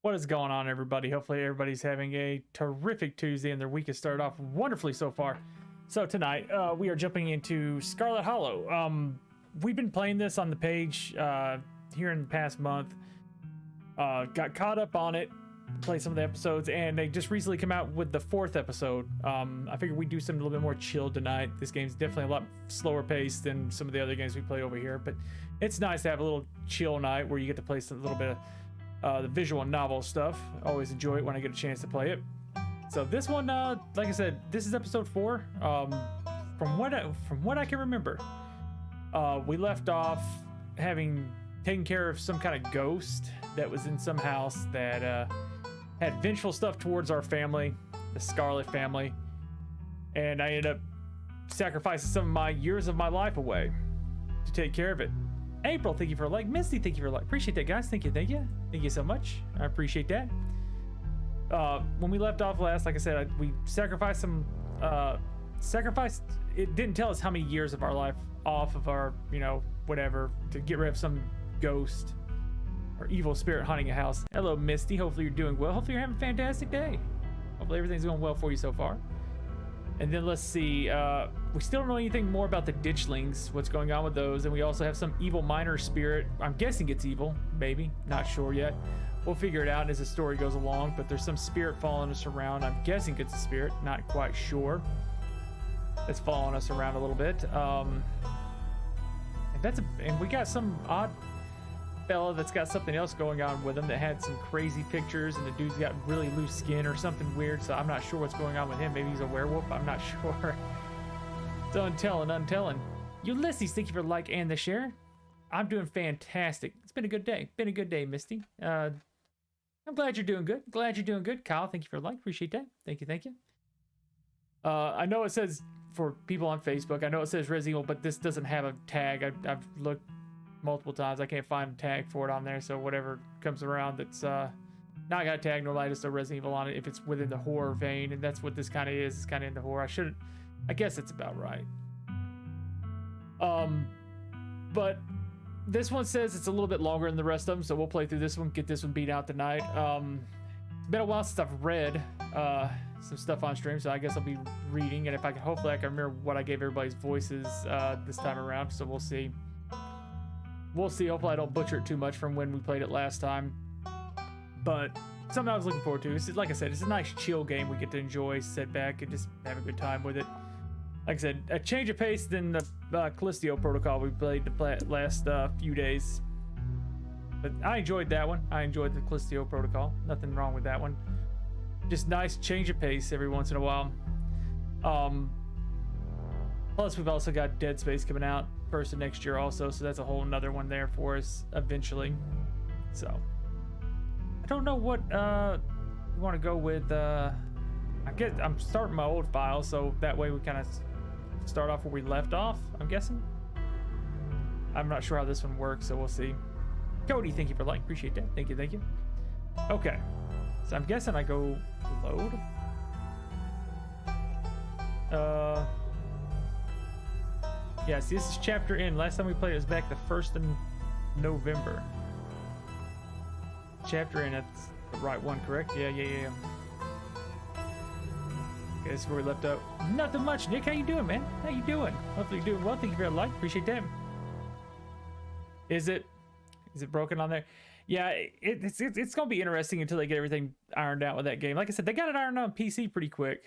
What is going on, everybody? Hopefully everybody's having a terrific Tuesday and their week has started off wonderfully so far. So tonight we are jumping into Scarlet Hollow. We've been playing this on the page here in the past month. Got caught up on it, played some of the episodes, and they just recently come out with the 4th episode. I figured we'd do something a little bit more chill tonight. This game's definitely a lot slower paced than some of the other games we play over here, but it's nice to have a little chill night where you get to play a little bit of the visual novel stuff. Always enjoy it when I get a chance to play it. So this one, like I said, this is episode 4. From what I can remember, we left off having taken care of some kind of ghost that was in some house that had vengeful stuff towards our family, the Scarlet family, and I ended up sacrificing some of my years of my life away to take care of it. April, thank you for a like. Misty, thank you for a like. Appreciate that, guys. Thank you so much. I appreciate that. When we left off last, like I said, we sacrificed some it didn't tell us how many years of our life off of our, whatever, to get rid of some ghost or evil spirit haunting a house. Hello, Misty. Hopefully you're doing well. Hopefully you're having a fantastic day. Hopefully everything's going well for you so far. And then let's see, we still don't know anything more about the ditchlings, what's going on with those. And we also have some evil minor spirit. I'm guessing it's evil, maybe, not sure yet. We'll figure it out as the story goes along, but there's some spirit following us around. I'm guessing it's a spirit, not quite sure. It's following us around a little bit. And we got some odd fella that's got something else going on with him that had some crazy pictures, and the dude's got really loose skin or something weird, so I'm not sure what's going on with him. Maybe he's a werewolf, I'm not sure. So untelling. Ulysses, thank you for the like and the share. I'm doing fantastic. It's been a good day, Misty. I'm glad you're doing good. Kyle, thank you for the like. Appreciate that. Thank you. I know it says, for people on Facebook, I know it says Resident Evil, but this doesn't have a tag. I've looked multiple times. I can't find a tag for it on there, so whatever comes around that's not got a tag, no latest, no Resident Evil on it, if it's within the horror vein, and that's what this kind of is. It's kind of in the horror. I guess it's about right. But this one says it's a little bit longer than the rest of them, so we'll play through this one, get this one beat out tonight. It's been a while since I've read some stuff on stream, so I guess I'll be reading, and hopefully I can remember what I gave everybody's voices this time around, so we'll see. Hopefully I don't butcher it too much from when we played it last time, but something I was looking forward to. Like I said, it's a nice chill game we get to enjoy, sit back and just have a good time with it. Like I said, a change of pace than the Callisto protocol we played the last few days. But I enjoyed that one. I enjoyed the Callisto protocol. Nothing wrong with that one. Just nice change of pace every once in a while. Plus we've also got Dead Space coming out first of next year also, so that's a whole nother one there for us eventually. So I don't know what we want to go with. I guess I'm starting my old file, so that way we kind of start off where we left off, I'm guessing. I'm not sure how this one works, so we'll see. Cody, thank you for like, appreciate that. Thank you. Okay, so I'm guessing I go load. Yeah, see, this is chapter in. Last time we played it was back the 1st of November. Chapter in, that's the right one, correct? Yeah. Okay, this is where we left up. Nothing much. Nick, how you doing, man? How you doing? Hopefully you're doing well. Thank you for the like. Appreciate that. Is it broken on there? Yeah, it's gonna be interesting until they get everything ironed out with that game. Like I said, they got it ironed out on PC pretty quick.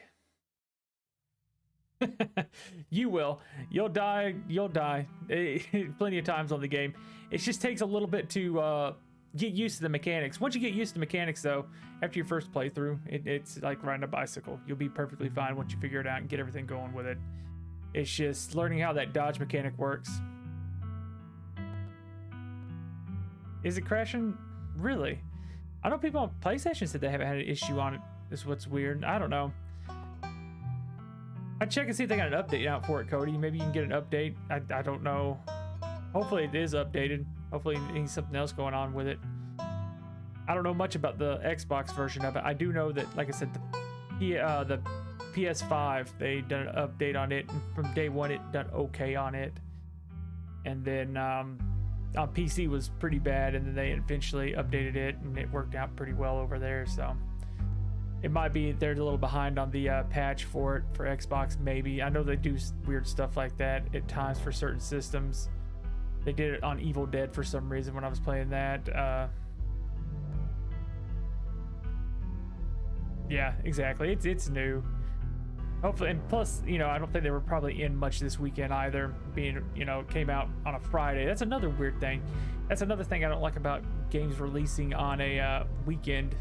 You will. You'll die. Plenty of times on the game. It just takes a little bit to get used to the mechanics. Once you get used to the mechanics, though, after your first playthrough, it's like riding a bicycle. You'll be perfectly fine once you figure it out and get everything going with it. It's just learning how that dodge mechanic works. Is it crashing? Really? I know people on PlayStation said they haven't had an issue on it. Is what's weird. I don't know. I'd check and see if they got an update out for it, Cody. Maybe you can get an update. I don't know. Hopefully it is updated. Hopefully there's something else going on with it. I don't know much about the Xbox version of it. I do know that, like I said, the PS5, they done an update on it, and from day one it done okay on it. And then on PC was pretty bad, and then they eventually updated it, and it worked out pretty well over there. So it might be they're a little behind on the patch for it for Xbox. Maybe I know they do weird stuff like that at times for certain systems. They did it on Evil Dead for some reason when I was playing that. Yeah, exactly. It's new. Hopefully, and plus, you know, I don't think they were probably in much this weekend either. Being, you know, it came out on a Friday. That's another weird thing. That's another thing I don't like about games releasing on a weekend,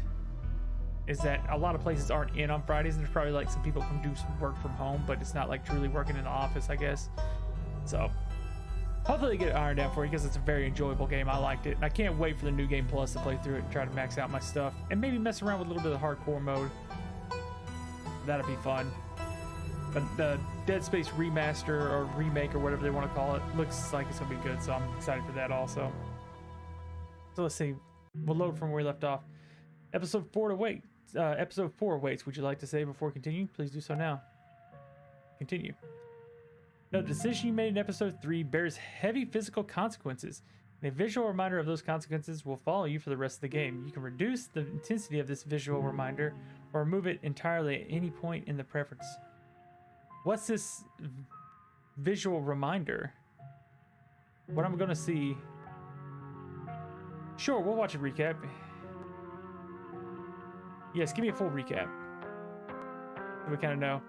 is that a lot of places aren't in on Fridays, and there's probably like some people can do some work from home, but it's not like truly working in the office, I guess. So hopefully they get it ironed out for you, because it's a very enjoyable game. I liked it, and I can't wait for the new game plus to play through it and try to max out my stuff, and maybe mess around with a little bit of hardcore mode. That'll be fun. But the Dead Space remaster or remake or whatever they want to call it looks like it's gonna be good, so I'm excited for that also. So let's see, we'll load from where we left off. Episode 4 awaits. Would you like to say before continuing? Please do so now. Continue. Now, the decision you made in episode 3 bears heavy physical consequences, and a visual reminder of those consequences will follow you for the rest of the game. You can reduce the intensity of this visual reminder or remove it entirely at any point in the preference. What's this visual reminder? What I'm gonna see? Sure, we'll watch a recap. Yes, give me a full recap. So we kind of know.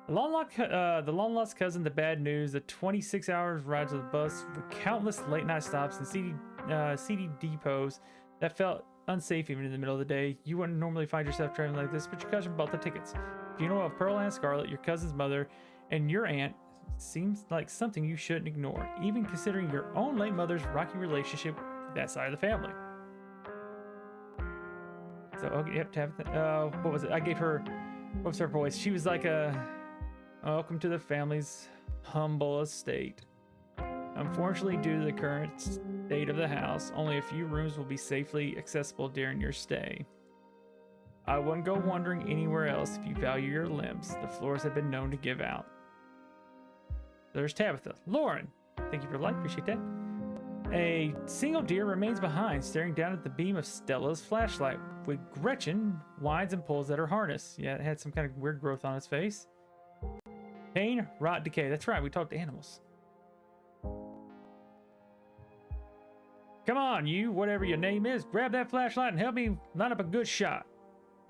The long lost cousin, the bad news, the 26 hours ride to the bus with countless late night stops and CD depots that felt unsafe even in the middle of the day. You wouldn't normally find yourself traveling like this, but your cousin bought the tickets. Funeral of Pearl and Scarlet, your cousin's mother, and your aunt seems like something you shouldn't ignore, even considering your own late mother's rocky relationship with that side of the family. So, okay, yep, Tabitha. What was it? I gave her, what was her voice? She was like welcome to the family's humble estate. Unfortunately, due to the current state of the house, only a few rooms will be safely accessible during your stay. I wouldn't go wandering anywhere else if you value your limbs. The floors have been known to give out. There's Tabitha. Lauren, thank you for the like, appreciate that. A single deer remains behind, staring down at the beam of Stella's flashlight, with Gretchen whines and pulls at her harness. Yeah, it had some kind of weird growth on its face. Pain, rot, decay. That's right, we talked to animals. Come on, you, whatever your name is, grab that flashlight and help me line up a good shot.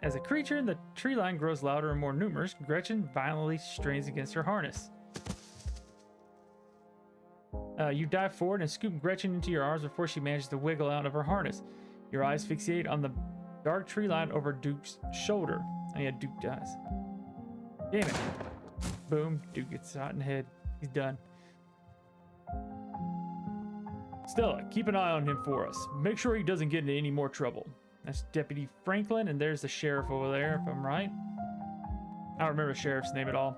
As a creature in the tree line grows louder and more numerous, Gretchen violently strains against her harness. You dive forward and scoop Gretchen into your arms before she manages to wiggle out of her harness. Your eyes fixate on the dark tree line over Duke's shoulder. Oh yeah, Duke dies. Damn it. Boom, Duke gets shot in the head. He's done. Stella, keep an eye on him for us. Make sure he doesn't get into any more trouble. That's Deputy Franklin, and there's the sheriff over there, if I'm right. I don't remember the sheriff's name at all.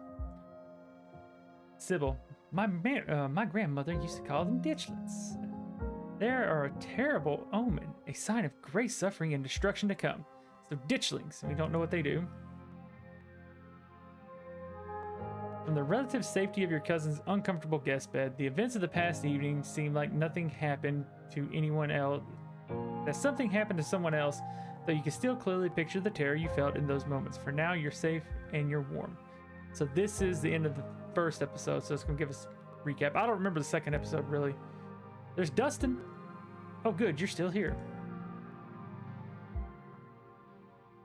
Sybil, my grandmother used to call them ditchlings. They are a terrible omen, a sign of great suffering and destruction to come. So ditchlings, we don't know what they do. From the relative safety of your cousin's uncomfortable guest bed, the events of the past evening seem like nothing happened to anyone else. That something happened to someone else, though you can still clearly picture the terror you felt in those moments. For now, you're safe and you're warm. So this is the end of the first episode, so it's going to give us a recap. I don't remember the second episode, really. There's Dustin. Oh, good, you're still here.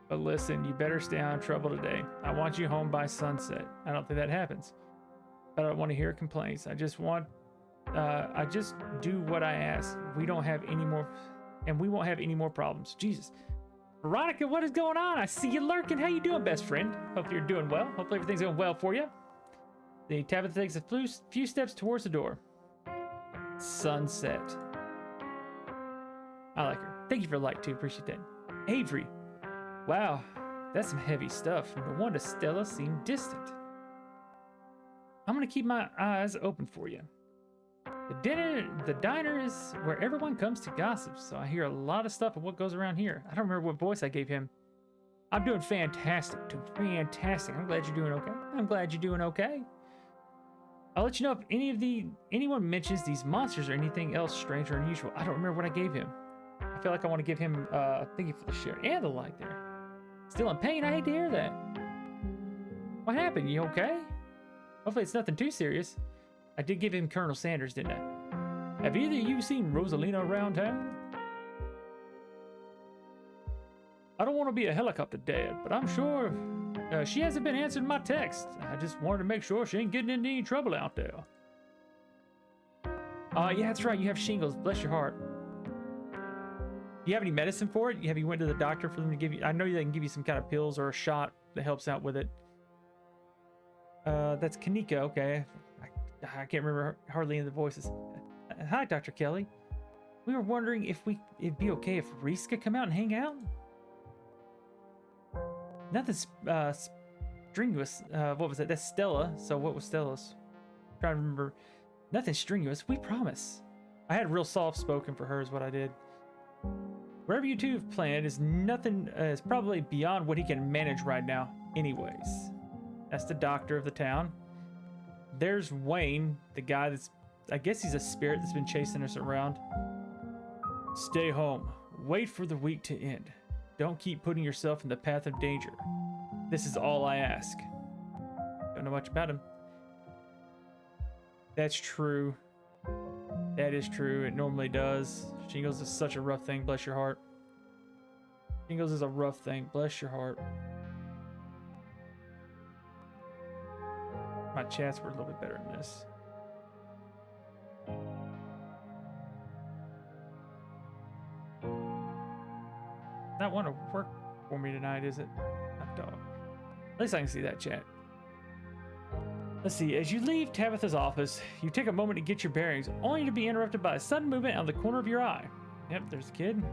But listen, you better stay out of trouble today. I want you home by sunset. I don't think that happens. But I don't want to hear complaints. I just do what I ask. We don't have any more... And we won't have any more problems. Jesus. Veronica, what is going on? I see you lurking. How you doing, best friend? Hope you're doing well. Hopefully everything's going well for you. The Tabitha takes a few steps towards the door. Sunset. I like her. Thank you for the like, too. Appreciate that. Avery. Wow. That's some heavy stuff. No wonder Stella seemed distant. I'm going to keep my eyes open for you. The diner is where everyone comes to gossip, so I hear a lot of stuff of what goes around here. I don't remember what voice I gave him. I'm doing fantastic. I'm glad you're doing okay. I'll let you know if anyone mentions these monsters or anything else strange or unusual. I don't remember what I gave him. I feel like I want to give him thank you for the share and the like there. Still in pain? I hate to hear that. What happened? You okay? Hopefully it's nothing too serious. I did give him Colonel Sanders, didn't I? Have either of you seen Rosalina around town? I don't want to be a helicopter dad, but I'm sure she hasn't been answering my text. I just wanted to make sure she ain't getting into any trouble out there. Yeah, that's right. You have shingles. Bless your heart. Do you have any medicine for it? Have you went to the doctor for them to give you? I know they can give you some kind of pills or a shot that helps out with it. That's Kanika. Okay. I can't remember hardly any of the voices. Hi, Dr. Kelly. We were wondering if it'd be okay if Reese could come out and hang out. Nothing strenuous. What was it? That's Stella. So what was Stella's? I'm trying to remember. Nothing strenuous. We promise. I had real soft spoken for her is what I did. Whatever you two have planned is nothing. Is probably beyond what he can manage right now. Anyways, that's the doctor of the town. There's Wayne, the guy that's. I guess he's a spirit that's been chasing us around. Stay home. Wait for the week to end. Don't keep putting yourself in the path of danger. This is all I ask. Don't know much about him. That's true. That is true. It normally does. Shingles is such a rough thing. Bless your heart. Shingles is a rough thing. Bless your heart. My chats were a little bit better than this. Not want to work for me tonight, is it? Hot dog. At least I can see that chat. Let's see. As you leave Tabitha's office, you take a moment to get your bearings, only to be interrupted by a sudden movement out of the corner of your eye. Yep, there's the kid.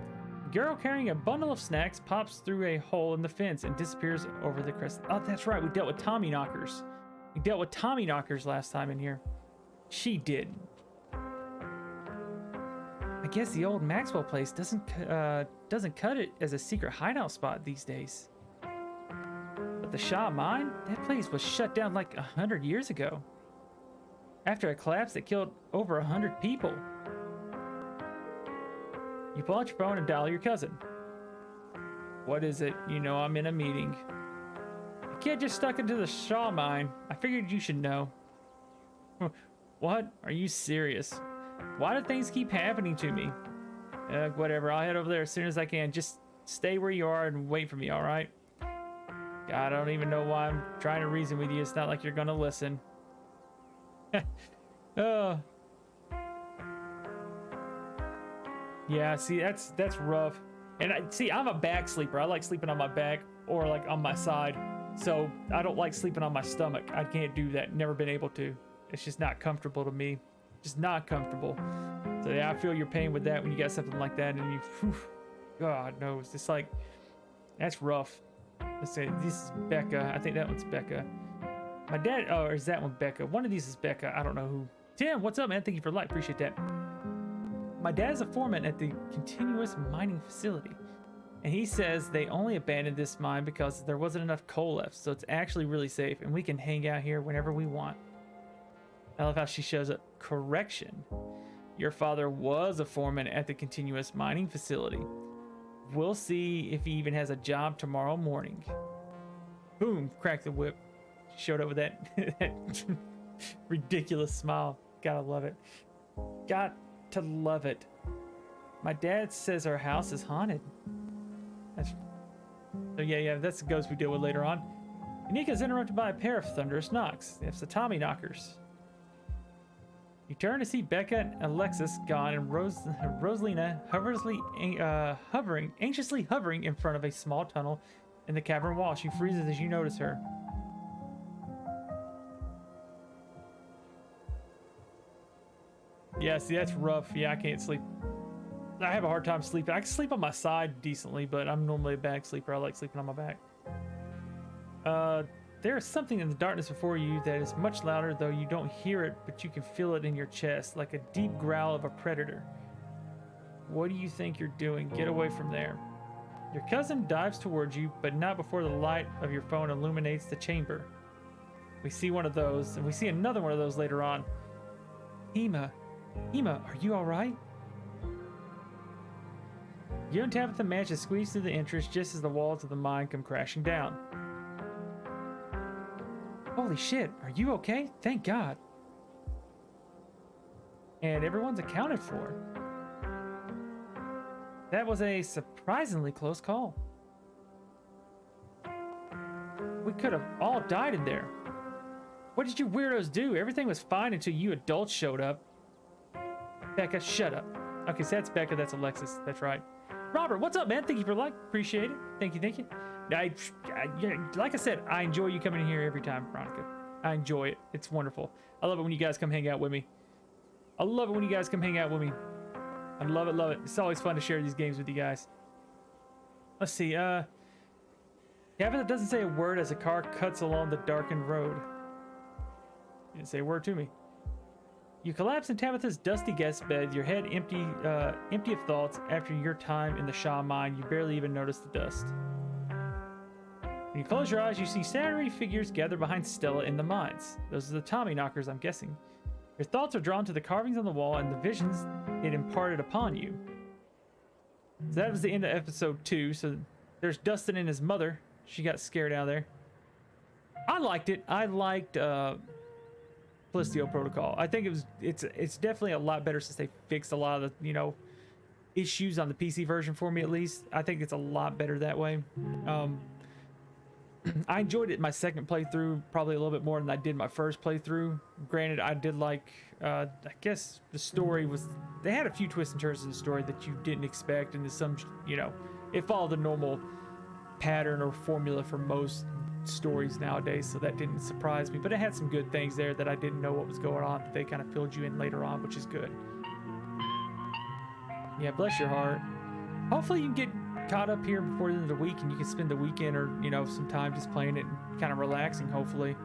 A girl carrying a bundle of snacks pops through a hole in the fence and disappears over the crest. Oh, that's right. We dealt with Tommy knockers. We dealt with Tommy knockers last time in here. She did. I guess the old Maxwell place doesn't cut it as a secret hideout spot these days. But the Shaw mine? That place was shut down like 100 years ago. After a collapse that killed over 100 people. You pull out your phone and dial your cousin. What is it? You know I'm in a meeting. The kid just stuck into the Shaw mine. I figured you should know. What? Are you serious? Why do things keep happening to me? Whatever, I'll head over there as soon as I can. Just stay where you are and wait for me, alright? God, I don't even know why I'm trying to reason with you. It's not like you're gonna listen. Oh. Yeah, see, that's rough. And I'm a back sleeper. I like sleeping on my back or like on my side. So I don't like sleeping on my stomach. I can't do that. Never been able to. It's just not comfortable to me. Just not comfortable. So yeah, I feel your pain with that when you got something like that and you, whew, God knows. It's like, that's rough. Let's say this is Becca. I think that one's Becca. My dad, oh, or is that one Becca? One of these is Becca. I don't know who. Tim, what's up, man? Thank you for the like. Appreciate that. My dad is a foreman at the continuous mining facility. And he says they only abandoned this mine because there wasn't enough coal left. So it's actually really safe and we can hang out here whenever we want. I love how she shows up. Correction. Your father was a foreman at the continuous mining facility. We'll see if he even has a job tomorrow morning. Boom, crack the whip. She showed up with that ridiculous smile. Gotta love it. Got to love it. My dad says our house is haunted. So yeah, that's the ghost we deal with later on. Anika's interrupted by a pair of thunderous knocks. It's the Tommy knockers. You turn to see Becca and Alexis gone and Rosalina anxiously hovering in front of a small tunnel in the cavern wall. She freezes as you notice her. Yeah, see, that's rough. Yeah, I can't sleep. I have a hard time sleeping. I can sleep on my side decently, but I'm normally a back sleeper. I like sleeping on my back. There is something in the darkness before you that is much louder, though you don't hear it, but you can feel it in your chest, like a deep growl of a predator. What do you think you're doing? Get away from there. Your cousin dives towards you, but not before the light of your phone illuminates the chamber. We see one of those, and we see another one of those later on. Hema, are you all right? You and Tabitha manage to squeeze through the entrance just as the walls of the mine come crashing down. Holy shit, are you okay? Thank God. And everyone's accounted for. That was a surprisingly close call. We could have all died in there. What did you weirdos do? Everything was fine until you adults showed up. Becca, shut up. Okay, so that's Becca, that's Alexis, that's right. Robert, what's up, man? Thank you for the like. Appreciate it. Thank you, thank you. Like I said, I enjoy you coming in here every time, Veronica. I enjoy it. It's wonderful. I love it when you guys come hang out with me. I love it when you guys come hang out with me. I love it, love it. It's always fun to share these games with you guys. Let's see, Tabitha doesn't say a word as a car cuts along the darkened road. Didn't say a word to me. You collapse in Tabitha's dusty guest bed, your head empty of thoughts. After your time in the Shaw mine, you barely even notice the dust. When you close your eyes, you see shadowy figures gather behind Stella in the mines. Those are the Tommy knockers, I'm guessing. Your thoughts are drawn to the carvings on the wall and the visions it imparted upon you. So that was the end of episode 2. So there's Dustin and his mother. She got scared out of there. I liked it. I liked Callisto Protocol. I think it's definitely a lot better since they fixed a lot of the, you know, issues on the PC version for me, at least. I think it's a lot better that way. I enjoyed it my second playthrough probably a little bit more than I did my first playthrough. Granted, I did like, I guess the story was, they had a few twists and turns in the story that you didn't expect, and some, you know, it followed the normal pattern or formula for most stories nowadays, so that didn't surprise me. But it had some good things there that I didn't know what was going on, that they kind of filled you in later on, which is good. Yeah, bless your heart. Hopefully you can get caught up here before the end of the week and you can spend the weekend or, you know, some time just playing it and kind of relaxing, hopefully,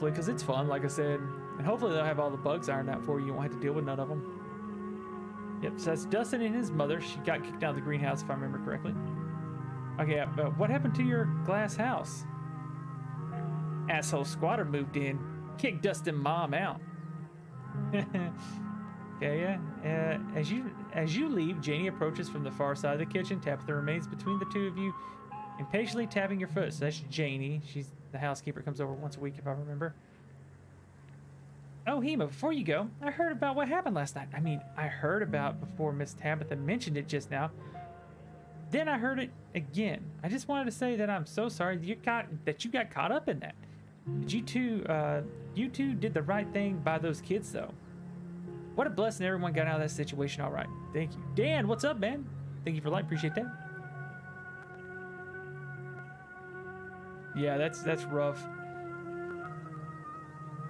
because it's fun, like I said, and hopefully they'll have all the bugs ironed out for you. You won't have to deal with none of them. Yep, so that's Dustin and his mother. She got kicked out of the greenhouse, if I remember correctly. Okay, what happened to your glass house? Asshole squatter moved in, kicked Dustin mom out. Okay, yeah. As you leave, Janie approaches from the far side of the kitchen. Tabitha remains between the two of you, impatiently tapping your foot. So that's Janie. She's the housekeeper, comes over once a week, if I remember. Oh, Hema, before you go, I heard about what happened last night. I mean, I heard about before Miss Tabitha mentioned it just now. Then I heard it again. I just wanted to say that I'm so sorry that you got caught up in that. But you two did the right thing by those kids, though. What a blessing everyone got out of that situation all right. Thank you. Dan, what's up, man? Thank you for light. Appreciate that. Yeah, that's rough.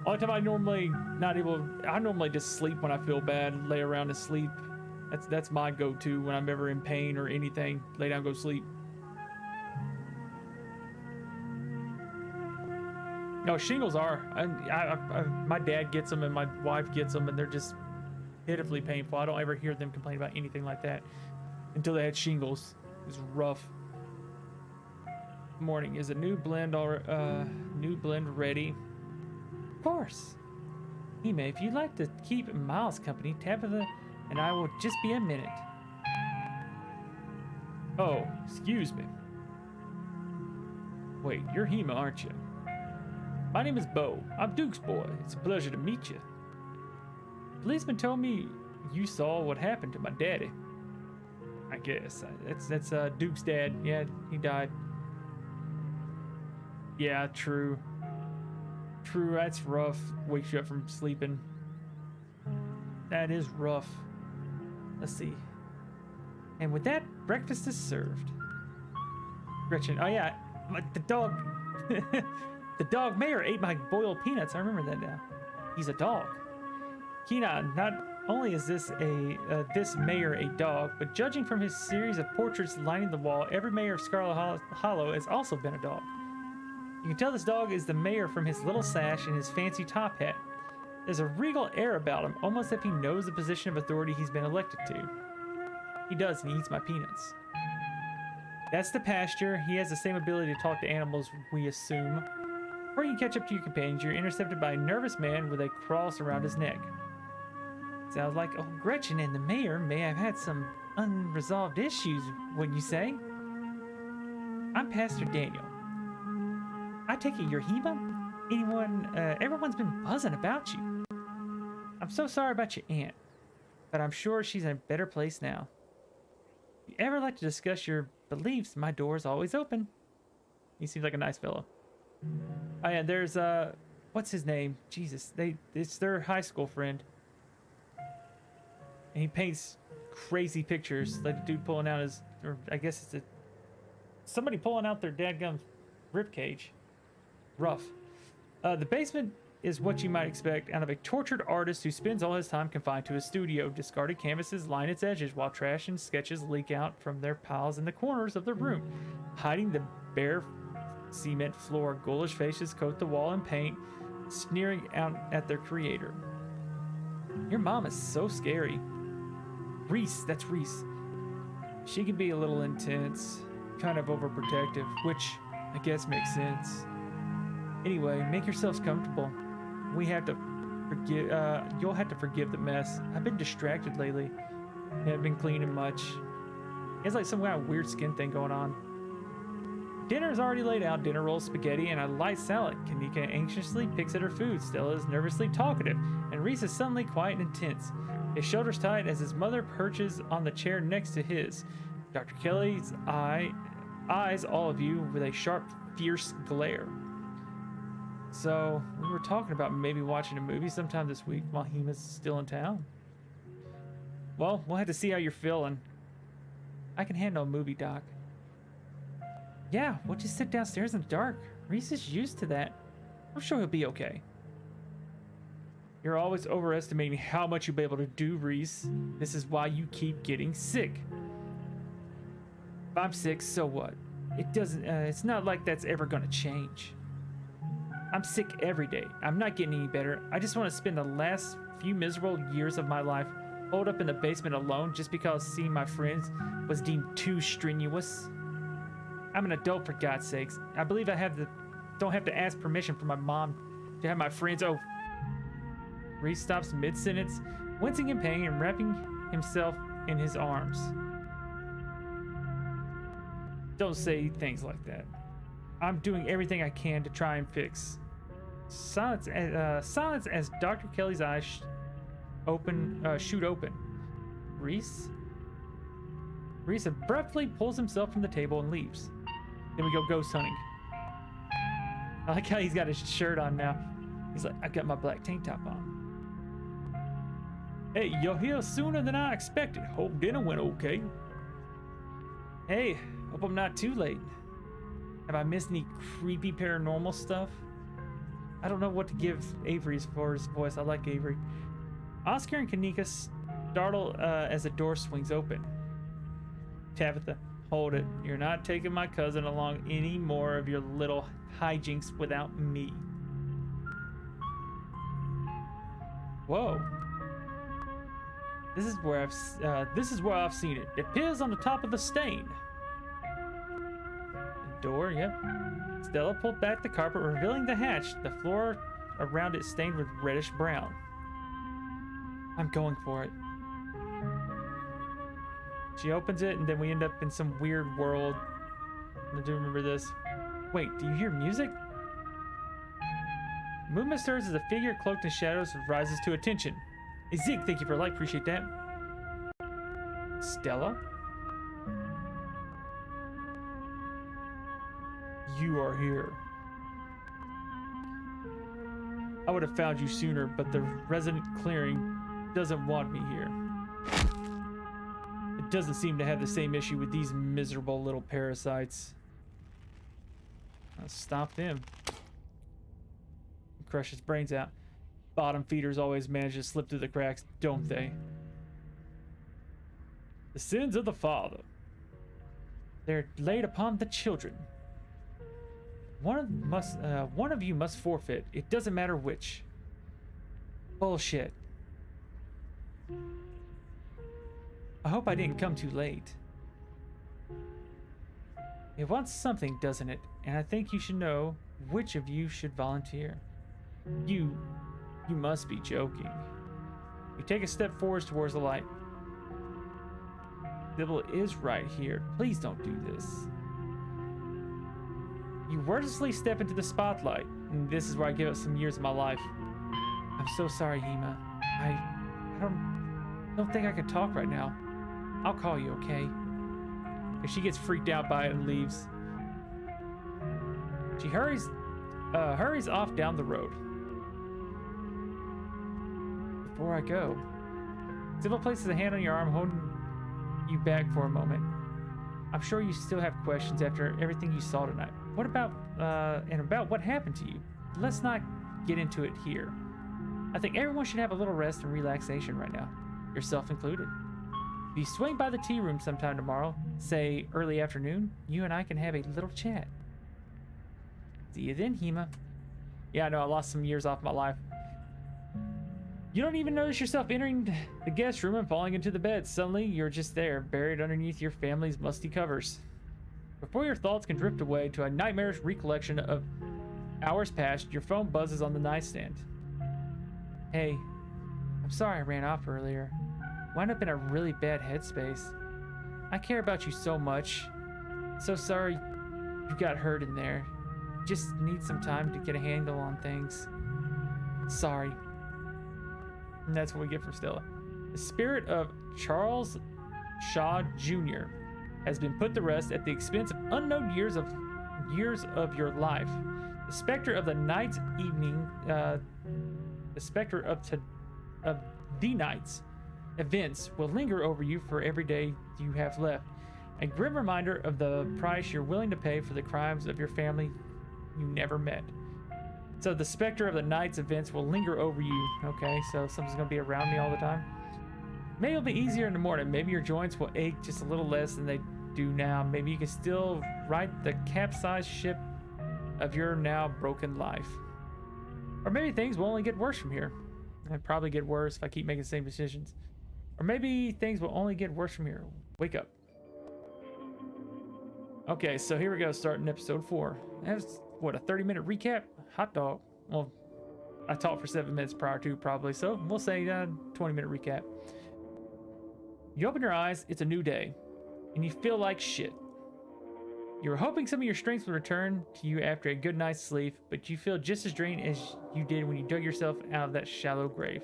Only time I normally just sleep when I feel bad, lay around and sleep. That's my go-to when I'm ever in pain or anything. Lay down, go sleep. No, shingles are. My dad gets them and my wife gets them, and they're just pitifully painful. I don't ever hear them complain about anything like that until they had shingles. It's rough. Morning. Is a new blend ready? Of course. Hime, if you'd like to keep Miles company, Tabitha and I will just be a minute. Oh, excuse me. Wait, you're Hema, aren't you? My name is Bo. I'm Duke's boy. It's a pleasure to meet you. Policeman told me you saw what happened to my daddy. I guess. That's Duke's dad. Yeah, he died. Yeah, true. True, that's rough. Wakes you up from sleeping. That is rough. Let's see. And with that, breakfast is served. Gretchen, oh yeah, the dog. The dog mayor ate my boiled peanuts. I remember that now. He's a dog. Kina, not only is this mayor a dog, but judging from his series of portraits lining the wall, every mayor of Scarlet Hollow has also been a dog. You can tell this dog is the mayor from his little sash and his fancy top hat. There's a regal air about him, almost as if he knows the position of authority he's been elected to. He does, and he eats my peanuts. That's the pasture. He has the same ability to talk to animals, we assume. Before you catch up to your companions, you're intercepted by a nervous man with a cross around his neck. Sounds like old Gretchen and the mayor may have had some unresolved issues, wouldn't you say? I'm Pastor Daniel. I take it you're Hema? Everyone's been buzzing about you. I'm so sorry about your aunt, but I'm sure she's in a better place now. If you ever like to discuss your beliefs, my door is always open. He seems like a nice fellow. Oh yeah, there's what's his name? Jesus, it's their high school friend. And he paints crazy pictures, like the dude pulling out his, or I guess it's somebody pulling out their dadgum ribcage. Rough. The basement is what you might expect out of a tortured artist who spends all his time confined to his studio. Discarded canvases line its edges while trash and sketches leak out from their piles in the corners of the room. Hiding the bare cement floor, ghoulish faces coat the wall in paint, sneering out at their creator. Your mom is so scary. Reese, that's Reese. She can be a little intense, kind of overprotective, which I guess makes sense. Anyway, make yourselves comfortable. We have to forgive, you'll have to forgive the mess. I've been distracted lately. Haven't been cleaning much. It's like some kind of weird skin thing going on. Dinner is already laid out. Dinner rolls, spaghetti, and a light salad. Kanika anxiously picks at her food. Stella is nervously talkative, and Reese is suddenly quiet and intense. His shoulders tight as his mother perches on the chair next to his. Dr. Kelly's eyes all of you with a sharp, fierce glare. So, we were talking about maybe watching a movie sometime this week while Hema's still in town. Well, we'll have to see how you're feeling. I can handle a movie, Doc. Yeah, we'll just sit downstairs in the dark. Reese is used to that. I'm sure he'll be okay. You're always overestimating how much you'll be able to do, Reese. This is why you keep getting sick. If I'm sick, so what? It's not like that's ever gonna change. I'm sick every day. I'm not getting any better. I just want to spend the last few miserable years of my life holed up in the basement alone just because seeing my friends was deemed too strenuous. I'm an adult, for God's sakes. I believe don't have to ask permission from my mom to have my friends over. Reese stops mid-sentence, wincing in pain and wrapping himself in his arms. Don't say things like that. I'm doing everything I can to try and fix. Silence as Dr. Kelly's eyes shoot open. Reese abruptly pulls himself from the table and leaves. Then we go ghost hunting. I like how he's got his shirt on now. He's like, I've got my black tank top on. Hey, you're here sooner than I expected. Hope dinner went okay. Hey, hope I'm not too late. Have I missed any creepy paranormal stuff? I don't know what to give Avery for his voice. I like Avery. Oscar and Kanika startle as the door swings open. Tabitha, hold it. You're not taking my cousin along any more of your little hijinks without me. Whoa. This is where I've seen it. It appears on the top of the stain. Door, yep. Stella pulled back the carpet, revealing the hatch. The floor around it stained with reddish brown. I'm going for it. She opens it, and then we end up in some weird world. I do remember this. Wait, do you hear music? Movement stirs as a figure cloaked in shadows rises to attention. Hey, Zeke, thank you for a like. Appreciate that. Stella? You are here. I would have found you sooner, but the resident clearing doesn't want me here. It doesn't seem to have the same issue with these miserable little parasites. I'll stop them. Crush his brains out. Bottom feeders always manage to slip through the cracks, don't they? The sins of the father. They're laid upon the children. One of you must forfeit. It doesn't matter which. Bullshit. I hope I didn't come too late. It wants something, doesn't it? And I think you should know Which of you should volunteer? You must be joking. You take a step forward towards the light. Sybil is right here. Please don't do this. You wordlessly step into the spotlight, and this is where I give up some years of my life. I'm so sorry, Hema. I don't think I can talk right now. I'll call you, okay? And she gets freaked out by it and leaves. She hurries off down the road. Before I go, Sybil places a hand on your arm, holding you back for a moment. I'm sure you still have questions after everything you saw tonight. What about, about what happened to you? Let's not get into it here. I think everyone should have a little rest and relaxation right now, yourself included. If you swing by the tea room sometime tomorrow, say early afternoon, you and I can have a little chat. See you then, Hema. Yeah, I know, I lost some years off my life. You don't even notice yourself entering the guest room and falling into the bed. Suddenly, you're just there, buried underneath your family's musty covers. Before your thoughts can drift away to a nightmarish recollection of hours past, your phone buzzes on the nightstand. Hey, I'm sorry I ran off earlier. Wound up in a really bad headspace. I care about you so much. So sorry you got hurt in there. Just need some time to get a handle on things. Sorry. And that's what we get from Stella. The spirit of Charles Shaw Jr. has been put to rest at the expense of unknown years of your life. The specter of the night's evening, the specter of the night's events will linger over you for every day you have left. A grim reminder of the price you're willing to pay for the crimes of your family you never met. So the specter of the night's events will linger over you. Okay, so something's gonna be around me all the time. Maybe it'll be easier in the morning. Maybe your joints will ache just a little less than they do now. Maybe you can still right the capsized ship of your now broken life. Or maybe things will only get worse from here. They'll probably get worse if I keep making the same decisions. Or maybe things will only get worse from here. Wake up. Okay, so here we go, starting episode 4. That's what, a 30-minute recap? Hot dog. Well, I talked for 7 minutes prior to, probably, so we'll say 20-minute recap. You open your eyes, it's a new day, and you feel like shit. You were hoping some of your strength would return to you after a good night's sleep, but you feel just as drained as you did when you dug yourself out of that shallow grave.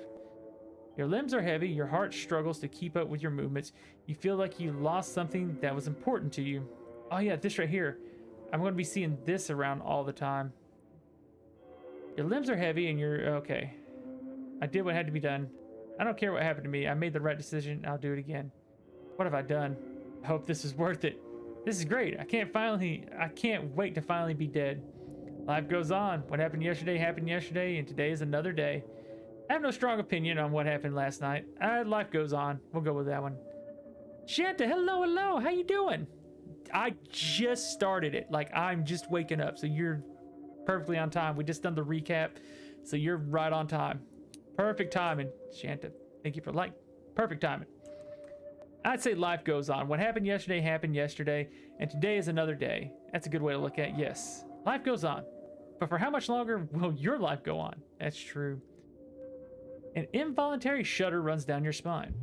Your limbs are heavy, your heart struggles to keep up with your movements. You feel like you lost something that was important to you. Oh yeah, this right here. I'm going to be seeing this around all the time. Your limbs are heavy and you're okay. I did what had to be done. I don't care what happened to me. I made the right decision. I'll do it again. What have I done? I hope this is worth it. This is great. I can't wait to finally be dead. Life goes on. What happened yesterday, and today is another day. I have no strong opinion on what happened last night. Life goes on. We'll go with that one. Shanta, hello. How you doing? I just started it. Like, I'm just waking up, so you're perfectly on time. We just done the recap, so you're right on time. Perfect timing. Shanta, thank you for perfect timing. I'd say life goes on. What happened yesterday, and today is another day. That's a good way to look at it. Yes, life goes on. But for how much longer will your life go on? That's true. An involuntary shudder runs down your spine.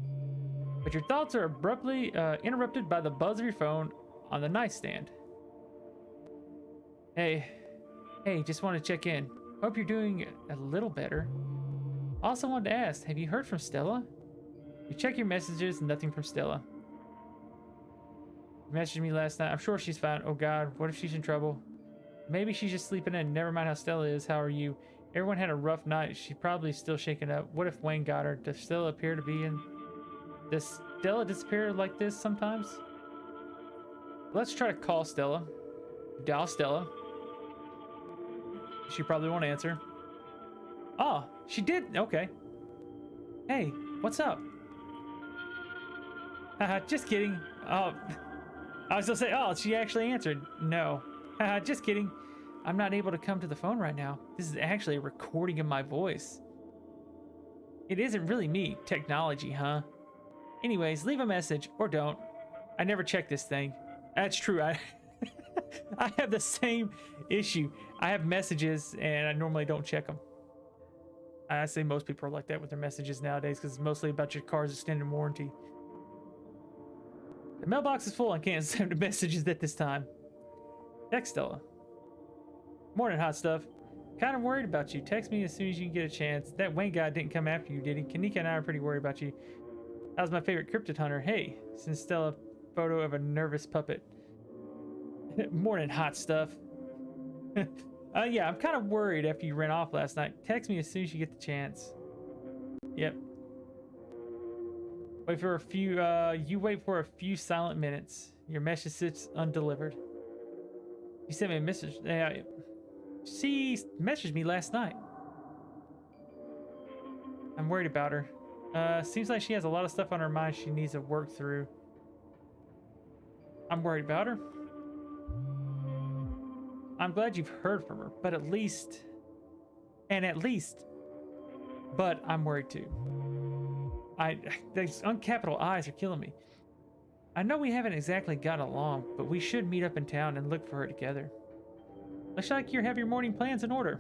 But your thoughts are abruptly interrupted by the buzz of your phone on the nightstand. Hey, just want to check in. Hope you're doing a little better. Also wanted to ask, have you heard from Stella? You check your messages, nothing from Stella. You messaged me last night. I'm sure she's fine. Oh God, what if she's in trouble? Maybe she's just sleeping in. Never mind how Stella is. How are you? Everyone had a rough night. She's probably still shaken up. What if Wayne got her? Does Stella appear to be in... Does Stella disappear like this sometimes? Let's try to call Stella. Dial Stella. She probably won't answer. Oh, she did. Okay. Hey, what's up? Just kidding. Oh, I was gonna say, oh, she actually answered. No. Just kidding. I'm not able to come to the phone right now. This is actually a recording of my voice. It isn't really me. Technology, huh? Anyways, leave a message or don't. I never check this thing. That's true. I have the same issue. I have messages and I normally don't check them. I say most people are like that with their messages nowadays because it's mostly about your car's extended warranty. The mailbox is full and can't send the messages at this time. Text Stella. Morning, hot stuff. Kind of worried about you. Text me as soon as you can get a chance. That Wayne guy didn't come after you, did he? Kanika and I are pretty worried about you. That was my favorite cryptid hunter. Hey, send Stella a photo of a nervous puppet. Morning, hot stuff. Yeah, I'm kind of worried after you ran off last night. Text me as soon as you get the chance. Yep. Wait for a few, you wait for a few silent minutes. Your message sits undelivered. You sent me a message. She messaged me last night. I'm worried about her. Seems like she has a lot of stuff on her mind she needs to work through. I'm worried about her. I'm glad you've heard from her, but at least, but I'm worried too. These uncapital I's are killing me. I know we haven't exactly got along, but we should meet up in town and look for her together. Looks like you have your morning plans in order.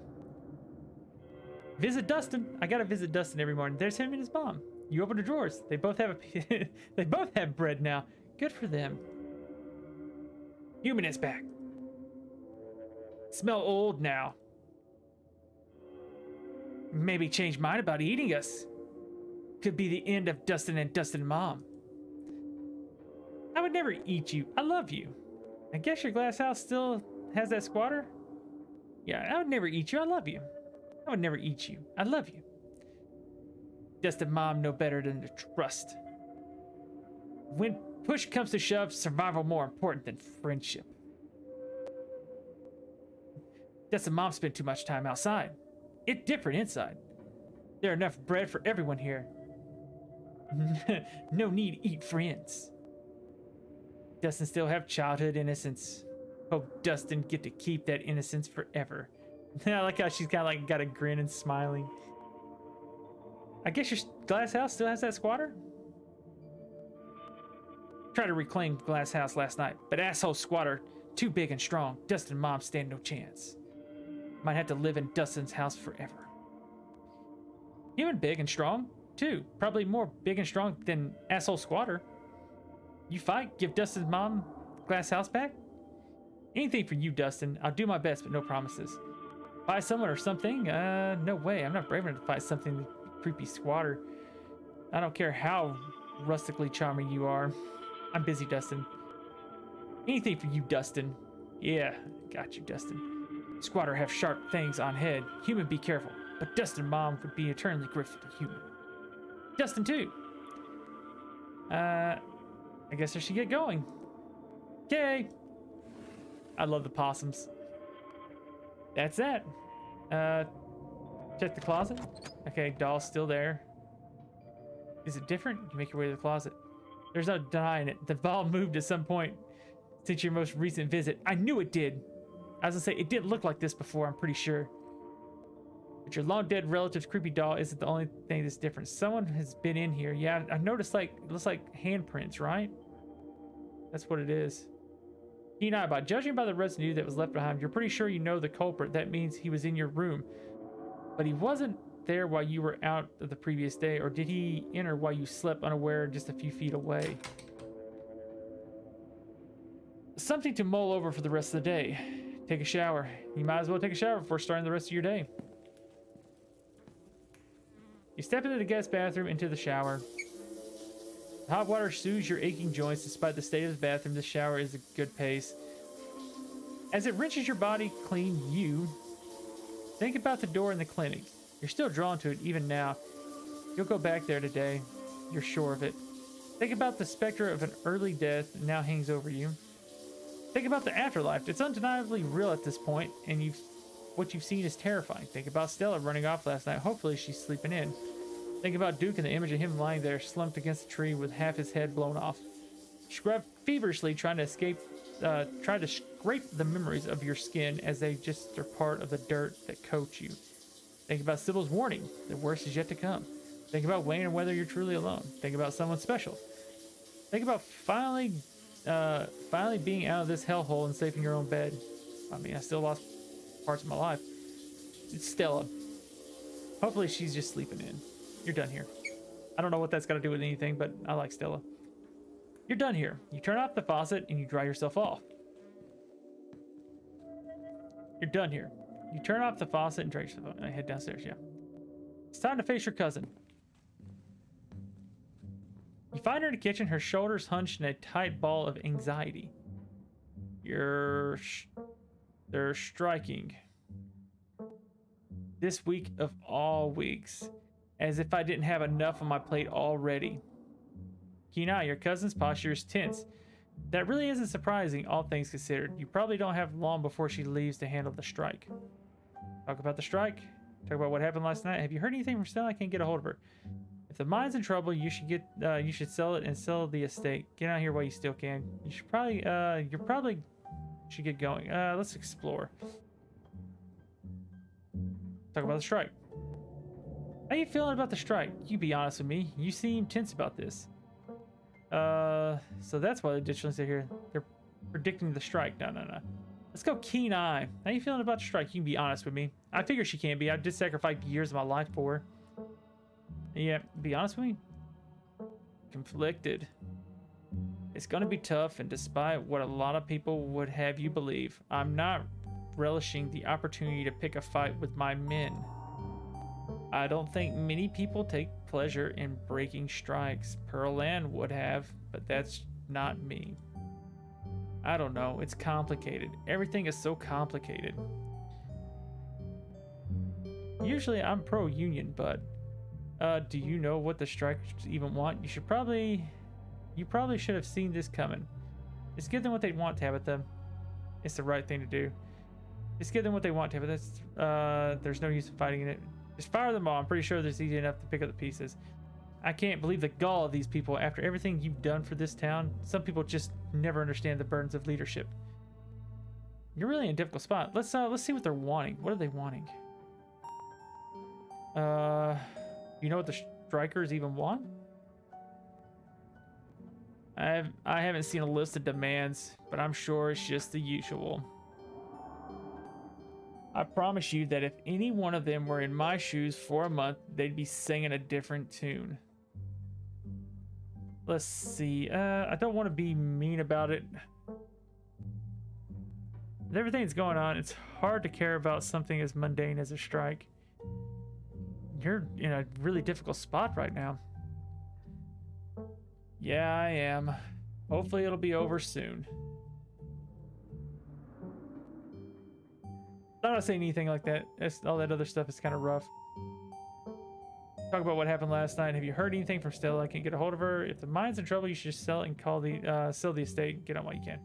Visit Dustin. I gotta visit Dustin every morning. There's him and his mom. You open the drawers. They both have they both have bread now. Good for them. Human is back. Smell old now. Maybe change mind about eating us. Could be the end of Dustin and Dustin Mom. I would never eat you. I love you. I guess your glass house still has that squatter? Yeah, I would never eat you. I love you. I would never eat you. I love you. Dustin Mom know better than to trust. When push comes to shove, survival more important than friendship. Dustin Mom spent too much time outside. It's different inside. There's enough bread for everyone here. No need to eat friends. Dustin still have childhood innocence. Hope Dustin get to keep that innocence forever. I like how she's kind of like got a grin and smiling. I guess your glass house still has that squatter? Tried to reclaim glass house last night, but asshole squatter too big and strong. Dustin Mom stand no chance. Might have to live in Dustin's house forever. Human big and strong too. Probably more big and strong than asshole squatter. You fight, give Dustin's mom glass house back? Anything for you, Dustin. I'll do my best, but no promises. Fight someone or something? No way. I'm not brave enough to fight something creepy squatter. I don't care how rustically charming you are. I'm busy, Dustin. Anything for you, Dustin. Yeah, got you, Dustin. Squatter have sharp things on head. Human, be careful. But Dustin Mom would be eternally grateful to human. Dustin too. I guess I should get going. Okay. I love the possums. That's that. Check the closet. Okay, doll's still there. Is it different? You make your way to the closet. There's no denying it. The ball moved at some point since your most recent visit. I knew it did. I was gonna say, it didn't look like this before, I'm pretty sure. But your long dead relative's creepy doll isn't the only thing that's different. Someone has been in here. Yeah, I noticed like, it looks like handprints, right? That's what it is. Keen eye, by judging by the residue that was left behind, you're pretty sure you know the culprit. That means he was in your room. But he wasn't there while you were out of the previous day, or did he enter while you slept unaware just a few feet away? Something to mull over for the rest of the day. Take a shower. You might as well take a shower before starting the rest of your day. You step into the guest bathroom, into the shower. The hot water soothes your aching joints. Despite the state of the bathroom, the shower is a good pace. As it rinses your body clean, you think about the door in the clinic. You're still drawn to it even now. You'll go back there today. You're sure of it. Think about the specter of an early death that now hangs over you. Think about the afterlife. It's undeniably real at this point, and what you've seen is terrifying. Think about Stella running off last night. Hopefully she's sleeping in. Think about Duke and the image of him lying there slumped against a tree with half his head blown off. Scrub feverishly trying to escape, try to scrape the memories of your skin as they just are part of the dirt that coats you. Think about Sybil's warning. The worst is yet to come. Think about Wayne and whether you're truly alone. Think about someone special. Think about finally finally being out of this hellhole and safe in your own bed. I mean, I still lost parts of my life. It's Stella. Hopefully she's just sleeping in. You're done here. I don't know what that's got to do with anything, but I like Stella. You're done here. You turn off the faucet and you dry yourself off. You're done here. You turn off the faucet and dry yourself off. And I head downstairs, yeah. It's time to face your cousin. You find her in the kitchen, her shoulders hunched in a tight ball of anxiety. They're striking. This week of all weeks. As if I didn't have enough on my plate already. Keen eye, your cousin's posture is tense. That really isn't surprising, all things considered. You probably don't have long before she leaves to handle the strike. Talk about the strike. Talk about what happened last night. Have you heard anything from Stella? I can't get a hold of her. If the mine's in trouble, you should sell it and sell the estate. Get out here while you still can. You should probably should get going. Let's explore. Talk about the strike. How you feeling about the strike? You be honest with me. You seem tense about this. So that's why the ditchlings are here. They're predicting the strike. No. Let's go keen eye. How you feeling about the strike? You can be honest with me. I figure she can be. I did sacrifice years of my life for her. Yeah, be honest with me. Conflicted. It's gonna be tough, and despite what a lot of people would have you believe, I'm not relishing the opportunity to pick a fight with my men. I don't think many people take pleasure in breaking strikes. Pearl Ann would have, but that's not me. I don't know, it's complicated. Everything is so complicated. Usually I'm pro-union, but do you know what the strikers even want? You probably should have seen this coming. Just give them what they want, Tabitha. It's the right thing to do. Just give them what they want, Tabitha. There's no use in fighting in it. Just fire them all. I'm pretty sure it's easy enough to pick up the pieces. I can't believe the gall of these people after everything you've done for this town. Some people just never understand the burdens of leadership. You're really in a difficult spot. Let's see what they're wanting. What are they wanting? You know what the strikers even want? I haven't seen a list of demands, but I'm sure it's just the usual. I promise you that if any one of them were in my shoes for a month, they'd be singing a different tune. Let's see. I don't want to be mean about it. With everything that's going on, it's hard to care about something as mundane as a strike. You're in a really difficult spot right now. Yeah, I am. Hopefully it'll be over soon. I'm not saying anything like that. All that other stuff is kind of rough. Talk about what happened last night. Have you heard anything from Stella? I can't get a hold of her. If the mine's in trouble, you should just sell it and sell the estate. Get on while you can.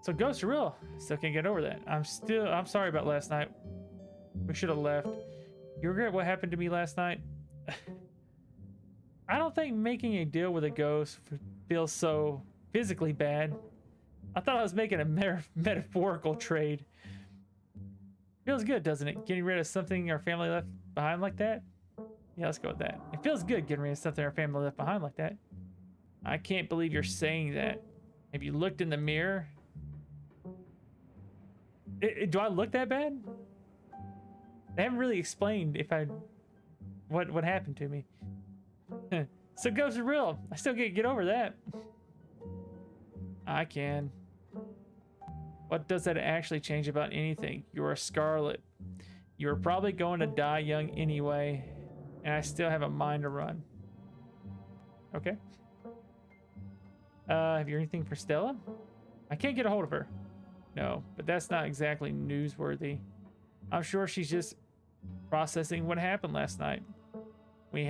So ghosts are real. Still can't get over that. I'm sorry about last night. We should have left. You regret what happened to me last night? I don't think making a deal with a ghost feels so physically bad. I thought I was making a metaphorical trade. Feels good, doesn't it? Getting rid of something our family left behind like that? Yeah, let's go with that. It feels good getting rid of something our family left behind like that. I can't believe you're saying that. Have you looked in the mirror? Do I look that bad? They haven't really explained what happened to me. So ghosts are real. I still can't get over that. I can. What does that actually change about anything? You're a Scarlet. You're probably going to die young anyway, and I still have a mind to run. Okay. Have you anything for Stella? I can't get a hold of her. No, but that's not exactly newsworthy. I'm sure she's just processing what happened last night. We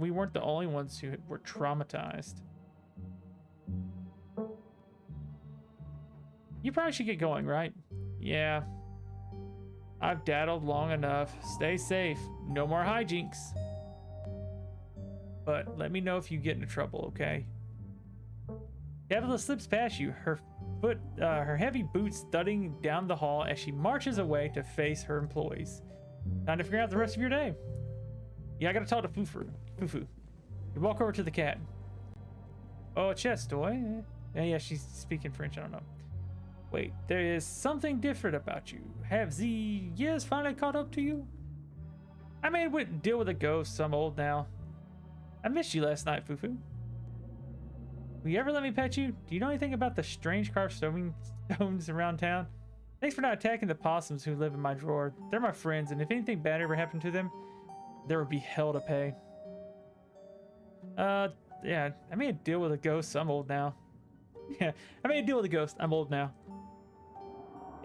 weren't the only ones who were traumatized. You probably should get going, right? Yeah. I've daddled long enough. Stay safe. No more hijinks. But let me know if you get into trouble, okay? Tabitha slips past you, her heavy boots thudding down the hall as she marches away to face her employees. Time to figure out the rest of your day. Yeah, I gotta talk to Fufu. You walk over to the cat. Oh, a chest toy. Yeah, she's speaking French. I don't know. Wait, there is something different about you. Have the years finally caught up to you? I made a deal with a ghost. I'm old now. I missed you last night, Fufu. Will you ever let me pet you? Do you know anything about the strange carved stones around town? Thanks for not attacking the possums who live in my drawer. They're my friends, and if anything bad ever happened to them, there would be hell to pay. Yeah, I made a deal with a ghost. I'm old now. Yeah, I made a deal with a ghost. I'm old now.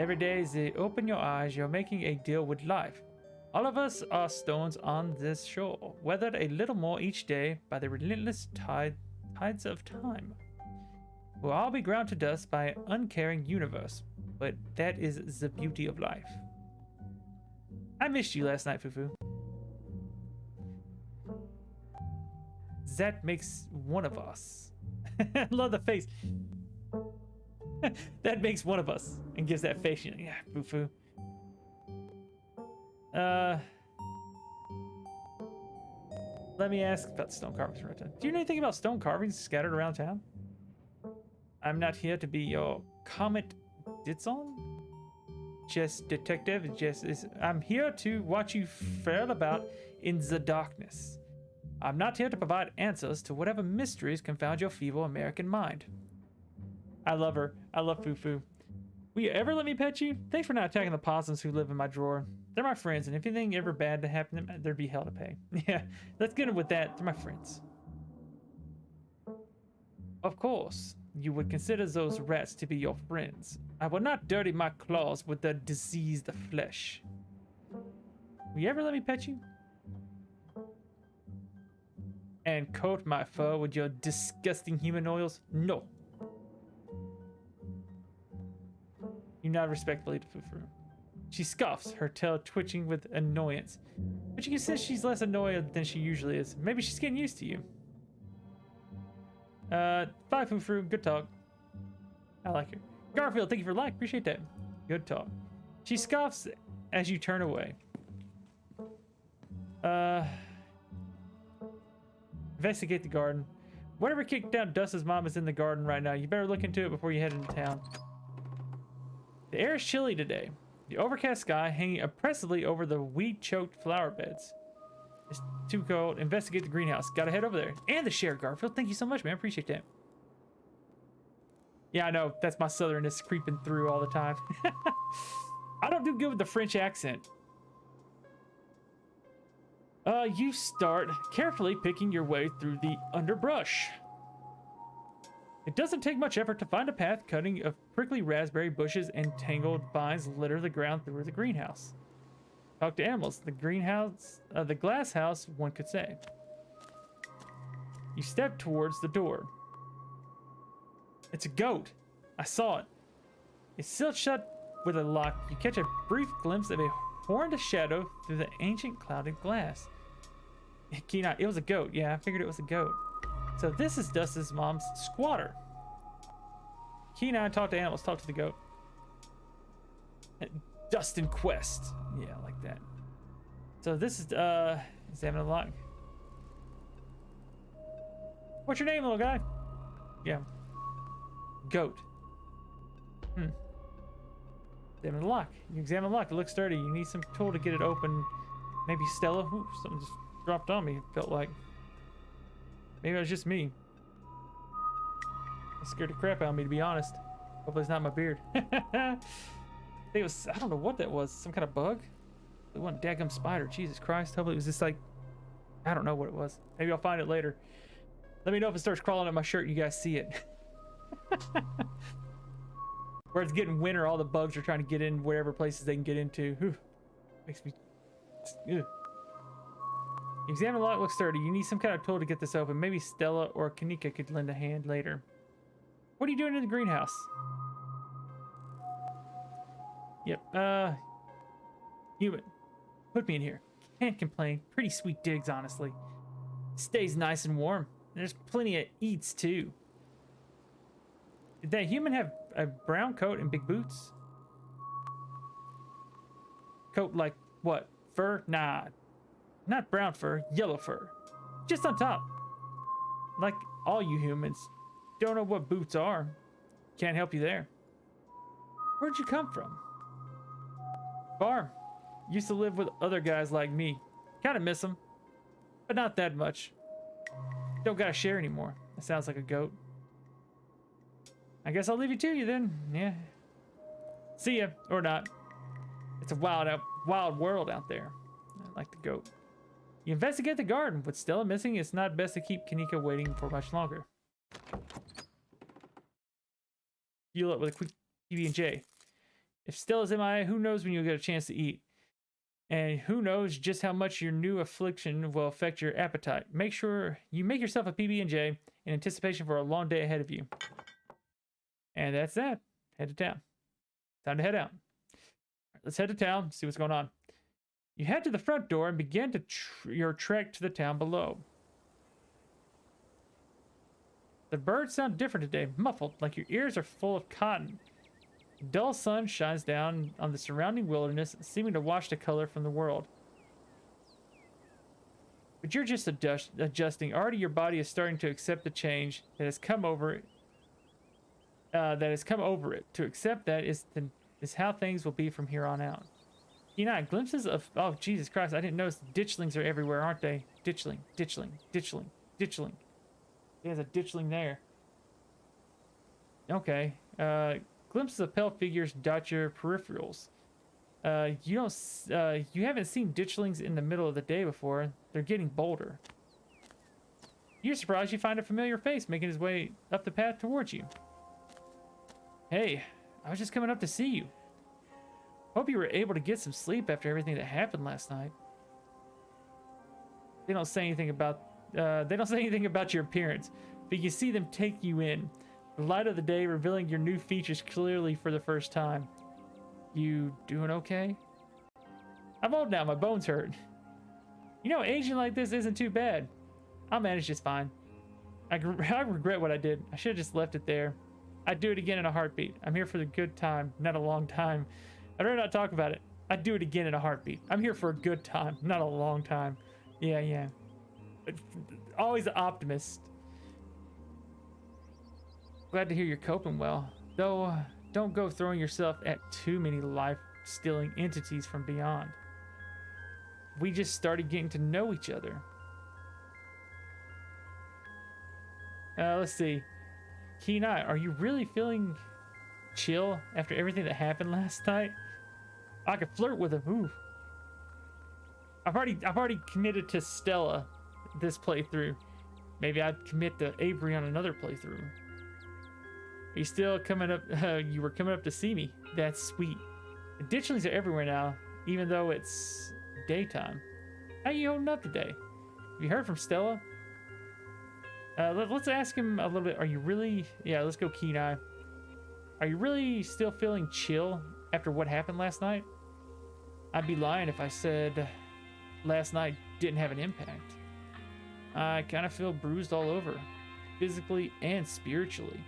Every day as you open your eyes, you're making a deal with life. All of us are stones on this shore, weathered a little more each day by the relentless tides of time. We'll all be ground to dust by an uncaring universe, but that is the beauty of life. I missed you last night, Fufu. That makes one of us. I love the face. That makes one of us. And gives that face. Yeah, Fufu. Let me ask about stone carvings right now. Do you know anything about stone carvings scattered around town? I'm not here to be your comet ditchlings. Just detective. I'm here to watch you fare about in the darkness. I'm not here to provide answers to whatever mysteries confound your feeble American mind. I love her. I love Fufu. Will you ever let me pet you? Thanks for not attacking the possums who live in my drawer. They're my friends, and if anything ever bad to happen to them, there'd be hell to pay. Yeah, let's get it with that. They're my friends. Of course, you would consider those rats to be your friends. I will not dirty my claws with their diseased flesh. Will you ever let me pet you? And coat my fur with your disgusting human oils? No. You nod respectfully to Fufu. She scoffs, her tail twitching with annoyance. But you can sense she's less annoyed than she usually is. Maybe she's getting used to you. Bye, Fufu. Good talk. I like her. Garfield, thank you for the like. Appreciate that. Good talk. She scoffs as you turn away. Investigate the garden. Whatever kicked down Dust's mom is in the garden right now. You better look into it before you head into town. The air is chilly today. The overcast sky hanging oppressively over the weed-choked flower beds. It's too cold. Investigate the greenhouse. Gotta head over there. And the share, Garfield. Thank you so much, man. Appreciate that. Yeah, I know. That's my southernness creeping through all the time. I don't do good with the French accent. You start carefully picking your way through the underbrush. It doesn't take much effort to find a path cutting of prickly raspberry bushes and tangled vines litter the ground through the greenhouse. Talk to animals. The greenhouse, the glass house, one could say. You step towards the door. It's a goat. I saw it. It's still shut with a lock. You catch a brief glimpse of a horned shadow through the ancient clouded glass. Keenan, it was a goat. Yeah, I figured it was a goat. So this is Dust's mom's squatter. Keenan, talk to animals. Talk to the goat. Dust and Quest. Yeah, like that. So this is, examine the lock. What's your name, little guy? Yeah. Goat. Examine the lock. You examine the lock. It looks sturdy. You need some tool to get it open. Maybe Stella? Ooh, something just dropped on me, it felt like. Maybe it was just me. It scared the crap out of me, to be honest. Hopefully it's not my beard. I think it was, I don't know what that was. Some kind of bug? It wasn't a daggum spider. Jesus Christ. Hopefully it was just like, I don't know what it was. Maybe I'll find it later. Let me know if it starts crawling up my shirt and you guys see it. Where it's getting winter, all the bugs are trying to get in wherever places they can get into. Whew. Makes me... Ew. Examine the lock, looks sturdy. You need some kind of tool to get this open. Maybe Stella or Kanika could lend a hand later. What are you doing in the greenhouse? Yep, human. Put me in here. Can't complain. Pretty sweet digs, honestly. Stays nice and warm. There's plenty of eats, too. Did that human have a brown coat and big boots? Coat like what? Fur? Nah. Not brown fur, yellow fur. Just on top. Like all you humans. don't know what boots are, can't help you there. Where'd you come from? Farm. Used to live with other guys like me. Kind of miss them, but not that much. Don't gotta share anymore. That sounds like a goat. I guess I'll leave you to you then. Yeah. See ya, or not. It's a wild world out there. I like the goat. You investigate the garden. With Stella missing, it's not best to keep Kanika waiting for much longer. Heal up with a quick PB&J. If Stella's MIA, who knows when you'll get a chance to eat. And who knows just how much your new affliction will affect your appetite. Make sure you make yourself a PB&J in anticipation for a long day ahead of you. And that's that. Head to town. Time to head out. Let's head to town, see what's going on. You head to the front door and begin to your trek to the town below. The birds sound different today, muffled, like your ears are full of cotton. Dull sun shines down on the surrounding wilderness, seeming to wash the color from the world. But you're just adjusting. Already your body is starting to accept the change that has come over it. To accept that is how things will be from here on out. You know, glimpses of... Oh, Jesus Christ, I didn't notice ditchlings are everywhere, aren't they? Ditchling, ditchling, ditchling, ditchling. There's a ditchling there. Okay. Glimpses of pale figures dot your peripherals. You haven't seen ditchlings in the middle of the day before. They're getting bolder. You're surprised you find a familiar face making his way up the path towards you. Hey, I was just coming up to see you. Hope you were able to get some sleep after everything that happened last night. They don't say anything about your appearance, but you see them take you in. The light of the day revealing your new features clearly for the first time. You doing okay? I'm old now, my bones hurt. You know, aging like this isn't too bad. I'll manage just fine. I regret what I did. I should have just left it there. I'd do it again in a heartbeat. I'm here for the good time, not a long time. I'd rather not talk about it. I'd do it again in a heartbeat. I'm here for a good time, not a long time. Yeah. Always the optimist. Glad to hear you're coping well. Though, don't go throwing yourself at too many life-stealing entities from beyond. We just started getting to know each other. Let's see. Kenai, are you really feeling chill after everything that happened last night? I could flirt with him. Ooh. I've already committed to Stella this playthrough. Maybe I'd commit to Avery on another playthrough. Are you still coming up? You were coming up to see me. That's sweet. The ditchlings are everywhere now, even though it's daytime. How you holding up today? Have you heard from Stella? Let's ask him a little bit. Are you really... Yeah, let's go Kenai. Are you really still feeling chill after what happened last night? I'd be lying if I said last night didn't have an impact. I kind of feel bruised all over, physically and spiritually.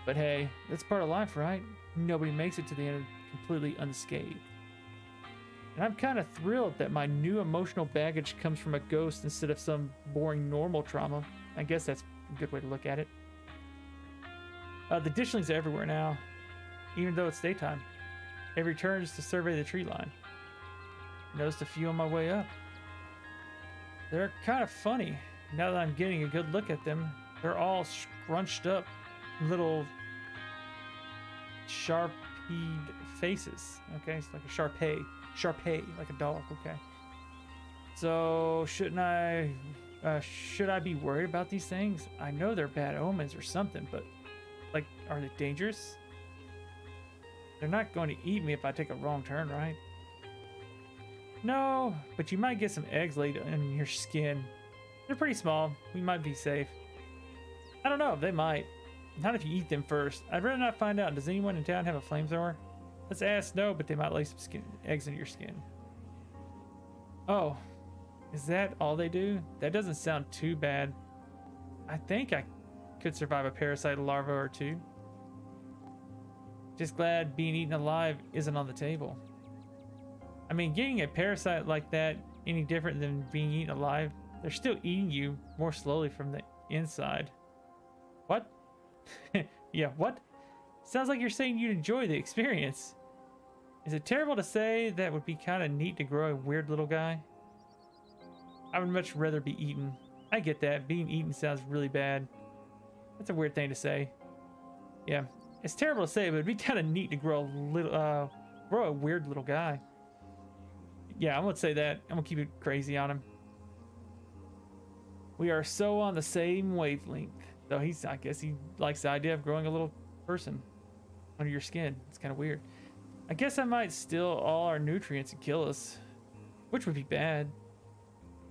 But hey, that's part of life, right? Nobody makes it to the end completely unscathed. And I'm kind of thrilled that my new emotional baggage comes from a ghost instead of some boring normal trauma. I guess that's a good way to look at it. The ditchlings are everywhere now, even though it's daytime. It returns to survey the tree line. Noticed a few on my way up. They're kind of funny. Now that I'm getting a good look at them, they're all scrunched up little Sharpied faces. Okay, it's like a Sharpei, like a dog. Okay. So should I be worried about these things? I know they're bad omens or something, but like, are they dangerous? They're not going to eat me if I take a wrong turn, right? No, but you might get some eggs laid in your skin. They're pretty small. We might be safe. I don't know. They might. Not if you eat them first. I'd rather not find out. Does anyone in town have a flamethrower? Let's ask no, but they might lay some eggs in your skin. Oh, is that all they do? That doesn't sound too bad. I think I could survive a parasite larva or two. Just glad being eaten alive isn't on the table. I mean, getting a parasite like that any different than being eaten alive? They're still eating you more slowly from the inside. What? Yeah, what? Sounds like you're saying you'd enjoy the experience. Is it terrible to say that would be kind of neat to grow a weird little guy? I would much rather be eaten. I get that. Being eaten sounds really bad. That's a weird thing to say. Yeah, it's terrible to say, but it'd be kind of neat to grow a weird little guy. Yeah, I'm gonna say that. I'm gonna keep it crazy on him. We are so on the same wavelength. Though I guess he likes the idea of growing a little person under your skin. It's kind of weird. I guess I might steal all our nutrients and kill us, which would be bad.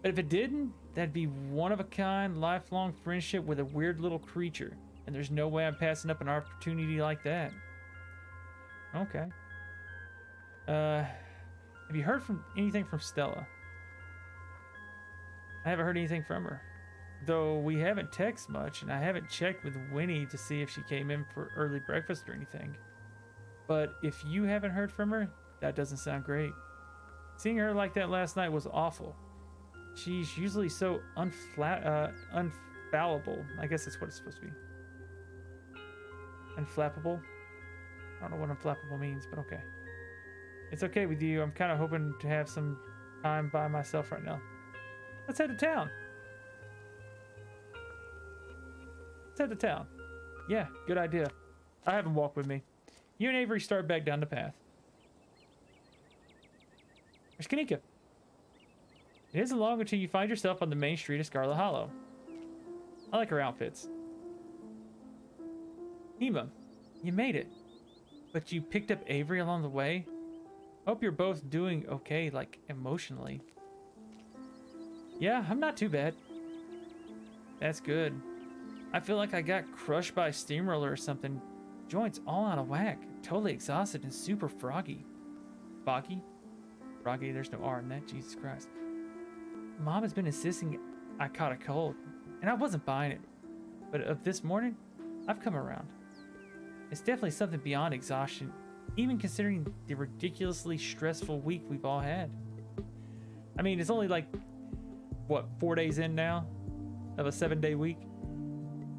But if it didn't, that'd be one of a kind, lifelong friendship with a weird little creature. And there's no way I'm passing up an opportunity like that. Okay. Have you heard anything from Stella? I haven't heard anything from her. Though we haven't texted much, and I haven't checked with Winnie to see if she came in for early breakfast or anything. But if you haven't heard from her, that doesn't sound great. Seeing her like that last night was awful. She's usually so unfallible. I guess that's what it's supposed to be. Unflappable? I don't know what unflappable means, but okay. It's okay with you. I'm kind of hoping to have some time by myself right now. Let's head to town. Let's head to town. Yeah, good idea. I have him walk with me. You and Avery start back down the path. Where's Kanika? It isn't long until you find yourself on the main street of Scarlet Hollow. I like her outfits. Hema, you made it. But you picked up Avery along the way? Hope you're both doing okay, like, emotionally. Yeah, I'm not too bad. That's good. I feel like I got crushed by a steamroller or something. Joints all out of whack. Totally exhausted and super froggy. Foggy? Froggy, there's no R in that, Jesus Christ. Mom has been insisting I caught a cold, and I wasn't buying it. But of this morning, I've come around. It's definitely something beyond exhaustion, even considering the ridiculously stressful week we've all had. I mean, it's only like, what, 4 days in now of a 7-day week?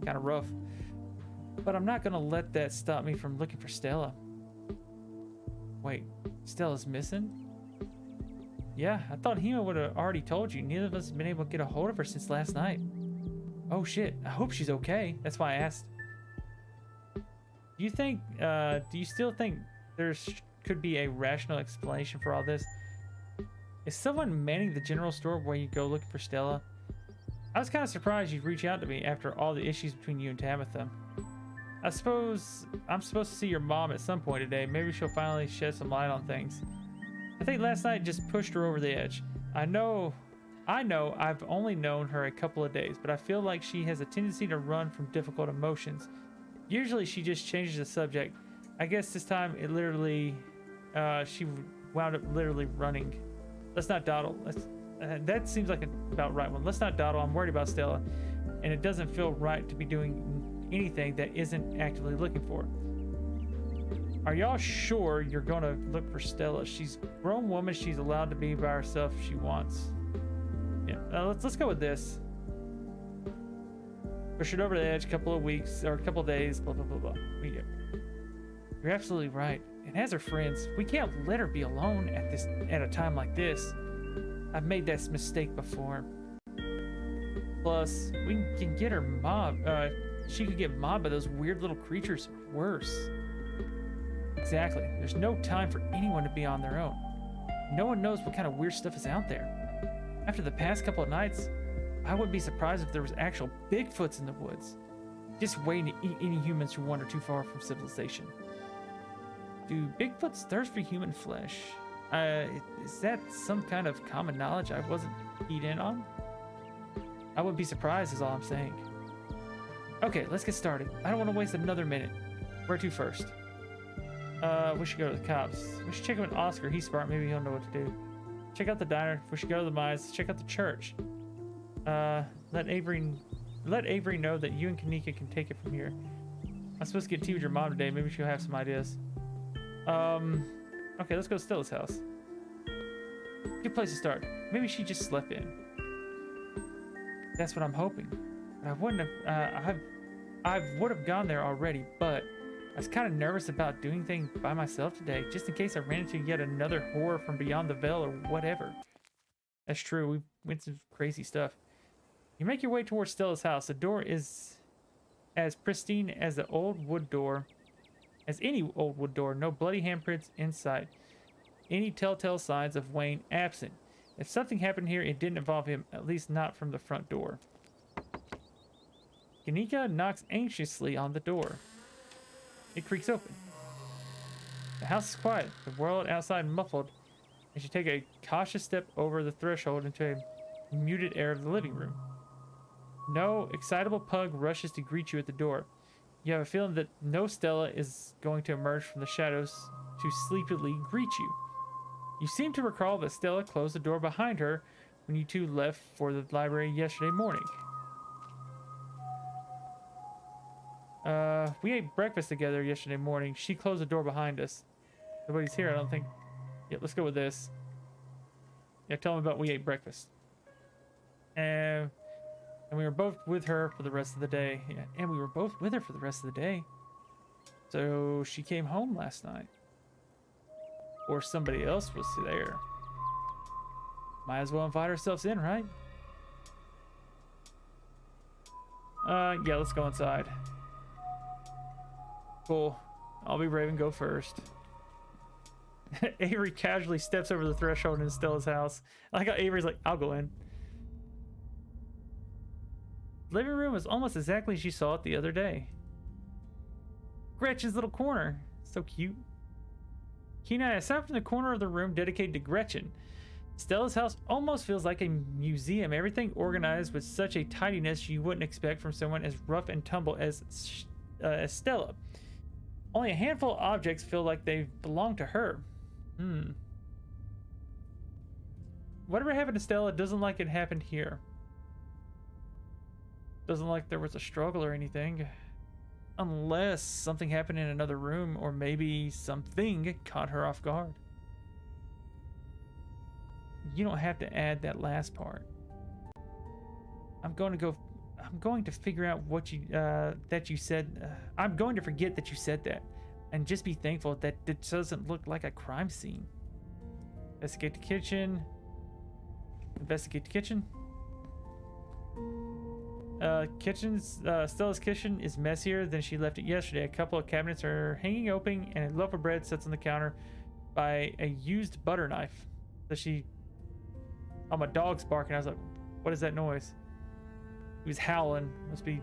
Kind of rough. But I'm not gonna let that stop me from looking for Stella. Wait, Stella's missing? Yeah, I thought Hema would have already told you. Neither of us have been able to get a hold of her since last night. Oh shit, I hope she's okay. That's why I asked. Do you still think could be a rational explanation for all this? Is someone manning the general store where you go looking for Stella? I was kind of surprised you'd reach out to me after all the issues between you and Tabitha. I suppose I'm supposed to see your mom at some point today. Maybe she'll finally shed some light on things. I think last night just pushed her over the edge. I know I've only known her a couple of days, but I feel like she has a tendency to run from difficult emotions. Usually she just changes the subject. I guess this time it literally, she wound up literally running. Let's not dawdle. That seems like about right one. Let's not dawdle. I'm worried about Stella, and it doesn't feel right to be doing anything that isn't actively looking for. Are y'all sure you're gonna look for Stella? She's a grown woman. She's allowed to be by herself if she wants. Yeah, let's go with this. Push it over the edge, a couple of weeks or a couple of days, blah blah blah blah. You're absolutely right. And as her friends, we can't let her be alone at a time like this. I've made that mistake before. Plus, we can get her mobbed. She could get mobbed by those weird little creatures. Worse. Exactly. There's no time for anyone to be on their own. No one knows what kind of weird stuff is out there. After the past couple of nights, I wouldn't be surprised if there was actual Bigfoots in the woods, just waiting to eat any humans who wander too far from civilization. Do Bigfoots thirst for human flesh? Is that some kind of common knowledge I wasn't keyed in on? I wouldn't be surprised is all I'm saying. Okay, let's get started. I don't want to waste another minute. Where to first? We should go to the cops. We should check with Oscar. He's smart. Maybe he'll know what to do. Check out the diner. We should go to the mines. Check out the church. Let Avery know that you and Kanika can take it from here. I'm supposed to get tea with your mom today. Maybe she'll have some ideas. Okay, let's go to Stella's house. Good place to start. Maybe she just slept in. That's what I'm hoping. But I wouldn't have. I would have gone there already, but I was kind of nervous about doing things by myself today, just in case I ran into yet another horror from beyond the veil or whatever. That's true. We went through crazy stuff. You make your way towards Stella's house. The door is as pristine as the old wood door, as any old wood door. No bloody handprints inside. Any telltale signs of Wayne absent. If something happened here, it didn't involve him, at least not from the front door. Kanika knocks anxiously on the door. It creaks open. The house is quiet, the world outside muffled, and she takes a cautious step over the threshold into a muted air of the living room. No excitable pug rushes to greet you at the door. You have a feeling that no Stella is going to emerge from the shadows to sleepily greet you. You seem to recall that Stella closed the door behind her when you two left for the library yesterday morning. We ate breakfast together yesterday morning. She closed the door behind us. Nobody's here, I don't think. Yeah, let's go with this. Yeah, tell them about we ate breakfast. And we were both with her for the rest of the day. Yeah, and we were both with her for the rest of the day. So she came home last night. Or somebody else was there. Might as well invite ourselves in, right? Yeah, let's go inside. Cool. I'll be brave and go first. Avery casually steps over the threshold in Stella's house. I like how Avery's like, I'll go in. The living room is almost exactly as she saw it the other day. Gretchen's little corner. So cute. Kenai, aside from the corner of the room dedicated to Gretchen, Stella's house almost feels like a museum. Everything organized with such a tidiness you wouldn't expect from someone as rough and tumble as Stella. Only a handful of objects feel like they belong to her. Whatever happened to Stella doesn't like it happened here. Doesn't like there was a struggle or anything. Unless something happened in another room, or maybe something caught her off guard. You don't have to add that last part. I'm going to figure out what you that you said. I'm going to forget that you said that, and just be thankful that it doesn't look like a crime scene. Investigate the kitchen. Investigate the kitchen. Stella's kitchen is messier than she left it yesterday. A couple of cabinets are hanging open, and a loaf of bread sits on the counter by a used butter knife. Oh, my dog's barking. I was like, what is that noise? He was howling. Must be...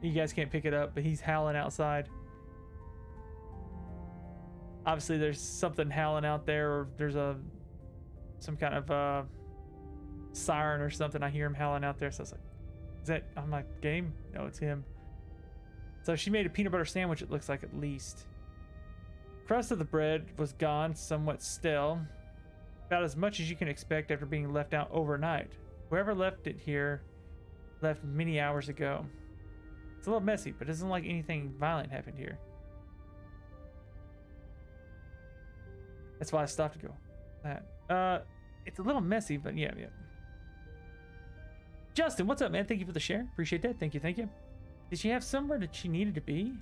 You guys can't pick it up, but he's howling outside. Obviously, there's something howling out there, or there's some kind of siren or something. I hear him howling out there, so I was like, is that on my game? No, it's him. So she made a peanut butter sandwich, it looks like, at least. Crust of the bread was gone, somewhat stale. About as much as you can expect after being left out overnight. Whoever left it here left many hours ago. It's a little messy, but it isn't like anything violent happened here. That's why I stopped to go. It's a little messy, but yeah. Justin, what's up, man? Thank you for the share. Appreciate that. Thank you. Did she have somewhere that she needed to be?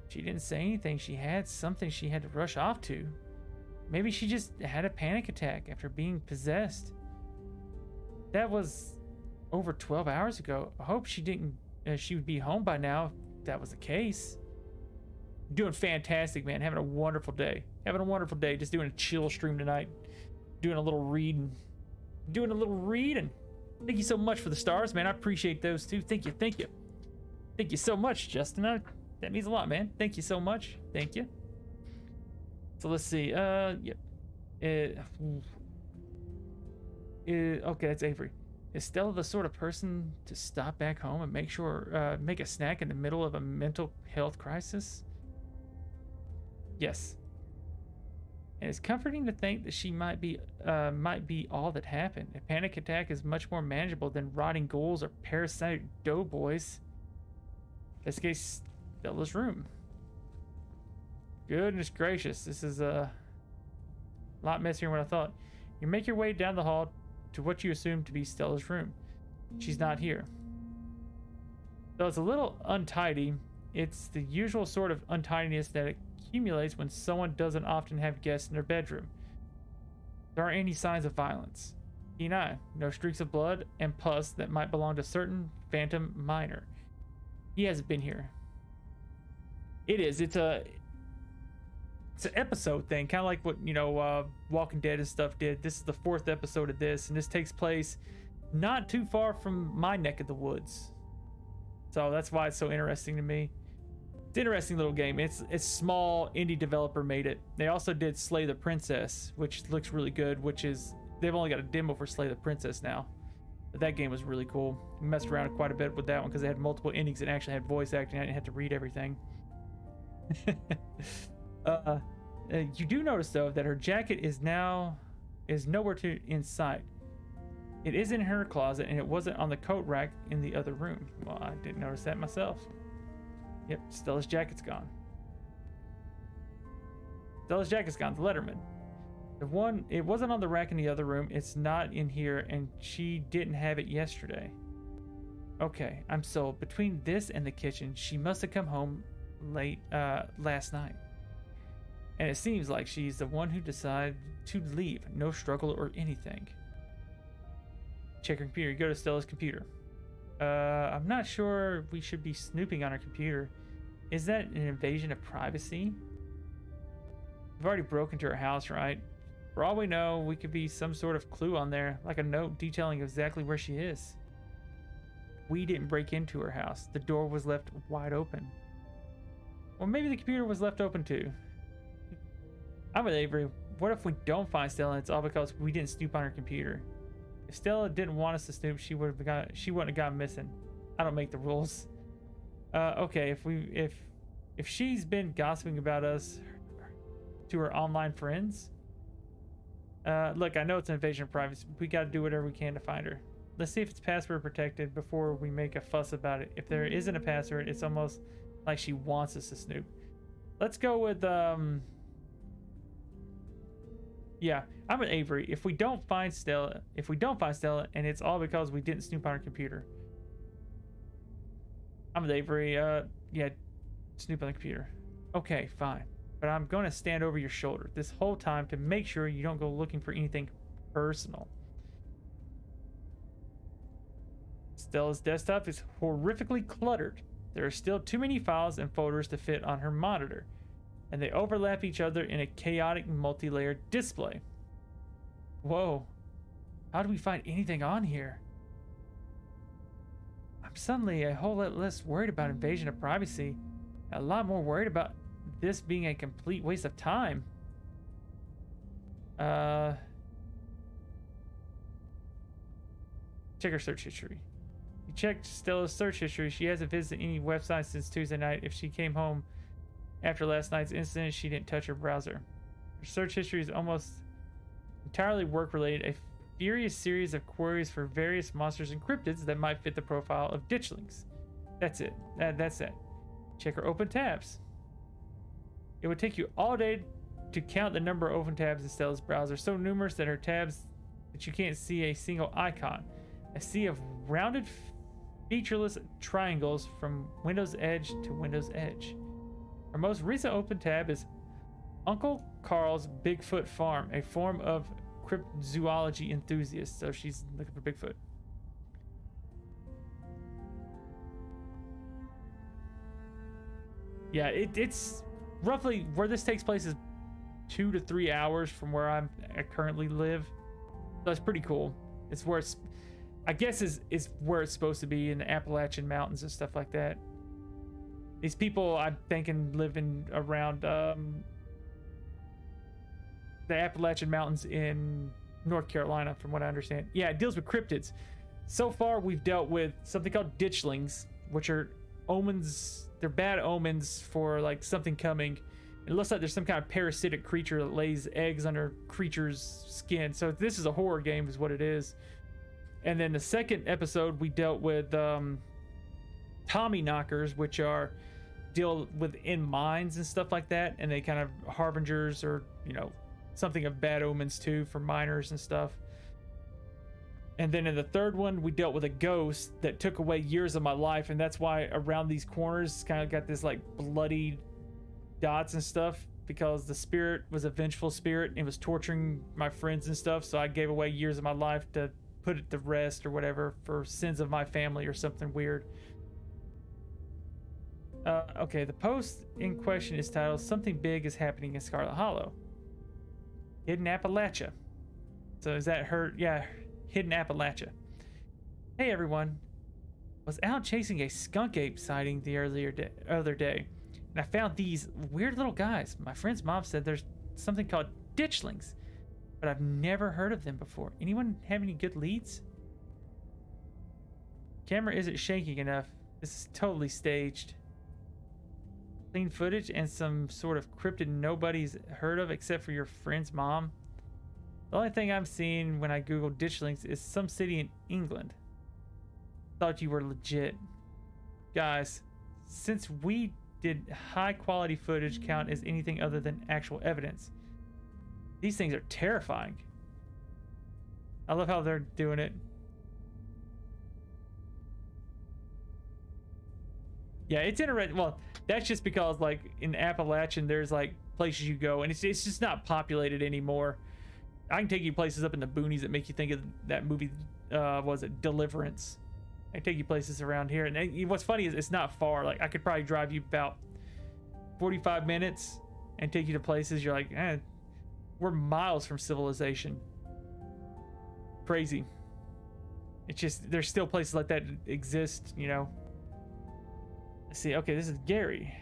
She didn't say anything. She had something she had to rush off to. Maybe she just had a panic attack after being possessed. That was over 12 hours ago. I hope she didn't. She would be home by now if that was the case. Doing fantastic, man. Having a wonderful day. Just doing a chill stream tonight. Doing a little reading. Thank you so much for the stars, man. I appreciate those too. Thank you. Thank you so much, Justin. That means a lot, man. Thank you so much. Thank you. So let's see. Yep. Okay, that's Avery. Is Stella the sort of person to stop back home and make a snack in the middle of a mental health crisis? Yes. And it's comforting to think that she might be all that happened. A panic attack is much more manageable than rotting ghouls or parasitic doughboys. Let's get Stella's room. Goodness gracious, this is a lot messier than what I thought. You make your way down the hall to what you assume to be Stella's room. She's not here. Though it's a little untidy, it's the usual sort of untidiness that accumulates when someone doesn't often have guests in their bedroom. There aren't any signs of violence. Keen eye, no streaks of blood and pus that might belong to certain phantom miner. He hasn't been here. It's an episode thing, kind of like what, Walking Dead and stuff did. This is the 4th episode of this, and this takes place not too far from my neck of the woods. So that's why it's so interesting to me. It's an interesting little game. It's small, indie developer made it. They also did Slay the Princess, which looks really good, they've only got a demo for Slay the Princess now. But that game was really cool. We messed around quite a bit with that one because they had multiple endings and actually had voice acting. I didn't have to read everything. You do notice though that her jacket is nowhere in sight. It is in her closet and it wasn't on the coat rack in the other room. Well, I didn't notice that myself. Yep, Stella's jacket's gone. Stella's jacket's gone. The Letterman. It wasn't on the rack in the other room. It's not in here, and she didn't have it yesterday. Okay, I'm sold. Between this and the kitchen, she must have come home late last night. And it seems like she's the one who decided to leave. No struggle or anything. Check her computer. You go to Stella's computer. I'm not sure we should be snooping on her computer. Is that an invasion of privacy? We've already broken into her house, right? For all we know, we could be some sort of clue on there, like a note detailing exactly where she is. We didn't break into her house. The door was left wide open. Well, maybe the computer was left open too. I'm with Avery. What if we don't find Stella and it's all because we didn't snoop on her computer? If Stella didn't want us to snoop, she wouldn't have gone missing. I don't make the rules. Okay, if she's been gossiping about us to her online friends, look, I know it's an invasion of privacy. We got to do whatever we can to find her. Let's see if it's password protected before we make a fuss about it. If there isn't a password, it's almost like she wants us to snoop. Let's go with yeah, I'm with Avery. If we don't find Stella, and it's all because we didn't snoop on her computer. I'm with Avery. Yeah, snoop on the computer. Okay, fine. But I'm going to stand over your shoulder this whole time to make sure you don't go looking for anything personal. Stella's desktop is horrifically cluttered. There are still too many files and folders to fit on her monitor, and they overlap each other in a chaotic multi-layered display. Whoa. How do we find anything on here? I'm suddenly a whole lot less worried about invasion of privacy. A lot more worried about this being a complete waste of time. Check her search history. You checked Stella's search history. She hasn't visited any websites since Tuesday night. If she came home after last night's incident, she didn't touch her browser. Her search history is almost entirely work-related. A furious series of queries for various monsters and cryptids that might fit the profile of ditchlings. That's it. That's it. Check her open tabs. It would take you all day to count the number of open tabs in Stella's browser, so numerous that her tabs that you can't see a single icon. A sea of rounded, featureless triangles from Windows Edge to Windows Edge. Our most recent open tab is Uncle Carl's Bigfoot Farm, a form of cryptozoology enthusiast. So she's looking for Bigfoot. Yeah, it's roughly where this takes place is 2 to 3 hours from where I currently live. So that's pretty cool. It's where it's, I guess, is where it's supposed to be, in the Appalachian Mountains and stuff like that. These people, I'm thinking, live in around the Appalachian Mountains in North Carolina, from what I understand. Yeah, it deals with cryptids. So far, we've dealt with something called ditchlings, which are omens. They're bad omens for like something coming. It looks like there's some kind of parasitic creature that lays eggs under creatures' skin. So this is a horror game, is what it is. And then the second episode, we dealt with Tommy knockers, which deal within mines and stuff like that, and they kind of harbingers, or something of bad omens too, for miners and stuff. And then in the third one, we dealt with a ghost that took away years of my life, and that's why around these corners it's kind of got this like bloody dots and stuff, because the spirit was a vengeful spirit and was torturing my friends and stuff. So I gave away years of my life to put it to rest or whatever for sins of my family or something weird. Okay, the post in question is titled "Something Big is Happening in Scarlet Hollow." Hidden Appalachia. So is that her? Yeah, Hidden Appalachia. Hey everyone. Was out chasing a skunk ape sighting the other day, and I found these weird little guys. My friend's mom said there's something called ditchlings, but I've never heard of them before. Anyone have any good leads? Camera isn't shaking enough. This is totally staged. Clean footage and some sort of cryptid nobody's heard of except for your friend's mom. The only thing I'm seeing when I Google ditchlings is some city in England. Thought you were legit. Guys, since we did high quality footage count as anything other than actual evidence, these things are terrifying. I love how they're doing it. Yeah, it's interesting. Well, that's just because like in Appalachian there's like places you go and it's just not populated anymore. I can take you places up in the boonies that make you think of that movie, was it Deliverance? I can take you places around here, and what's funny is it's not far. Like I could probably drive you about 45 minutes and take you to places you're like, we're miles from civilization. Crazy. It's just there's still places like that exist, you know. Let's see. Okay, this is Gary.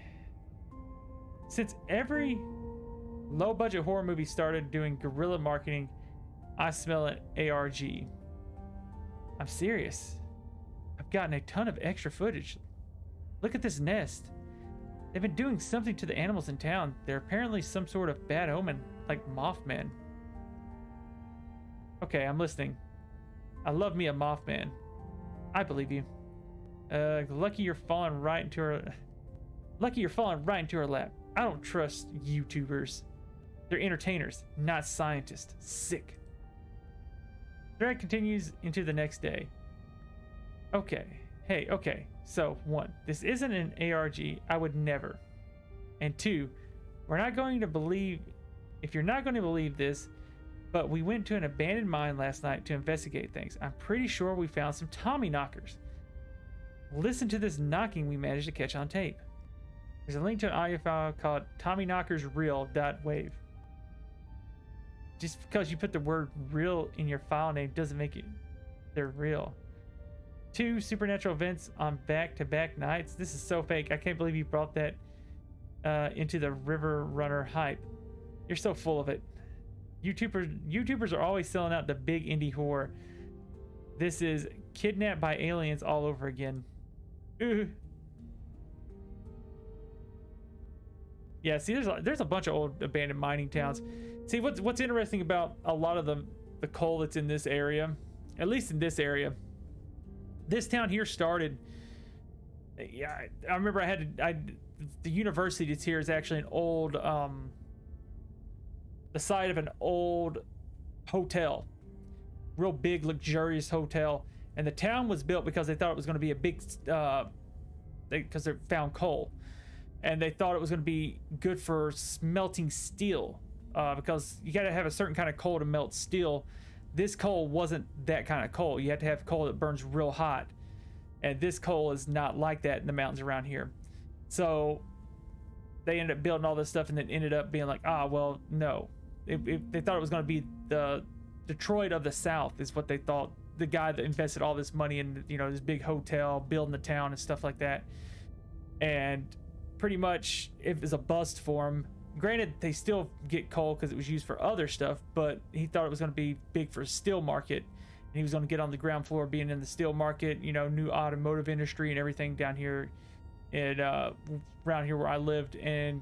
Since every low budget horror movie started doing guerrilla marketing, I smell an ARG. I'm serious. I've gotten a ton of extra footage. Look at this nest. They've been doing something to the animals in town. They're apparently some sort of bad omen, like Mothman. Okay, I'm listening. I love me a Mothman. I believe you. Lucky you're falling right into her. Lucky you're falling right into her lap. I don't trust YouTubers. They're entertainers, not scientists. Sick. Thread continues into the next day. Okay. Hey, okay. So, 1, this isn't an ARG. I would never. And 2, we're not going to believe, if you're not going to believe this, but we went to an abandoned mine last night to investigate things. I'm pretty sure we found some Tommy knockers. Listen to this knocking we managed to catch on tape. There's a link to an audio file called TommyKnockersReal.wave. Just because you put the word real in your file name doesn't make it they're real. 2 supernatural events on back-to-back nights. This is so fake. I can't believe you brought that into the River Runner hype. You're so full of it. YouTubers are always selling out the big indie horror. This is kidnapped by aliens all over again. Yeah, see, there's a bunch of old abandoned mining towns. See, what's interesting about a lot of the coal that's in this area, at least in this area, this town here started. Yeah, I remember the university that's here is actually an old, the site of an old hotel, real big, luxurious hotel. And the town was built because they thought it was going to be a big, because they found coal. And they thought it was going to be good for smelting steel, because you got to have a certain kind of coal to melt steel. This coal wasn't that kind of coal. You had to have coal that burns real hot. And this coal is not like that in the mountains around here. So they ended up building all this stuff and then ended up being like, well, no. They thought it was going to be the Detroit of the South is what they thought. The guy that invested all this money in, you know, this big hotel, building the town and stuff like that. And pretty much it was a bust for him. Granted, they still get coal because it was used for other stuff, but he thought it was going to be big for a steel market. And he was going to get on the ground floor being in the steel market, you know, new automotive industry and everything down here and around here where I lived. And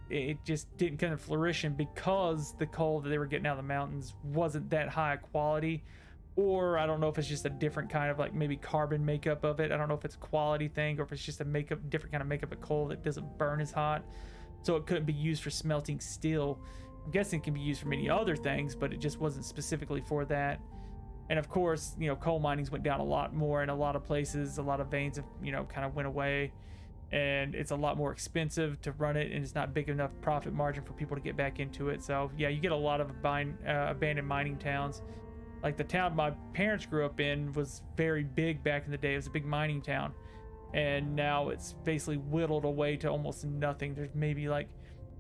it just didn't kind of flourish because the coal that they were getting out of the mountains wasn't that high quality. Or I don't know if it's just a different kind of like maybe carbon makeup of it. I don't know if it's a quality thing or if it's just a different kind of makeup of coal that doesn't burn as hot. So it couldn't be used for smelting steel. I'm guessing it can be used for many other things, but it just wasn't specifically for that. And of course, you know, coal mining's went down a lot more in a lot of places. A lot of veins have, you know, kind of went away, and it's a lot more expensive to run it, and it's not big enough profit margin for people to get back into it. So yeah, you get a lot of abandoned mining towns. Like the town my parents grew up in was very big back in the day. It was a big mining town, and now it's basically whittled away to almost nothing. There's maybe like,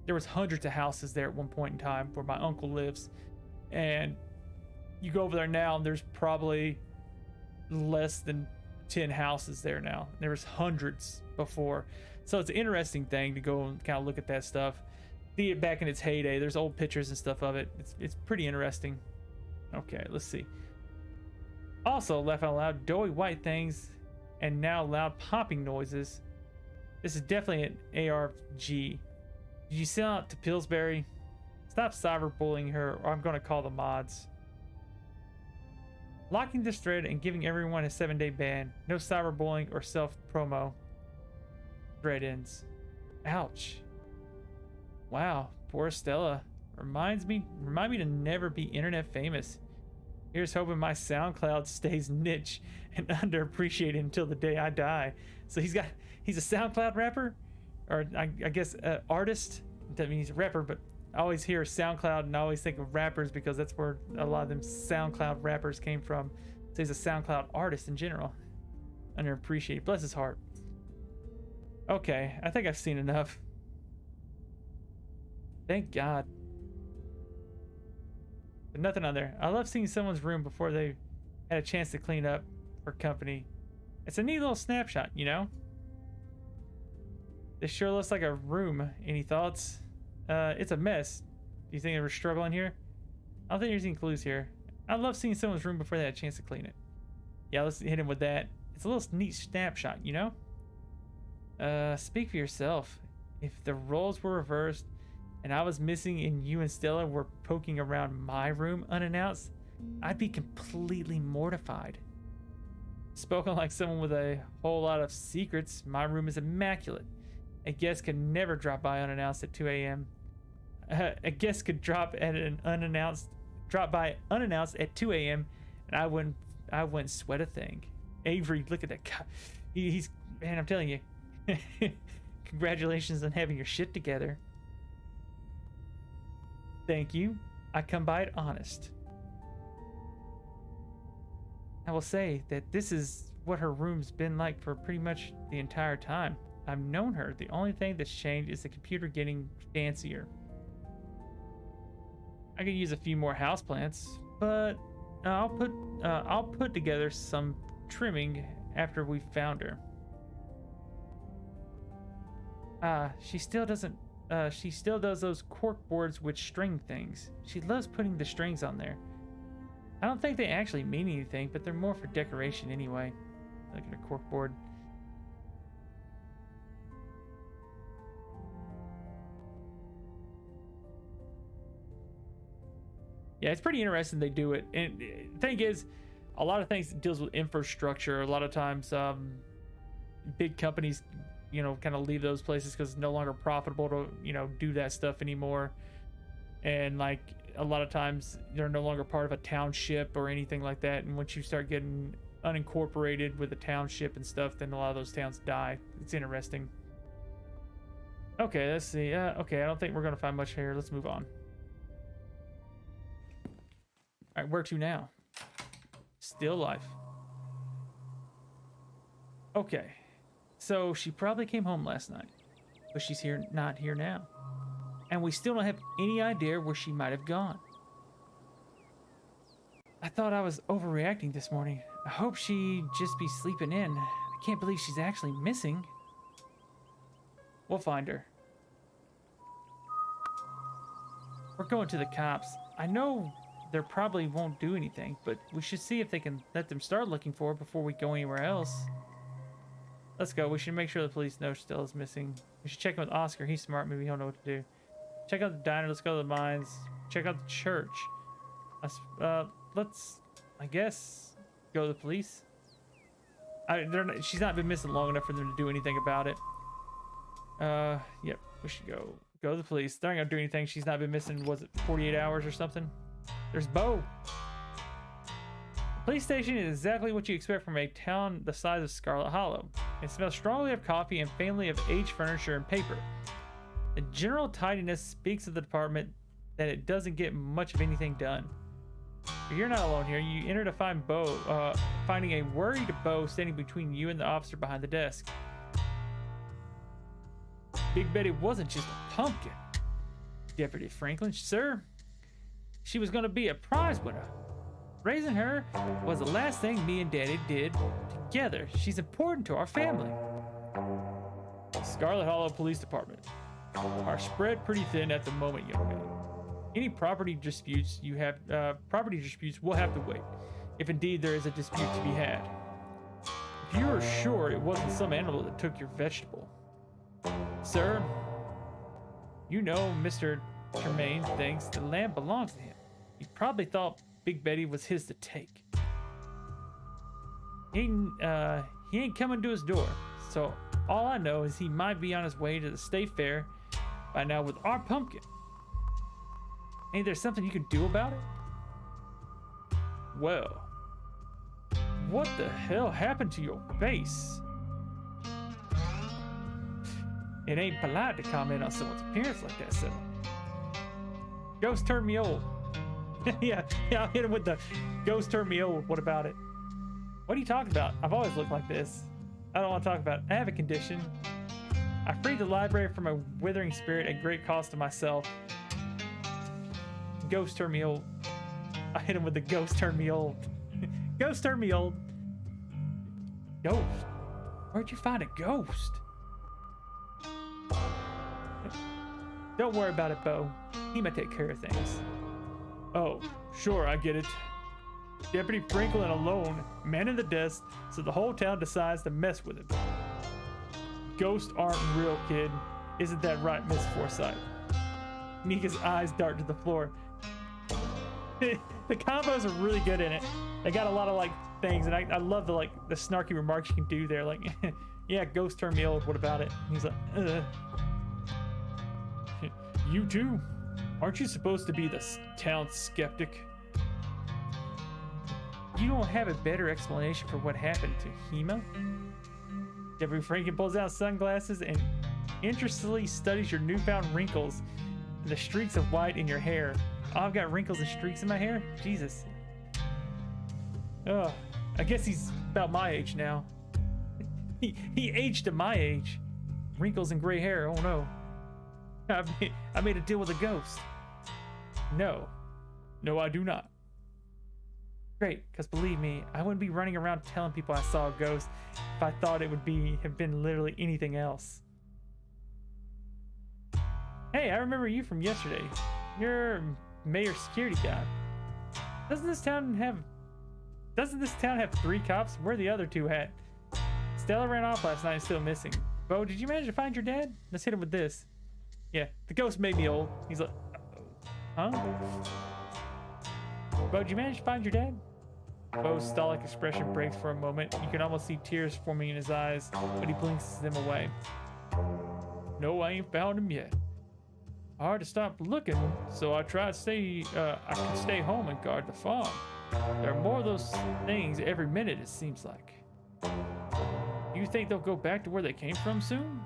there was hundreds of houses there at one point in time where my uncle lives, and you go over there now and there's probably less than 10 houses there now. There was hundreds before. So it's an interesting thing to go and kind of look at that stuff, see it back in its heyday. There's old pictures and stuff of it. It's pretty interesting. Okay, let's see. Also, laugh out loud, doughy white things and now loud popping noises. This is definitely an ARG. Did you sell out to Pillsbury? Stop cyberbullying her or I'm going to call the mods. Locking this thread and giving everyone a 7-day ban. No cyberbullying or self-promo. Thread ends. Ouch. Wow, poor Stella. Remind me to never be internet famous. Here's hoping my SoundCloud stays niche and underappreciated until the day I die. So he's a SoundCloud rapper? Or I guess artist? That means he's a rapper, but I always hear SoundCloud and I always think of rappers because that's where a lot of them SoundCloud rappers came from. So he's a SoundCloud artist in general. Underappreciated. Bless his heart. Okay, I think I've seen enough. Thank God. But nothing on there. I love seeing someone's room before they had a chance to clean up for company. It's a neat little snapshot, you know? This sure looks like a room. Any thoughts? It's a mess. Do you think they were struggling here? I don't think there's any clues here. I love seeing someone's room before they had a chance to clean it. Yeah, let's hit him with that. It's a little neat snapshot, you know? Speak for yourself. If the roles were reversed and I was missing and you and Stella were poking around my room unannounced, I'd be completely mortified. Spoken like someone with a whole lot of secrets, my room is immaculate. A guest could never drop by unannounced at 2 a.m. A guest could drop by unannounced at 2 a.m. and I wouldn't sweat a thing. Avery, look at that guy. He's, man, I'm telling you. Congratulations on having your shit together. Thank you. I come by it honest. I will say that this is what her room's been like for pretty much the entire time I've known her. The only thing that's changed is the computer getting fancier. I could use a few more houseplants, but I'll put together some trimming after we found her. She still does those cork boards with string things. She loves putting the strings on there. I don't think they actually mean anything, but they're more for decoration anyway. Look at a cork board. Yeah, it's pretty interesting they do it. And the thing is, a lot of things deals with infrastructure. A lot of times, big companies, you know, kind of leave those places because it's no longer profitable to, you know, do that stuff anymore. And like a lot of times they're no longer part of a township or anything like that. And once you start getting unincorporated with a township and stuff, then a lot of those towns die. It's interesting. Okay, let's see. Okay, I don't think we're going to find much here. Let's move on. All right, where to now? Still life. Okay, so she probably came home last night, but she's not here now. And we still don't have any idea where she might have gone. I thought I was overreacting this morning. I hope she'd just be sleeping in. I can't believe she's actually missing. We'll find her. We're going to the cops. I know they probably won't do anything, but we should see if they can let them start looking for her before we go anywhere else. Let's go. We should make sure the police know Stella's missing. We should check in with Oscar. He's smart. Maybe he'll know what to do. Check out the diner. Let's go to the mines. Check out the church. Let's, I guess, go to the police. She's not been missing long enough for them to do anything about it. Yep. We should go to the police. They're not gonna do anything. She's not been missing, was it 48 hours or something? There's Bo. Police station is exactly what you expect from a town the size of Scarlet Hollow. It smells strongly of coffee and faintly of aged furniture and paper. The general tidiness speaks of the department that it doesn't get much of anything done. But you're not alone here. You enter to find finding a worried Bo standing between you and the officer behind the desk. Big Betty wasn't just a pumpkin, Deputy Franklin, sir. She was going to be a prize winner. Raising her was the last thing me and Daddy did together. She's important to our family. Scarlet Hollow Police Department are spread pretty thin at the moment, young man. Any property disputes will have to wait, if indeed there is a dispute to be had. If you are sure it wasn't some animal that took your vegetable. Sir, you know Mr. Tremaine thinks the land belongs to him. He probably thought Big Betty was his to take. He ain't coming to his door, so all I know is he might be on his way to the state fair by now with our pumpkin. Ain't there something you can do about it? Well, what the hell happened to your face? It ain't polite to comment on someone's appearance like that, so. Ghost turned me old. yeah, I'll hit him with the ghost turned me old. What about it? What are you talking about? I've always looked like this. I don't want to talk about it. I have a condition. I freed the library from a withering spirit at great cost to myself. Ghost turned me old. I hit him with the ghost turned me old. Ghost turned me old. Ghost? Where'd you find a ghost? Don't worry about it, Bo. He might take care of things. Oh, sure, I get it. Deputy Franklin alone, man in the desk, so the whole town decides to mess with him. Ghosts aren't real, kid. Isn't that right, Miss Forsythe? Nika's eyes dart to the floor. The combos are really good in it. They got a lot of like things, and I love the snarky remarks you can do there. Like, yeah, ghost turned me old. What about it? And he's like, You too? Aren't you supposed to be the town skeptic? You don't have a better explanation for what happened to Hema? Deputy Franklin pulls out sunglasses and interestedly studies your newfound wrinkles and the streaks of white in your hair. Oh, I've got wrinkles and streaks in my hair? Jesus. Oh, I guess he's about my age now. He aged to my age. Wrinkles and gray hair, oh no. I made a deal with a ghost. No, I do not. Great, because believe me, I wouldn't be running around telling people I saw a ghost if I thought it would have been literally anything else. Hey, I remember you from yesterday. You're mayor's security guy. Doesn't this town have 3 cops? Where are the other 2 at? Stella ran off last night and still missing. Bo, did you manage to find your dad? Let's hit him with this. Yeah, the ghost made me old. He's like, huh? Bo, did you manage to find your dad? Bo's stolid expression breaks for a moment. You can almost see tears forming in his eyes, but he blinks them away. No, I ain't found him yet. Hard to stop looking, so I can stay home and guard the farm. There are more of those things every minute, it seems like. You think they'll go back to where they came from soon?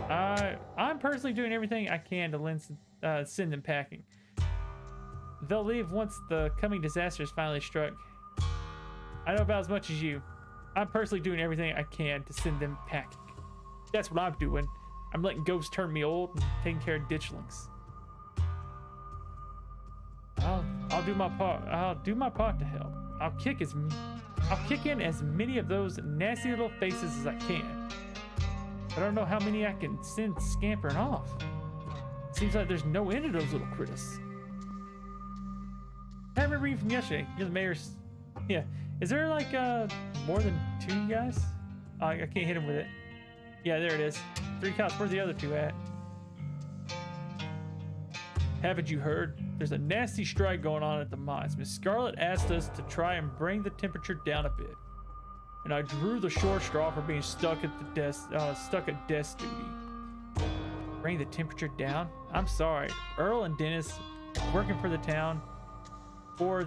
I'm personally doing everything I can to send them packing. They'll leave once the coming disaster is finally struck. I know about as much as you. I'm personally doing everything I can to send them packing. That's what I'm doing. I'm letting ghosts turn me old and taking care of ditchlings. I'll do my part. I'll do my part to help. I'll kick in as many of those nasty little faces as I can. I don't know how many I can send scampering off. Seems like there's no end to those little critters. I remember you from yesterday. You're the mayor's. Yeah. Is there like more than 2 you guys? I can't hit him with it. Yeah, there it is. 3 cops. Where are the other 2 at? Haven't you heard? There's a nasty strike going on at the mines. Miss Scarlet asked us to try and bring the temperature down a bit. And I drew the short straw for being stuck at desk duty. Bring the temperature down? I'm sorry. Earl and Dennis, working for the town, Or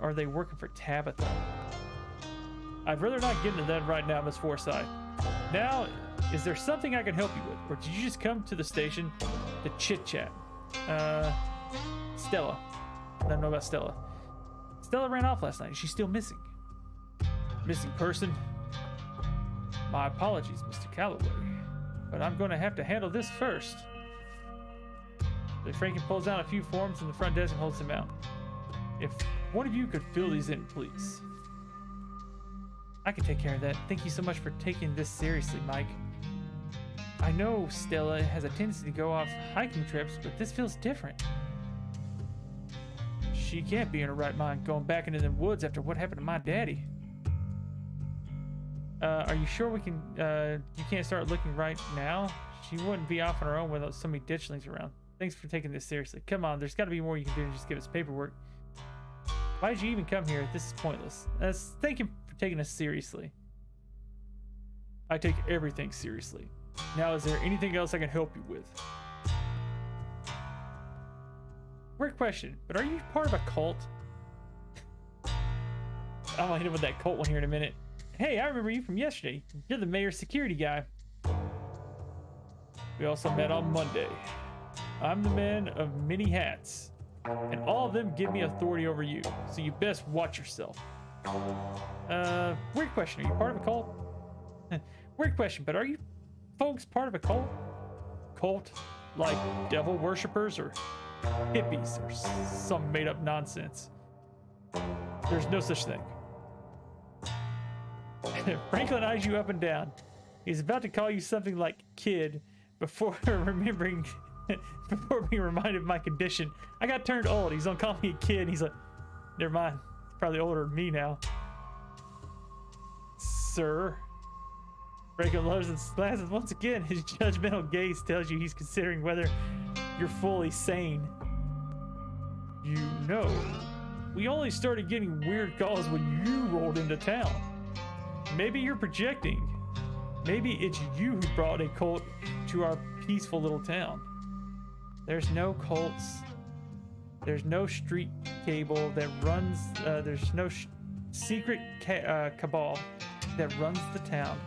are they working for Tabitha? I'd rather not get into that right now, Miss Forsyth. Now, is there something I can help you with? Or did you just come to the station to chit-chat? Stella. I don't know about Stella. Stella ran off last night. She's still missing. Missing person? My apologies, Mr. Calloway. But I'm going to have to handle this first. Franken pulls out a few forms from the front desk and holds them out. If one of you could fill these in, please. I can take care of that. Thank you so much for taking this seriously, Mike. I know Stella has a tendency to go off hiking trips, but this feels different. She can't be in her right mind going back into the woods after what happened to my daddy. Are you sure we can, you can't start looking right now? She wouldn't be off on her own without so many ditchlings around. Thanks for taking this seriously. Come on, there's got to be more you can do than just give us paperwork. Why did you even come here? This is pointless. Thank you for taking us seriously. I take everything seriously. Now, is there anything else I can help you with? Weird question, but are you part of a cult? I'll hit him with that cult one here in a minute. Hey, I remember you from yesterday. You're the mayor's security guy. We also met on Monday. I'm the man of many hats, and all of them give me authority over you, so you best watch yourself. Weird question, are you part of a cult? Weird question, but are you folks part of a cult? Cult? Like devil worshippers or hippies or some made-up nonsense? There's no such thing. Franklin eyes you up and down. He's about to call you something like kid before remembering... before being reminded of my condition. I got turned old. He's gonna call me a kid. He's like, never mind. He's probably older than me now. Sir. Franklin lowers his glasses. Once again, his judgmental gaze tells you he's considering whether you're fully sane. You know, we only started getting weird calls when you rolled into town. Maybe you're projecting. Maybe it's you who brought a cult to our peaceful little town. There's no cults. There's no street cable that runs. There's no secret cabal that runs the town.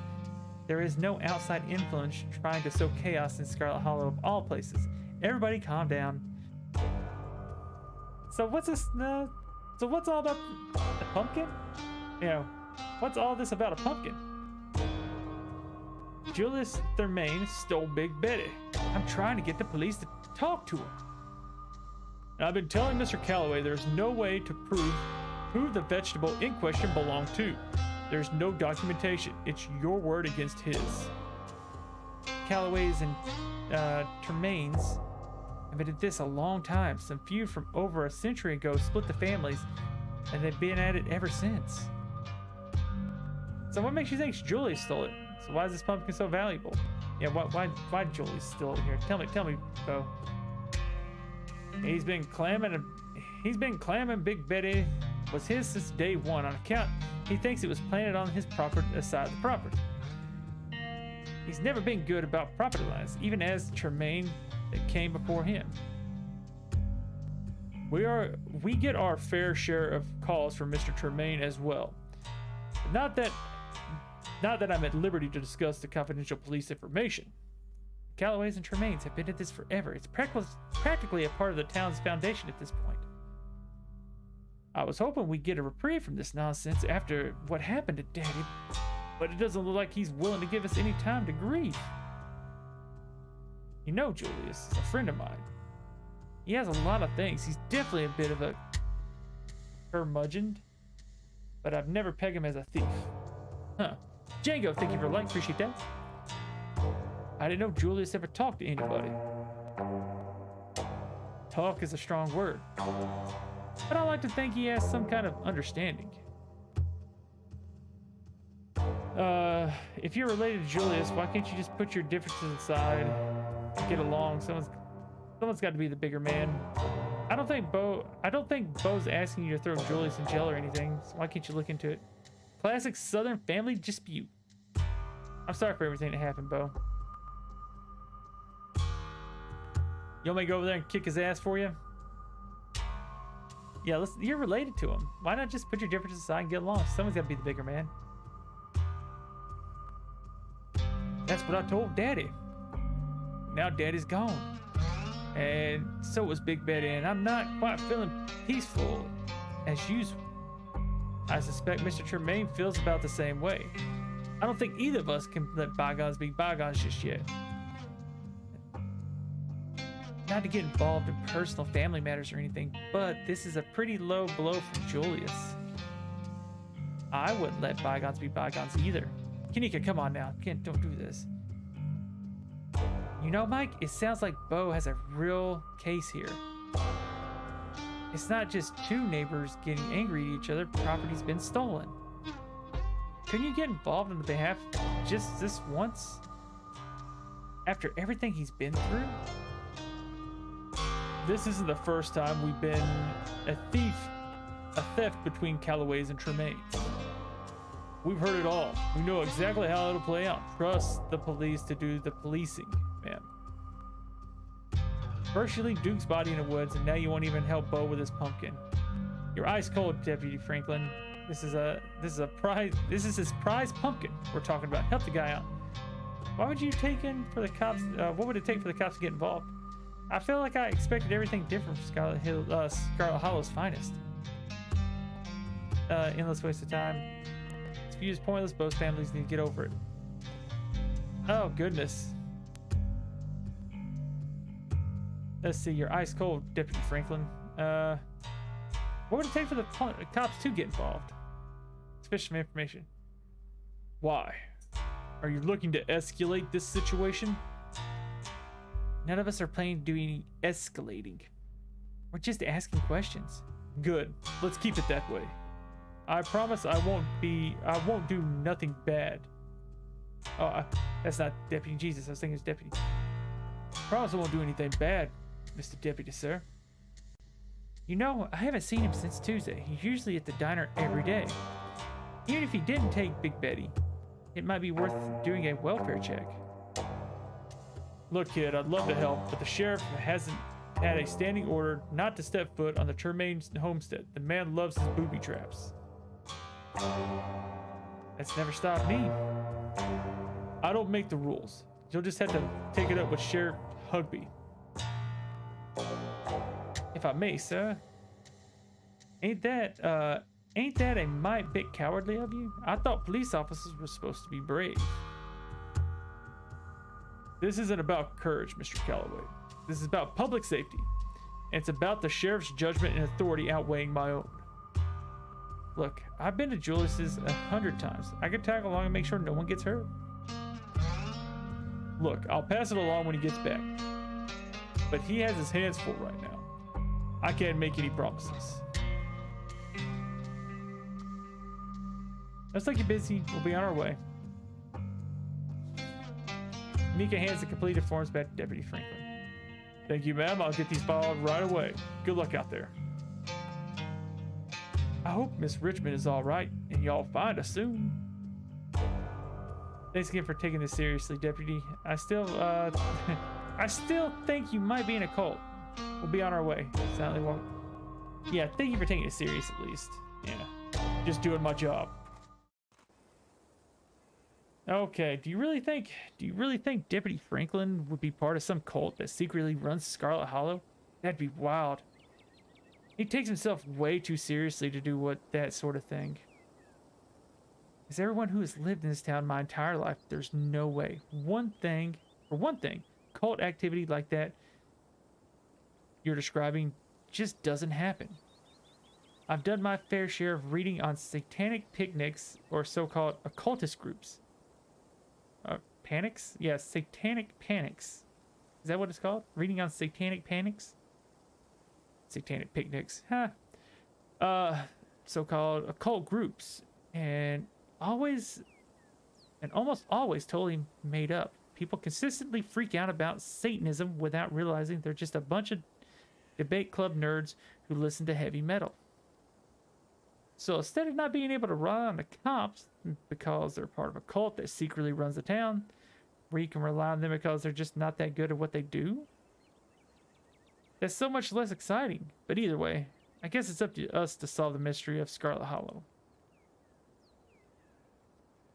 There is no outside influence trying to sow chaos in Scarlet Hollow of all places. Everybody calm down. So what's this? So what's all about the pumpkin? You know, what's all this about a pumpkin? Julius Thermaine stole Big Betty. I'm trying to get the police to talk to her. And I've been telling Mr. Calloway there's no way to prove who the vegetable in question belonged to. There's no documentation. It's your word against his. Calloway's and Termaines have been at this a long time. Some feud from over a century ago split the families, and they've been at it ever since. So what makes you think Julius stole it? So why is this pumpkin so valuable? Yeah, why Julius steal it here? Tell me, Bo. He's been clamming Big Betty was his since day one. On account, he thinks it was planted on his property, side of the property. He's never been good about property lines, even as Tremaine that came before him. We get our fair share of calls from Mr. Tremaine as well. Not that I'm at liberty to discuss the confidential police information. Calloways and Tremaines have been at this forever. It's practically a part of the town's foundation at this point. I was hoping we'd get a reprieve from this nonsense after what happened to Daddy, but it doesn't look like he's willing to give us any time to grieve. You know, Julius is a friend of mine. He has a lot of things. He's definitely a bit of a curmudgeon, but I've never pegged him as a thief. Huh. Django, thank you for the like. Appreciate that. I didn't know Julius ever talked to anybody. Talk is a strong word, but I like to think he has some kind of understanding. If you're related to Julius, why can't you just put your differences aside and get along? Someone's got to be the bigger man. I don't think Bo's asking you to throw Julius in jail or anything, so why can't you look into it? Classic Southern family dispute. I'm sorry for everything that happened, Bo. You want me to go over there and kick his ass for you? Yeah, listen, you're related to him. Why not just put your differences aside and get along? Someone's got to be the bigger man. That's what I told Daddy. Now Daddy's gone. And so was Big Betty, and I'm not quite feeling peaceful as usual. I suspect Mr. Tremaine feels about the same way. I don't think either of us can let bygones be bygones just yet. Not to get involved in personal family matters or anything, but this is a pretty low blow from Julius. I wouldn't let bygones be bygones either. Kanika, come on now. Don't do this. You know, Mike, it sounds like Bo has a real case here. It's not just two neighbors getting angry at each other, property's been stolen. Couldn't you get involved on the behalf of just this once? After everything he's been through? This isn't the first time we've been a theft between Callaways and Tremaines. We've heard it all. We know exactly how it'll play out. Trust the police to do the policing, man. First you leave Duke's body in the woods, and now you won't even help Bo with his pumpkin. You're ice cold, Deputy Franklin. This is his prize pumpkin we're talking about. Help the guy out. Why would you take in for the cops? What would it take for the cops to get involved? I feel like I expected everything different from Scarlet Hollow's finest. Endless waste of time. This view is pointless. Both families need to get over it. Oh, goodness. Let's see. You're ice cold, Deputy Franklin. What would it take for the cops to get involved? Sufficient information. Why? Are you looking to escalate this situation? None of us are planning to do any escalating. We're just asking questions. Good. Let's keep it that way. I promise I won't do nothing bad. Oh, that's not Deputy Jesus. I was thinking it's Deputy. I promise I won't do anything bad, Mr. Deputy, sir. You know, I haven't seen him since Tuesday. He's usually at the diner every day. Even if he didn't take Big Betty, it might be worth doing a welfare check. Look, kid, I'd love to help, but the sheriff hasn't had a standing order not to step foot on the Tremaine homestead. The man loves his booby traps. That's never stopped me. I don't make the rules. You'll just have to take it up with Sheriff Hugby. If I may, sir. Ain't that a mite bit cowardly of you? I thought police officers were supposed to be brave. This isn't about courage, Mr. Calloway. This is about public safety. And it's about the sheriff's judgment and authority outweighing my own. Look, I've been to Julius's 100 times. I can tag along and make sure no one gets hurt. Look, I'll pass it along when he gets back. But he has his hands full right now. I can't make any promises. Looks like you're busy. We'll be on our way. Mika hands the completed forms back to Deputy Franklin. Thank you, ma'am. I'll get these filed right away. Good luck out there. I hope Miss Richmond is all right and y'all find us soon. Thanks again for taking this seriously, Deputy. I still think you might be in a cult. We'll be on our way. Silently walk. Yeah, thank you for taking it serious at least. Yeah, just doing my job. Okay, do you really think Deputy Franklin would be part of some cult that secretly runs Scarlet Hollow? That'd be wild. He takes himself way too seriously to do that sort of thing. As everyone who has lived in this town my entire life, there's no way. For one thing, cult activity like that you're describing just doesn't happen. I've done my fair share of reading on satanic picnics or so-called occultist groups. Panics? Yeah, satanic panics. Is that what it's called? Reading on satanic panics? Satanic picnics. Huh. So-called occult groups. And almost always totally made up. People consistently freak out about Satanism without realizing they're just a bunch of debate club nerds who listen to heavy metal. So instead of not being able to rely on the cops because they're part of a cult that secretly runs the town, where you can rely on them because they're just not that good at what they do, that's so much less exciting. But either way, I guess it's up to us to solve the mystery of Scarlet Hollow.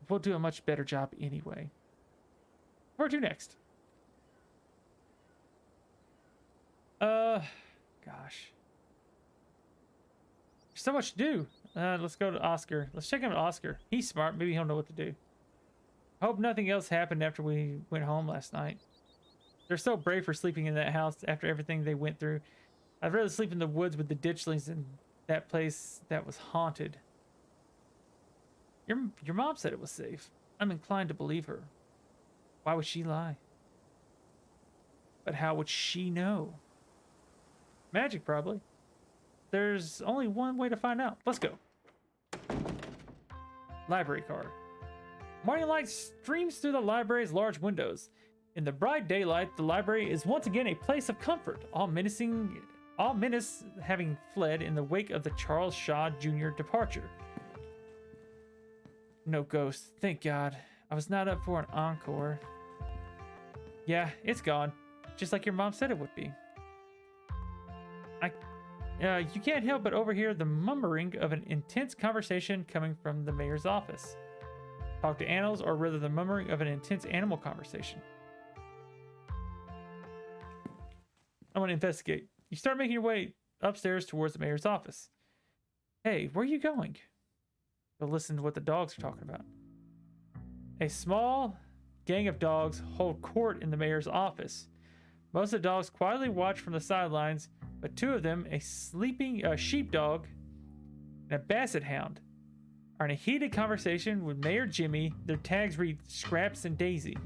We'll do a much better job anyway. Where to next? Gosh. There's so much to do. Let's go to Oscar. Let's check in with Oscar. He's smart. Maybe he'll know what to do. I hope nothing else happened after we went home last night. They're so brave for sleeping in that house after everything they went through. I'd rather sleep in the woods with the ditchlings than that place that was haunted. Your mom said it was safe. I'm inclined to believe her. Why would she lie? But how would she know? Magic, probably. There's only one way to find out. Let's go. Library card. Morning light streams through the library's large windows. In the bright daylight, the library is once again a place of comfort, all menace having fled in the wake of the Charles Shaw Jr. departure. No ghost, thank God. I was not up for an encore. Yeah, it's gone, just like your mom said it would be. You can't help but overhear the murmuring of an intense conversation coming from the mayor's office. Talk to animals, or rather the murmuring of an intense animal conversation. I want to investigate. You start making your way upstairs towards the mayor's office. Hey, where are you going? Go listen to what the dogs are talking about. A small gang of dogs hold court in the mayor's office. Most of the dogs quietly watch from the sidelines, but two of them, a sleeping sheepdog and a basset hound, are in a heated conversation with Mayor Jimmy. Their tags read Scraps and Daisy.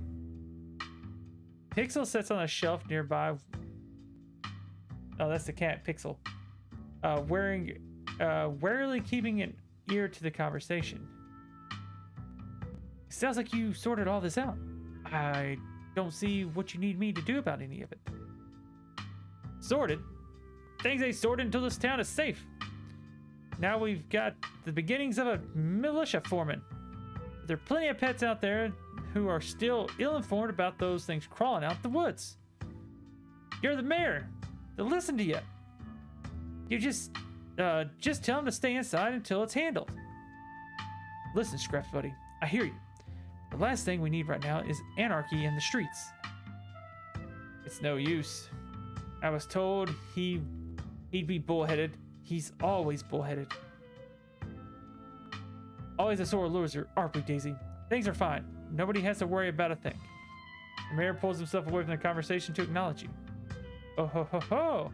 Pixel sits on a shelf nearby. Oh, that's the cat, Pixel. Warily keeping an ear to the conversation. Sounds like you sorted all this out. I don't see what you need me to do about any of it. Sorted? Things ain't sorted until this town is safe. Now we've got the beginnings of a militia forming. There are plenty of pets out there who are still ill-informed about those things crawling out the woods. You're the mayor. They'll listen to you. You just tell them to stay inside until it's handled. Listen, Scraps buddy, I hear you. The last thing we need right now is anarchy in the streets. It's no use. I was told he'd be bullheaded. He's always bullheaded. Always a sore loser, aren't we, Daisy? Things are fine. Nobody has to worry about a thing. The mayor pulls himself away from the conversation to acknowledge you. Oh ho ho ho!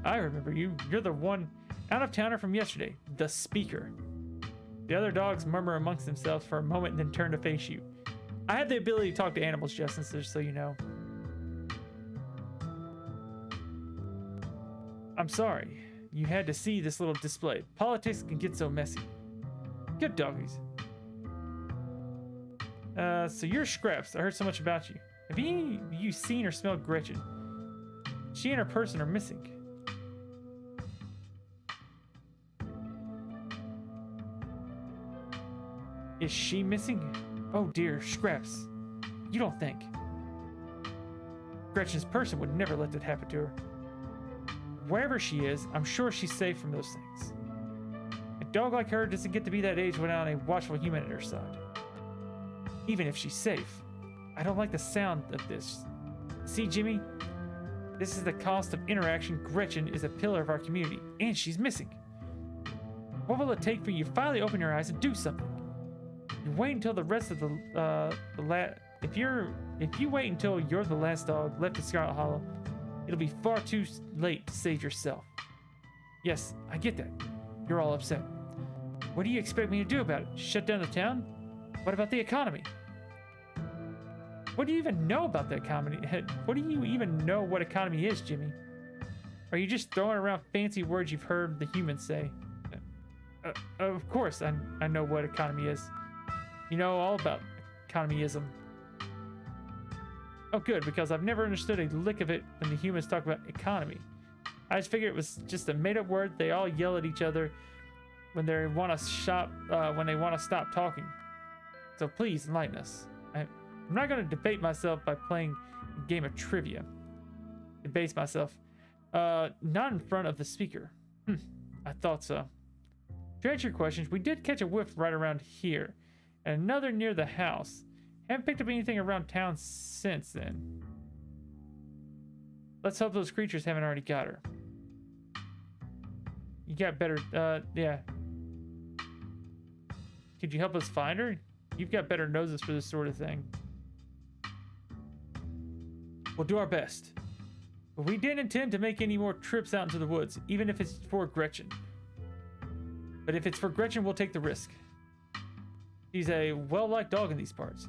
I remember you. You're the one out-of-towner from yesterday, the speaker. The other dogs murmur amongst themselves for a moment and then turn to face you. I have the ability to talk to animals, Justin, just so you know. I'm sorry. You had to see this little display. Politics can get so messy. Good doggies. So you're Scraps. I heard so much about you. Have you seen or smelled Gretchen? She and her person are missing. Is she missing? Oh dear, Scraps. You don't think. Gretchen's person would never let that happen to her. Wherever she is, I'm sure she's safe from those things. A dog like her doesn't get to be that age without a watchful human at her side. Even if she's safe. I don't like the sound of this. See, Jimmy? This is the cost of interaction. Gretchen is a pillar of our community, and she's missing. What will it take for you to finally open your eyes and do something? You wait until the rest of if you wait until you're the last dog left in Scarlet Hollow, it'll be far too late to save yourself. Yes, I get that. You're all upset. What do you expect me to do about it? Shut down the town? What about the economy? What do you even know about the economy? What do you even know what economy is, Jimmy? Are you just throwing around fancy words you've heard the humans say? Of course, I know what economy is. You know all about economyism. Oh good, because I've never understood a lick of it when the humans talk about economy. I just figured it was just a made-up word they all yell at each other when they want to stop talking. So please enlighten us. I'm not going to debate myself by playing a game of trivia. Debase myself. Not in front of the speaker. I thought so. To answer your questions, we did catch a whiff right around here, and another near the house. Haven't picked up anything around town since then. Let's hope those creatures haven't already got her. You got better, yeah. Could you help us find her? You've got better noses for this sort of thing. We'll do our best. But we didn't intend to make any more trips out into the woods, even if it's for Gretchen. But if it's for Gretchen, we'll take the risk. She's a well-liked dog in these parts.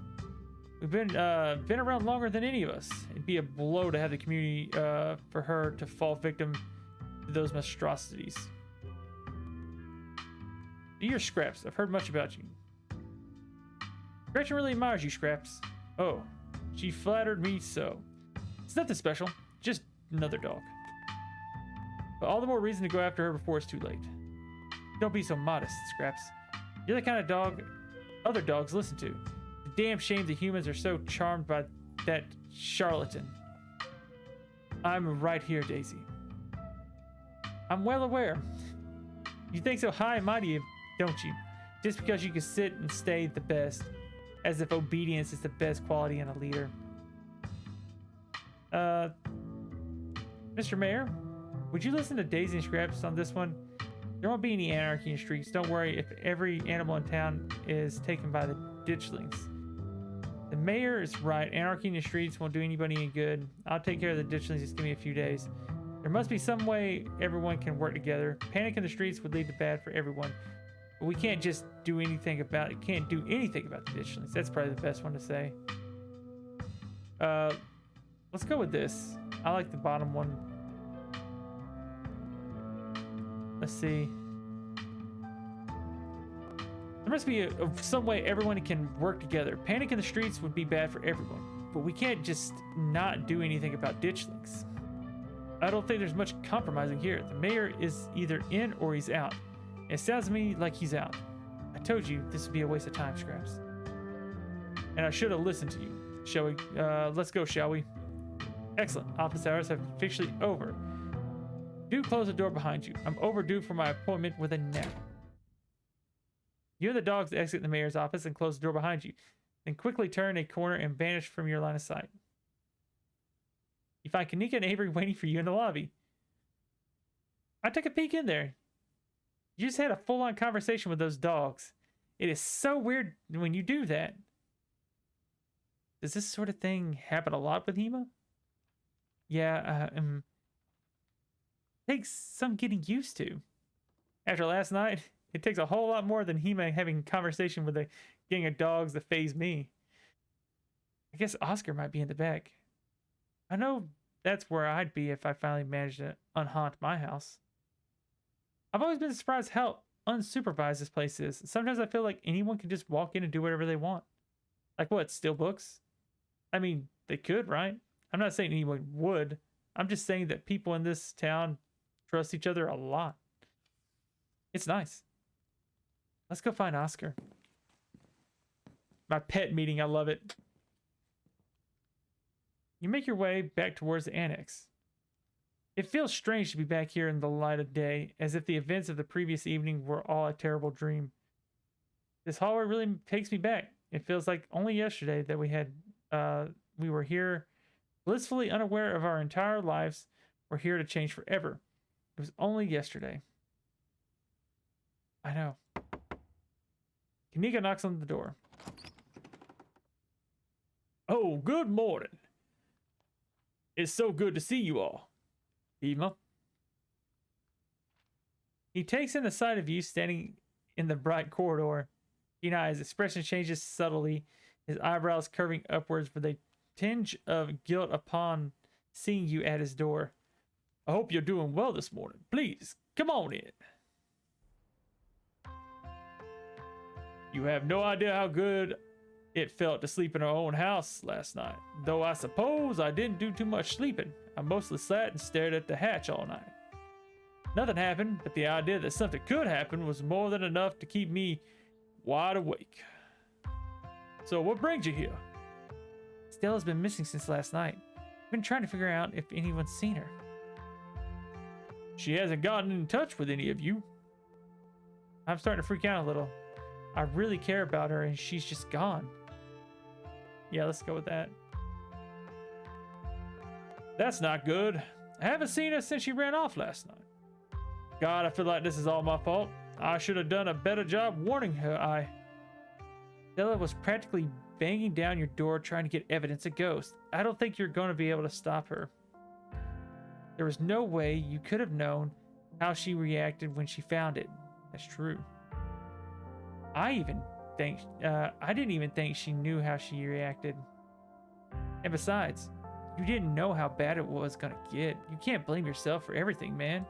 We've been around longer than any of us. It'd be a blow to have the community for her to fall victim to those monstrosities. You're Scraps. I've heard much about you. Gretchen really admires you, Scraps. Oh, she flattered me so. It's nothing special, just another dog. But all the more reason to go after her before it's too late. Don't be so modest, Scraps. You're the kind of dog other dogs listen to. It's a damn shame the humans are so charmed by that charlatan. I'm right here, Daisy. I'm well aware. You think so high and mighty, don't you? Just because you can sit and stay the best, as if obedience is the best quality in a leader. Mr. Mayor, would you listen to Daisy and Scraps on this one? There won't be any anarchy in the streets. Don't worry if every animal in town is taken by the ditchlings. The mayor is right. Anarchy in the streets won't do anybody any good. I'll take care of the ditchlings. Just give me a few days. There must be some way everyone can work together. Panic in the streets would lead to bad for everyone. But we can't just do anything about it. Can't do anything about the ditchlings. That's probably the best one to say. Let's go with this. I like the bottom one. Let's see. There must be some way everyone can work together. Panic in the streets would be bad for everyone. But we can't just not do anything about ditchlings. I don't think there's much compromising here. The mayor is either in or he's out. It sounds to me like he's out. I told you this would be a waste of time, Scraps. And I should have listened to you. Shall we? Let's go, shall we? Excellent. Office hours have officially over. Do close the door behind you. I'm overdue for my appointment with a nap. You and the dogs exit the mayor's office and close the door behind you. Then quickly turn a corner and vanish from your line of sight. You find Kanika and Avery waiting for you in the lobby. I took a peek in there. You just had a full-on conversation with those dogs. It is so weird when you do that. Does this sort of thing happen a lot with Hema? Yeah, takes some getting used to. After last night, it takes a whole lot more than Hema having a conversation with a gang of dogs that faze me. I guess Oscar might be in the back. I know that's where I'd be if I finally managed to unhaunt my house. I've always been surprised how unsupervised this place is. Sometimes I feel like anyone can just walk in and do whatever they want. Like what, steal books? I mean, they could, right? I'm not saying anyone would. I'm just saying that people in this town trust each other a lot. It's nice. Let's go find Oscar. My pet meeting, I love it. You make your way back towards the annex. It feels strange to be back here in the light of day, as if the events of the previous evening were all a terrible dream. This hallway really takes me back. It feels like only yesterday that we were here, blissfully unaware of our entire lives. We're here to change forever. It was only yesterday. I know. Kanika knocks on the door. Oh, good morning. It's so good to see you all. Hema. He takes in the sight of you standing in the bright corridor. His expression changes subtly, his eyebrows curving upwards with a tinge of guilt upon seeing you at his door. I hope you're doing well this morning. Please, come on in. You have no idea how good it felt to sleep in our own house last night. Though I suppose I didn't do too much sleeping. I mostly sat and stared at the hatch all night. Nothing happened, but the idea that something could happen was more than enough to keep me wide awake. So what brings you here? Stella's been missing since last night. I've been trying to figure out if anyone's seen her. she hasn't gotten in touch with any of you. I'm starting to freak out a little. I really care about her and she's just gone. Yeah, let's go with that. That's not good. I haven't seen her since she ran off last night. God, I feel like this is all my fault. I should have done a better job warning her. Stella was practically banging down your door trying to get evidence of ghosts. I don't think you're going to be able to stop her. There was no way you could have known how she reacted when she found it. That's true. I didn't even think she knew how she reacted. And besides, you didn't know how bad it was gonna get. You can't blame yourself for everything, man.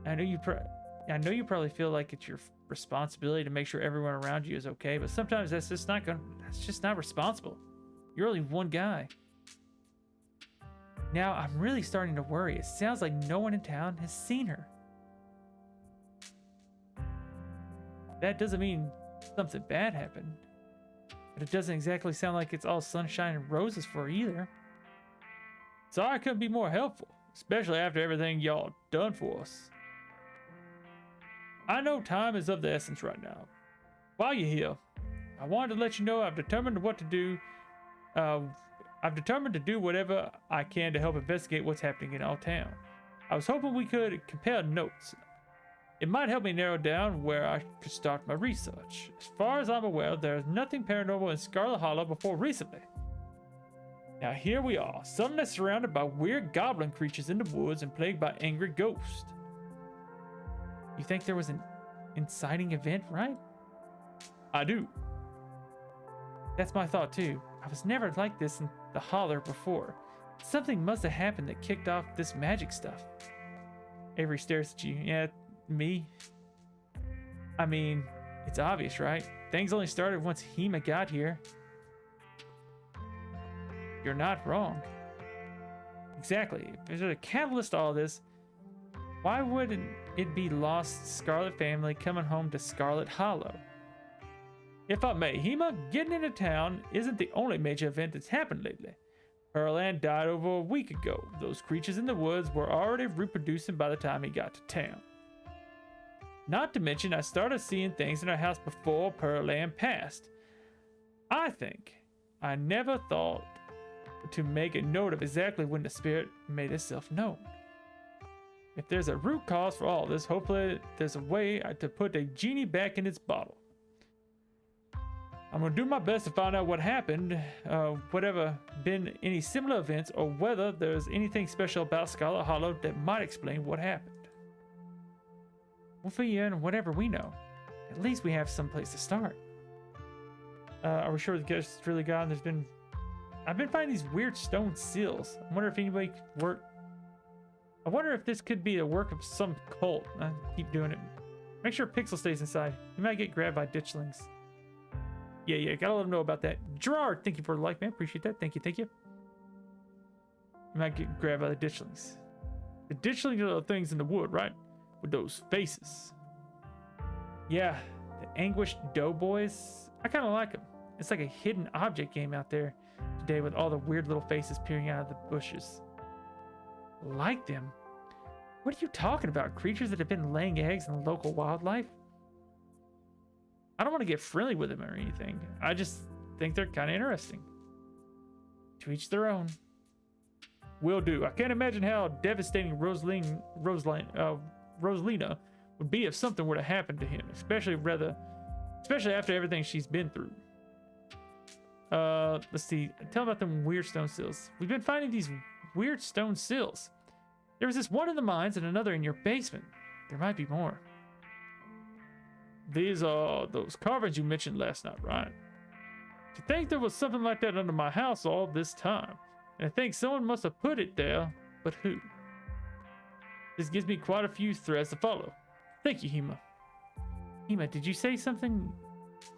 I know you probably feel like it's your responsibility to make sure everyone around you is okay, but sometimes that's just not responsible. You're only one guy. Now I'm really starting to worry. It sounds like no one in town has seen her. That doesn't mean something bad happened, but it doesn't exactly sound like it's all sunshine and roses for her either. Sorry I couldn't be more helpful, especially after everything y'all done for us. I know time is of the essence right now. While you're here, I wanted to let you know I've determined what to do. I've determined to do whatever I can to help investigate what's happening in our town. I was hoping we could compare notes. It might help me narrow down where I could start my research. As far as I'm aware, there is nothing paranormal in Scarlet Hollow before recently. Now here we are, suddenly surrounded by weird goblin creatures in the woods and plagued by angry ghosts. You think there was an inciting event, right? I do. That's my thought too. I was never like this in the holler before. Something must have happened that kicked off this magic stuff. Avery stares at you. Yeah, me? I mean, it's obvious, right? Things only started once Hema got here. You're not wrong. Exactly. If there's a catalyst to all this, why wouldn't it be lost Scarlet family coming home to Scarlet Hollow? If I may, Hema getting into town isn't the only major event that's happened lately. Pearl Ann died over a week ago. Those creatures in the woods were already reproducing by the time he got to town. Not to mention, I started seeing things in our house before Pearl Ann passed. I never thought to make a note of exactly when the spirit made itself known. If there's a root cause for all this, hopefully there's a way to put the genie back in its bottle. I'm going to do my best to find out what happened, whatever been any similar events, or whether there's anything special about Scarlet Hollow that might explain what happened. We'll fill you in on whatever we know. At least we have some place to start. Are we sure the ghost is really gone? I've been finding these weird stone seals. I wonder if anybody could work. I wonder if this could be a work of some cult. I keep doing it. Make sure Pixel stays inside. He might get grabbed by ditchlings. Yeah, gotta let him know about that. Gerard, thank you for the like, man. Appreciate that. Thank you. You might get grabbed by the ditchlings. The ditchlings are the things in the wood, right? With those faces. Yeah, the anguished doughboys. I kind of like them. It's like a hidden object game out there today with all the weird little faces peering out of the bushes. Like them? What are you talking about? Creatures that have been laying eggs in the local wildlife? I don't want to get friendly with them or anything. I just think they're kind of interesting. To each their own. Will do. I can't imagine how devastating Rosalina would be if something were to happen to him, especially after everything she's been through. Let's see. Tell about them weird stone seals. We've been finding these weird stone seals. There was this one in the mines and another in your basement. There might be more. These are those carvings you mentioned last night, right? To think there was something like that under my house all this time. And I think someone must have put it there, but who? This gives me quite a few threads to follow. Thank you, Hema. Hema, did you say something?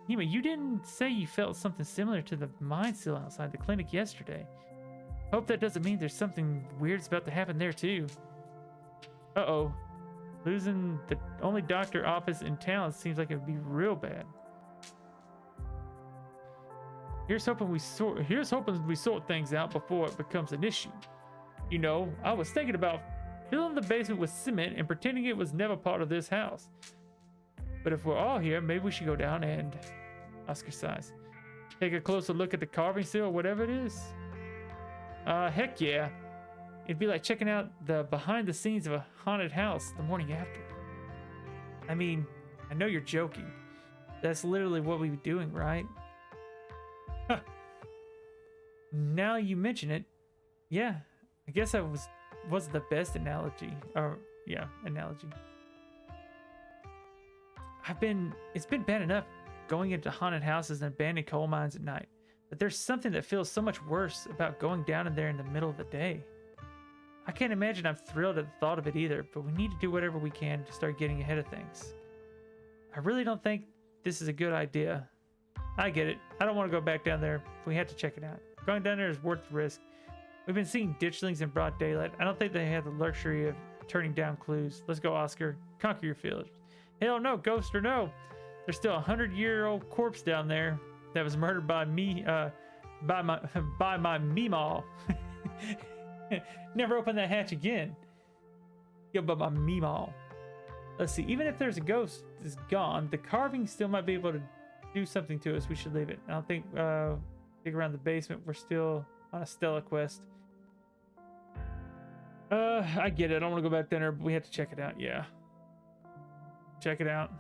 Hema, you didn't say you felt something similar to the mine seal outside the clinic yesterday. Hope that doesn't mean there's something weird's about to happen there too. Uh-oh. Losing the only doctor office in town seems like it would be real bad. Here's hoping we sort things out before it becomes an issue. You know, I was thinking about filling the basement with cement and pretending it was never part of this house. But if we're all here, maybe we should go down and... Oscar sighs. Take a closer look at the carving still or whatever it is. Heck yeah. It'd be like checking out the behind the scenes of a haunted house the morning after. I mean, I know you're joking. That's literally what we'd be doing, right? Huh. Now you mention it, yeah, I guess I wasn't the best analogy. Analogy. It's been bad enough going into haunted houses and abandoned coal mines at night, but there's something that feels so much worse about going down in there in the middle of the day. I can't imagine I'm thrilled at the thought of it either, but we need to do whatever we can to start getting ahead of things. I really don't think this is a good idea. I get it. I don't want to go back down there. We have to check it out. Going down there is worth the risk. We've been seeing ditchlings in broad daylight. I don't think they have the luxury of turning down clues. Let's go, Oscar. Conquer your fears. Hell no, ghost or no. There's still a 100-year-old corpse down there that was murdered by me, by my meemaw. Never open that hatch again. Yeah, but my meemaw. Let's see. Even if there's a ghost is gone, the carving still might be able to do something to us. We should leave it. I don't think dig around the basement. We're still on a Stella quest. I get it. I don't want to go back there, but we have to check it out. Yeah. Check it out.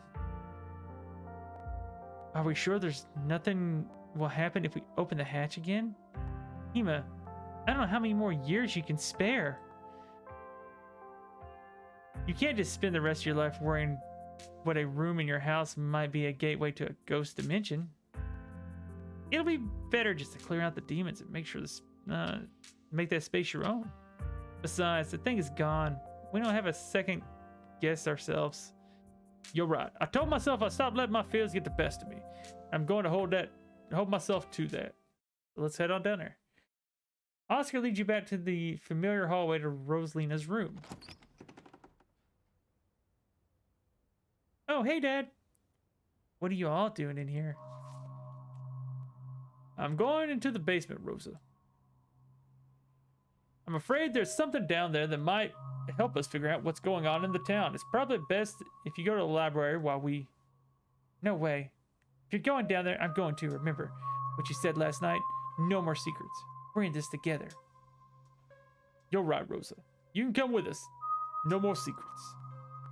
Are we sure there's nothing will happen if we open the hatch again? Hema, I don't know how many more years you can spare. You can't just spend the rest of your life worrying what a room in your house might be a gateway to a ghost dimension. It'll be better just to clear out the demons and make sure this, make that space your own. Besides, the thing is gone. We don't have a second guess ourselves. You're right. I told myself I'd stop letting my fears get the best of me. I'm going to hold myself to that. So let's head on down there. Oscar leads you back to the familiar hallway to Rosalina's room. Oh, hey, Dad. What are you all doing in here? I'm going into the basement, Rosa. I'm afraid there's something down there that might help us figure out what's going on in the town. It's probably best if you go to the library while we... No way. If you're going down there, I'm going to. Remember what you said last night? No more secrets. We're in this together. You're right, Rosa. You can come with us. No more secrets.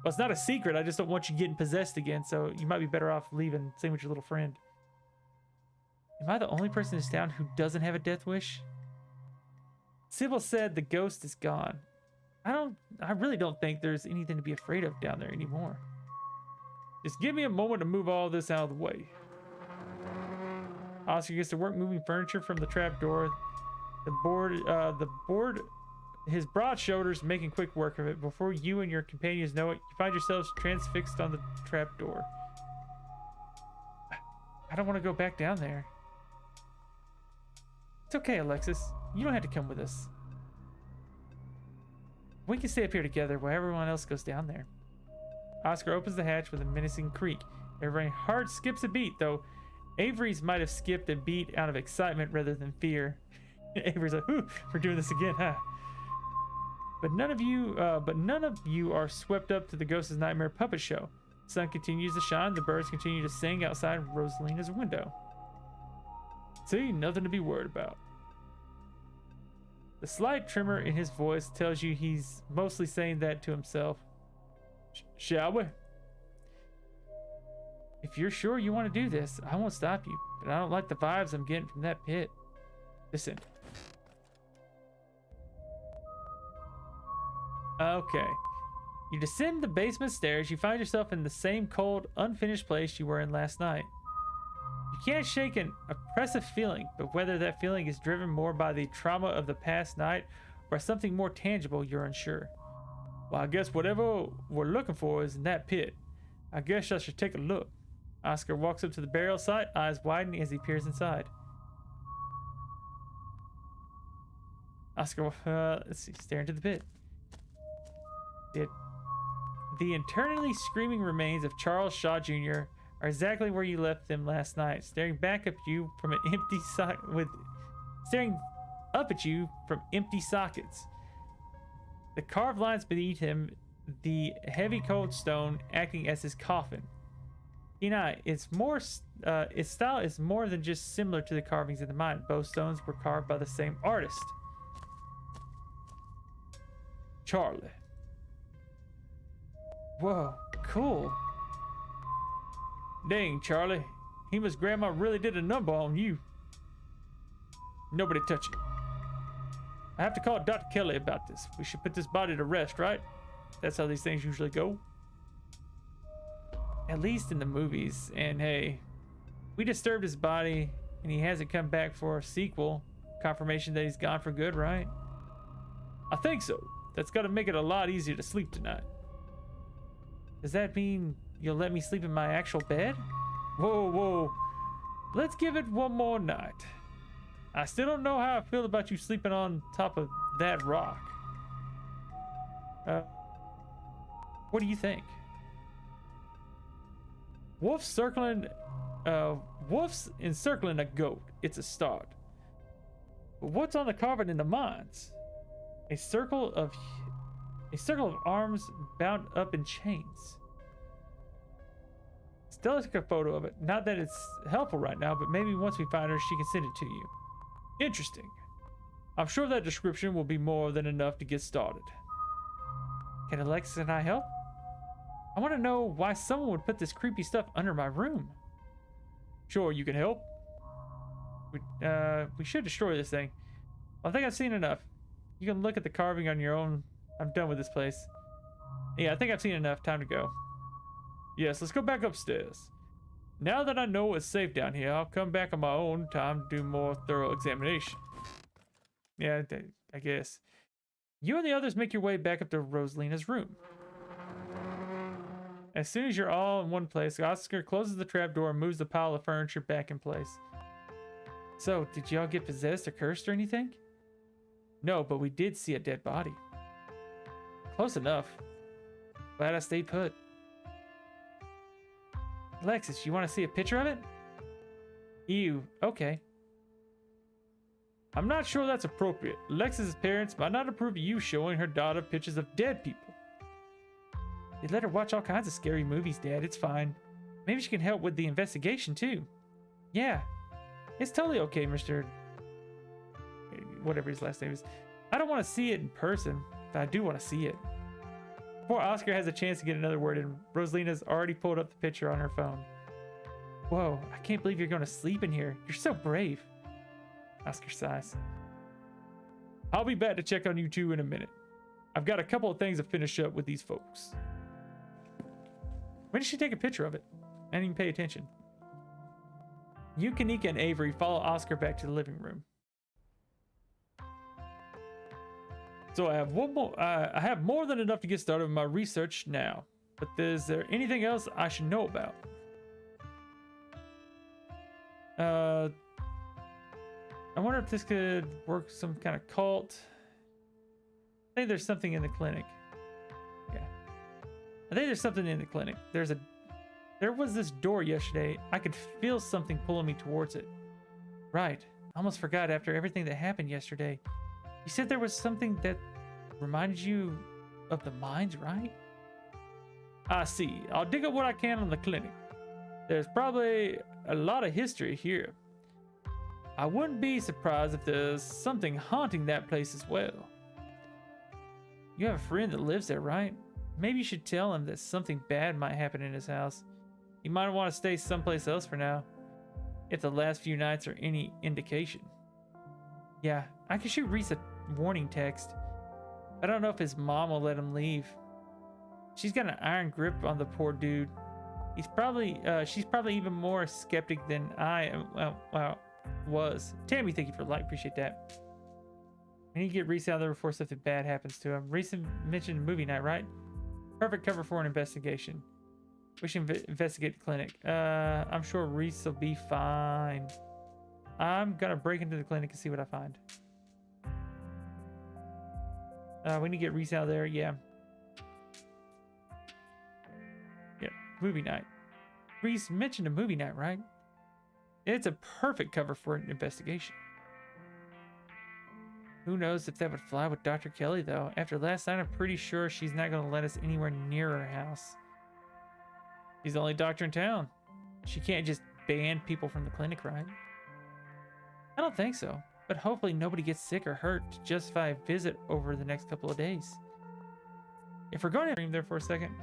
Well, it's not a secret. I just don't want you getting possessed again, so you might be better off leaving. Same with your little friend. Am I the only person in this town who doesn't have a death wish? Sybil said the ghost is gone. I really don't think there's anything to be afraid of down there anymore. Just give me a moment to move all this out of the way. Oscar gets to work moving furniture from the trapdoor. His broad shoulders making quick work of it. Before you and your companions know it, you find yourselves transfixed on the trapdoor. I don't want to go back down there. It's okay, Alexis. You don't have to come with us. We can stay up here together while everyone else goes down there. Oscar opens the hatch with a menacing creak. Everybody's heart skips a beat, though Avery's might have skipped a beat out of excitement rather than fear. Avery's like, "Ooh, we're doing this again, huh?" But none of you are swept up to the Ghost's Nightmare puppet show. The sun continues to shine. The birds continue to sing outside Rosalina's window. See, nothing to be worried about. The slight tremor in his voice tells you he's mostly saying that to himself. Shall we? If you're sure you want to do this, I won't stop you, but I don't like the vibes I'm getting from that pit. Listen. Okay. You descend the basement stairs. You find yourself in the same cold, unfinished place you were in last night. You can't shake an oppressive feeling, but whether that feeling is driven more by the trauma of the past night or something more tangible, you're unsure. Well, I guess whatever we're looking for is in that pit. I guess I should take a look. Oscar walks up to the burial site, eyes widening as he peers inside. Oscar, let's see, stare into the pit. The internally screaming remains of Charles Shaw Jr. are exactly where you left them last night, staring up at you from empty sockets. The carved lines beneath him, the heavy cold stone acting as his coffin. Kenai, its style is more than just similar to the carvings in the mine. Both stones were carved by the same artist. Charlie. Whoa, cool. Dang, Charlie. Hima's grandma really did a number on you. Nobody touch it. I have to call Dr. Kelly about this. We should put this body to rest, right? That's how these things usually go. At least in the movies. And hey, we disturbed his body and he hasn't come back for a sequel. Confirmation that he's gone for good, right? I think so. That's gotta make it a lot easier to sleep tonight. Does that mean you'll let me sleep in my actual bed? Whoa, whoa. Let's give it one more night. I still don't know how I feel about you sleeping on top of that rock. What do you think? Wolves encircling a goat. It's a start. But what's on the carving in the mines? A circle of arms bound up in chains. Stella took a photo of it. Not that it's helpful right now, but maybe once we find her, she can send it to you. Interesting. I'm sure that description will be more than enough to get started. Can Alexis and I help? I want to know why someone would put this creepy stuff under my room. Sure, you can help. We should destroy this thing. I think I've seen enough. You can look at the carving on your own. I'm done with this place. Yeah, I think I've seen enough. Time to go. Yes, let's go back upstairs. Now that I know what's safe down here, I'll come back on my own time to do more thorough examination. Yeah, I guess. You and the others make your way back up to Rosalina's room. As soon as you're all in one place, Oscar closes the trapdoor and moves the pile of furniture back in place. So, did y'all get possessed or cursed or anything? No, but we did see a dead body. Close enough. Glad I stayed put. Alexis, you want to see a picture of it? Ew, okay. I'm not sure that's appropriate. Alexis's parents might not approve of you showing her daughter pictures of dead people. They let her watch all kinds of scary movies, Dad. It's fine. Maybe she can help with the investigation, too. Yeah, it's totally okay, Mr. Whatever his last name is. I don't want to see it in person, but I do want to see it. Before Oscar has a chance to get another word in, Rosalina's already pulled up the picture on her phone. Whoa, I can't believe you're going to sleep in here. You're so brave. Oscar sighs. I'll be back to check on you two in a minute. I've got a couple of things to finish up with these folks. When did she take a picture of it? I didn't even pay attention. You, Kanika, and Avery follow Oscar back to the living room. So I have one more. I have more than enough to get started with my research now. But is there anything else I should know about? I wonder if this could work some kind of cult. I think there's something in the clinic. Yeah. I think there's something in the clinic. There was this door yesterday. I could feel something pulling me towards it. Right. I almost forgot after everything that happened yesterday. You said there was something that reminded you of the mines, right? I see. I'll dig up what I can on the clinic. There's probably a lot of history here. I wouldn't be surprised if there's something haunting that place as well. You have a friend that lives there, right? Maybe you should tell him that something bad might happen in his house. He might want to stay someplace else for now, if the last few nights are any indication. Yeah, I can shoot Reese a warning text. I don't know if his mom will let him leave. She's got an iron grip on the poor dude. She's probably even more skeptic than I was. Tammy, thank you for the like. Appreciate that. I need to get Reese out there before something bad happens to him. Reese mentioned movie night, right? Perfect cover for an investigation. We should investigate the clinic. I'm sure Reese will be fine. I'm gonna break into the clinic and see what I find. We need to get Reese out there. Yeah. Yeah, movie night. Reese mentioned a movie night, right? It's a perfect cover for an investigation. Who knows if that would fly with Dr. Kelly, though. After last night, I'm pretty sure she's not going to let us anywhere near her house. She's the only doctor in town. She can't just ban people from the clinic, right? I don't think so, but hopefully nobody gets sick or hurt to justify a visit over the next couple of days. If we're going to stream there for a second,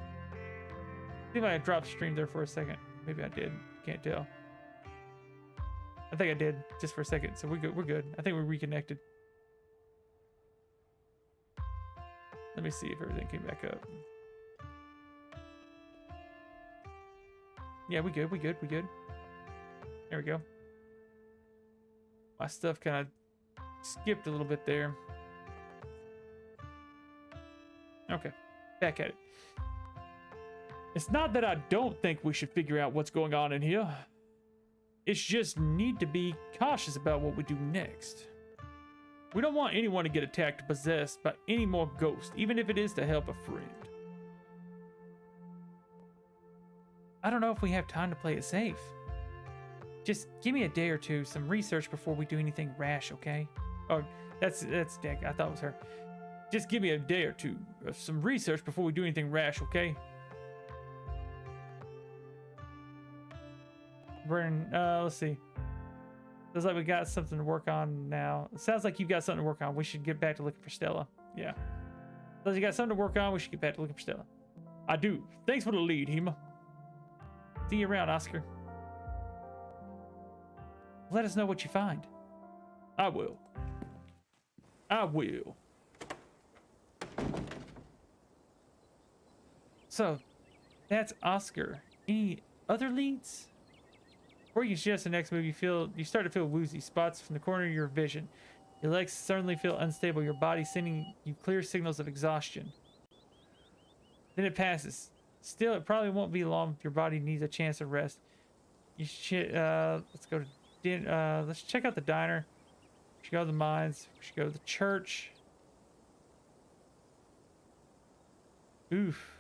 see if I dropped stream there for a second. Maybe I did. Can't tell. I think I did just for a second. So we're good. We're good. I think we're reconnected. Let me see if everything came back up. Yeah, we good. We good. We good. There we go. My stuff kind of skipped a little bit there. Okay, back at it. It's not that I don't think we should figure out what's going on in here. It's just need to be cautious about what we do next. We don't want anyone to get attacked or possessed by any more ghosts, even if it is to help a friend. I don't know if we have time to play it safe. Just give me a day or two, some research before we do anything rash, okay? Oh, that's Dick. I thought it was her. Just give me a day or two of some research before we do anything rash, okay? Vernon, let's see. Looks like we got something to work on now. It sounds like you've got something to work on. We should get back to looking for Stella. Yeah. Looks like you got something to work on. We should get back to looking for Stella. I do. Thanks for the lead, Hema. See you around, Oscar. Let us know what you find. I will. I will. So, that's Oscar. Any other leads? Before you suggest the next move, you start to feel woozy spots from the corner of your vision. Your legs suddenly feel unstable, your body sending you clear signals of exhaustion. Then it passes. Still, it probably won't be long if your body needs a chance to rest. You should, let's go to, let's check out the diner. We should go to the mines. We should go to the church. Oof.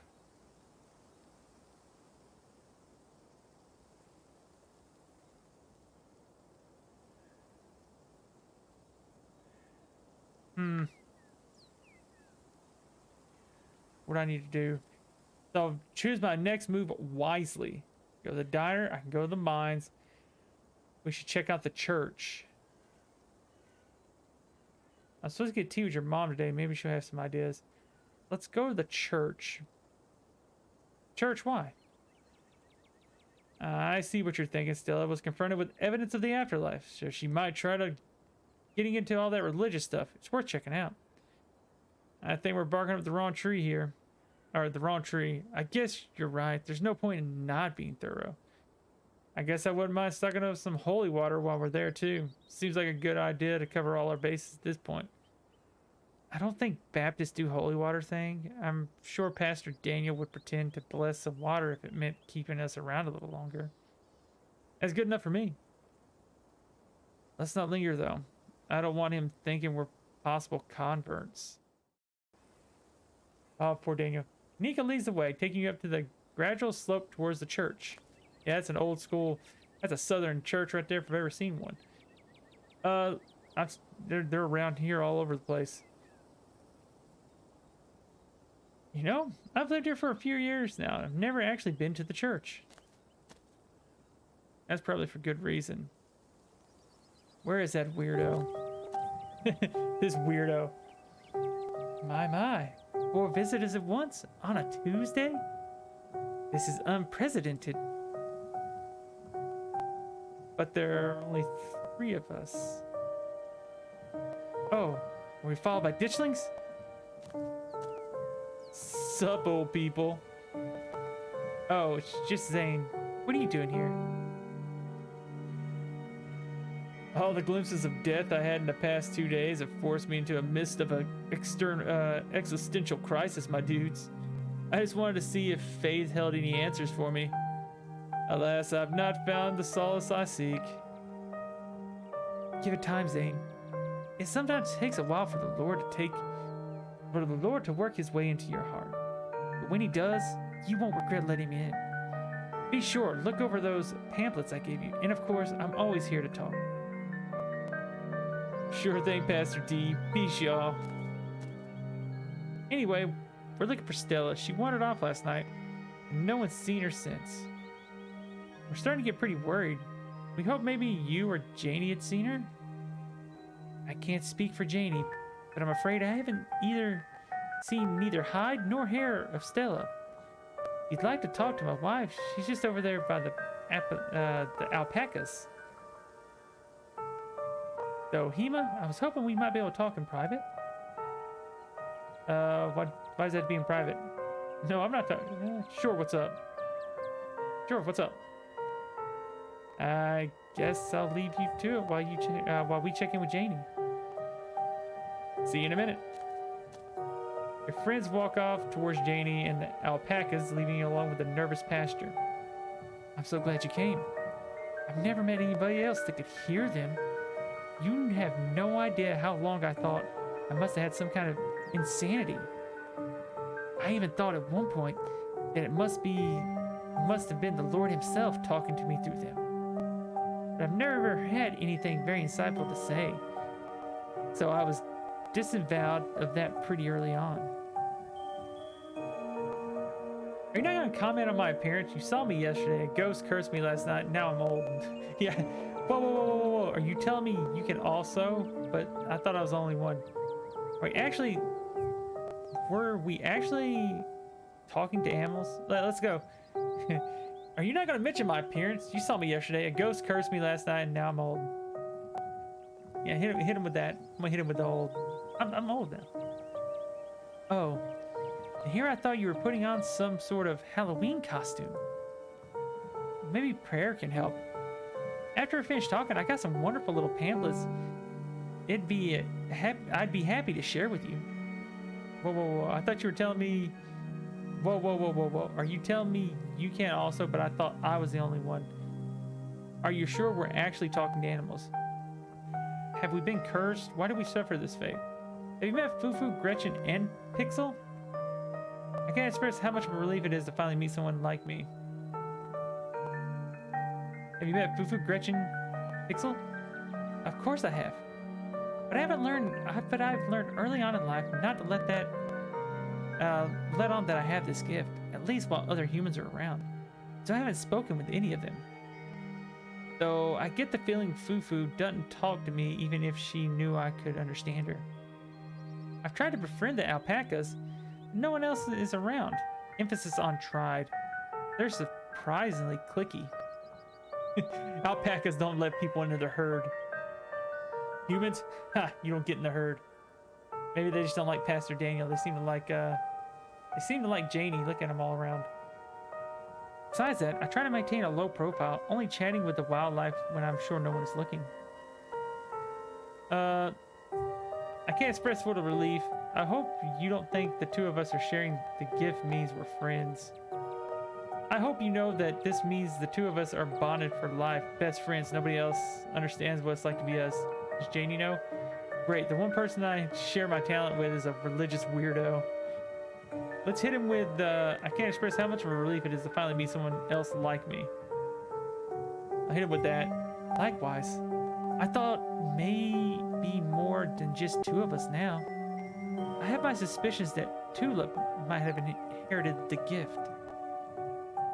What do I need to do? So choose my next move wisely. Go to the diner. I can go to the mines. We should check out the church. I'm supposed to get tea with your mom today. Maybe she'll have some ideas. Let's go to the church. Church, why? I see what you're thinking. Stella was confronted with evidence of the afterlife, so she might try to getting into all that religious stuff. It's worth checking out. I think we're barking up the wrong tree here. Or the wrong tree. I guess you're right. There's no point in not being thorough. I guess I wouldn't mind stocking up some holy water while we're there too. Seems like a good idea to cover all our bases at this point. I don't think Baptists do holy water thing. I'm sure Pastor Daniel would pretend to bless some water if it meant keeping us around a little longer. That's good enough for me. Let's not linger though. I don't want him thinking we're possible converts. Oh, poor Daniel. Nika leads the way, taking you up to the gradual slope towards the church. Yeah, that's an old school. That's a southern church right there if I've ever seen one. They're around here all over the place. You know, I've lived here for a few years now. I've never actually been to the church. That's probably for good reason. Where is that weirdo? This weirdo. My. 4 visitors at once on a Tuesday? This is unprecedented. But there are only 3 of us. Oh, were we followed by ditchlings? Sup, old people? Oh, it's just Zane. What are you doing here? All the glimpses of death I had in the past 2 days have forced me into a mist of an existential crisis, my dudes. I just wanted to see if faith held any answers for me. Alas, I've not found the solace I seek. Give it time, Zane. It sometimes takes a while for the Lord to work his way into your heart. But when he does, you won't regret letting me in. Be sure, look over those pamphlets I gave you. And of course, I'm always here to talk. Sure thing, Pastor D. Peace, y'all. Anyway, we're looking for Stella. She wandered off last night, and no one's seen her since. We're starting to get pretty worried. We hope maybe you or Janie had seen her. I can't speak for Janie, but I'm afraid I haven't seen neither hide nor hair of Stella. If you'd like to talk to my wife, she's just over there by the alpacas. So, Hema, I was hoping we might be able to talk in private. Why does that be in private? No, I'm not talking. Sure, what's up? Sure, what's up? I guess I'll leave you to it while we check in with Janie. See you in a minute. Your friends walk off towards Janie and the alpacas, leaving you along with the nervous pastor. I'm so glad you came. I've never met anybody else that could hear them. You have no idea how long I thought I must have had some kind of insanity. I even thought at one point that it must have been the Lord himself talking to me through them. But I've never had anything very insightful to say. So I was disavowed of that pretty early on. Are you not going to comment on my appearance? You saw me yesterday. A ghost cursed me last night. Now I'm old. Yeah. Whoa, whoa, whoa, whoa, whoa. Are you telling me you can also? But I thought I was the only one. Were we actually talking to animals? Let's go. Are you not going to mention my appearance? You saw me yesterday. A ghost cursed me last night, and now I'm old. Yeah, hit him with that. I'm going to hit him with the old. I'm old now. Oh. And here I thought you were putting on some sort of Halloween costume. Maybe prayer can help. After I finish talking, I got some wonderful little pamphlets. I'd be happy to share with you. Whoa, whoa, whoa. I thought you were telling me... Whoa, whoa, whoa, whoa, whoa. Are you telling me you can't also, but I thought I was the only one? Are you sure we're actually talking to animals? Have we been cursed? Why do we suffer this fate? Have you met Fufu, Gretchen, and Pixel? I can't express how much of a relief it is to finally meet someone like me. Have you met Fufu, Gretchen, Pixel? Of course I have. But I've learned early on in life not to let on that I have this gift, at least while other humans are around. So I haven't spoken with any of them. Though I get the feeling Fufu doesn't talk to me even if she knew I could understand her. I've tried to befriend the alpacas, but no one else is around. Emphasis on tried. They're surprisingly cliquey. Alpacas don't let people into their herd. Humans? Ha! You don't get in the herd. Maybe they just don't like Pastor Daniel. They seem to like Janie. Look at them all around. Besides that, I try to maintain a low profile, only chatting with the wildlife when I'm sure no one is looking. I can't express what a relief. I hope you don't think the two of us are sharing the gift means we're friends. I hope you know that this means the two of us are bonded for life, best friends. Nobody else understands what it's like to be us. Does Janie know? Great, the one person I share my talent with is a religious weirdo. Let's hit him with, I can't express how much of a relief it is to finally meet someone else like me. I'll hit him with that. Likewise. I thought maybe more than just two of us now. I have my suspicions that Tulip might have inherited the gift.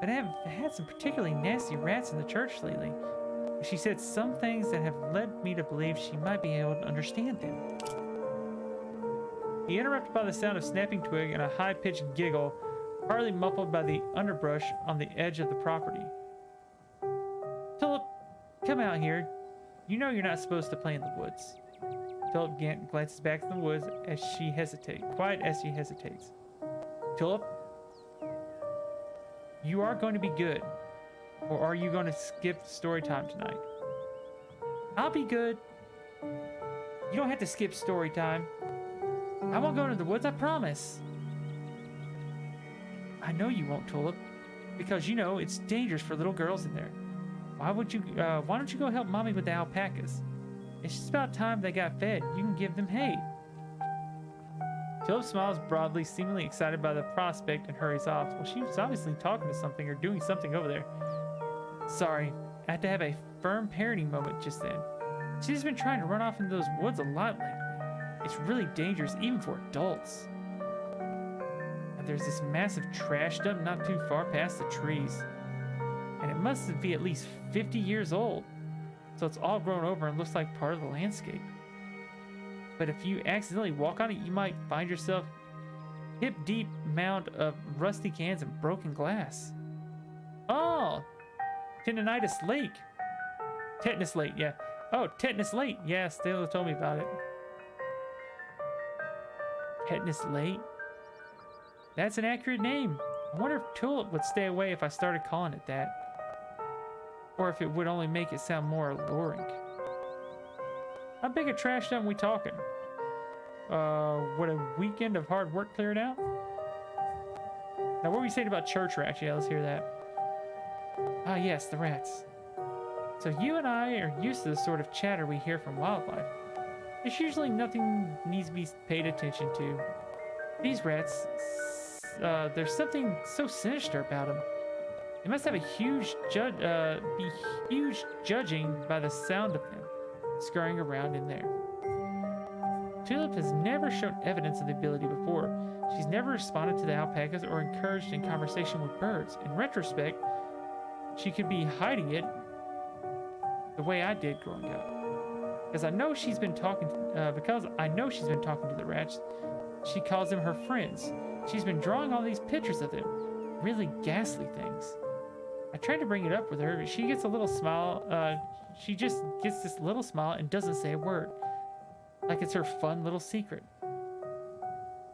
But I have had some particularly nasty rats in the church lately. She said some things that have led me to believe she might be able to understand them. He interrupted by the sound of snapping twig and a high-pitched giggle, partly muffled by the underbrush on the edge of the property. Tulip, come out here. You know you're not supposed to play in the woods. Tulip glances back in the woods as she hesitates, quiet as she hesitates. Tulip, you are going to be good. Or are you going to skip story time tonight? I'll be good. You don't have to skip story time. I won't go into the woods, I promise. I know you won't, Tulip, because you know it's dangerous for little girls in there. Why don't you go help Mommy with the alpacas? It's just about time they got fed. You can give them hay. Tulip smiles broadly, seemingly excited by the prospect, and hurries off. Well, she was obviously talking to something or doing something over there. Sorry, I had to have a firm parenting moment just then. She's been trying to run off into those woods a lot lately. It's really dangerous even for adults. And there's this massive trash dump not too far past the trees. And it must be at least 50 years old. So it's all grown over and looks like part of the landscape. But if you accidentally walk on it, you might find yourself hip-deep mound of rusty cans and broken glass. Oh! Tetanus Lake. Tetanus Lake, yeah. Oh, Tetanus Lake. Yes, they told me about it. Tetanus Lake? That's an accurate name. I wonder if Tulip would stay away if I started calling it that. Or if it would only make it sound more alluring. How big a trash dump we talking? Would a weekend of hard work clear it out? Now, what were you saying about church rats? Yeah, let's hear that. Ah, yes, the rats. So you and I are used to the sort of chatter we hear from wildlife. There's usually nothing needs to be paid attention to. These rats, there's something so sinister about them. They must have a huge judging by the sound of them scurrying around in there. Tulip has never shown evidence of the ability before. She's never responded to the alpacas or encouraged in conversation with birds. In retrospect, she could be hiding it the way I did growing up. Because I know she's been talking to the rats. She calls them her friends. She's been drawing all these pictures of them. Really ghastly things. I tried to bring it up with her, but she gets a little smile. She just gets this little smile and doesn't say a word. Like it's her fun little secret.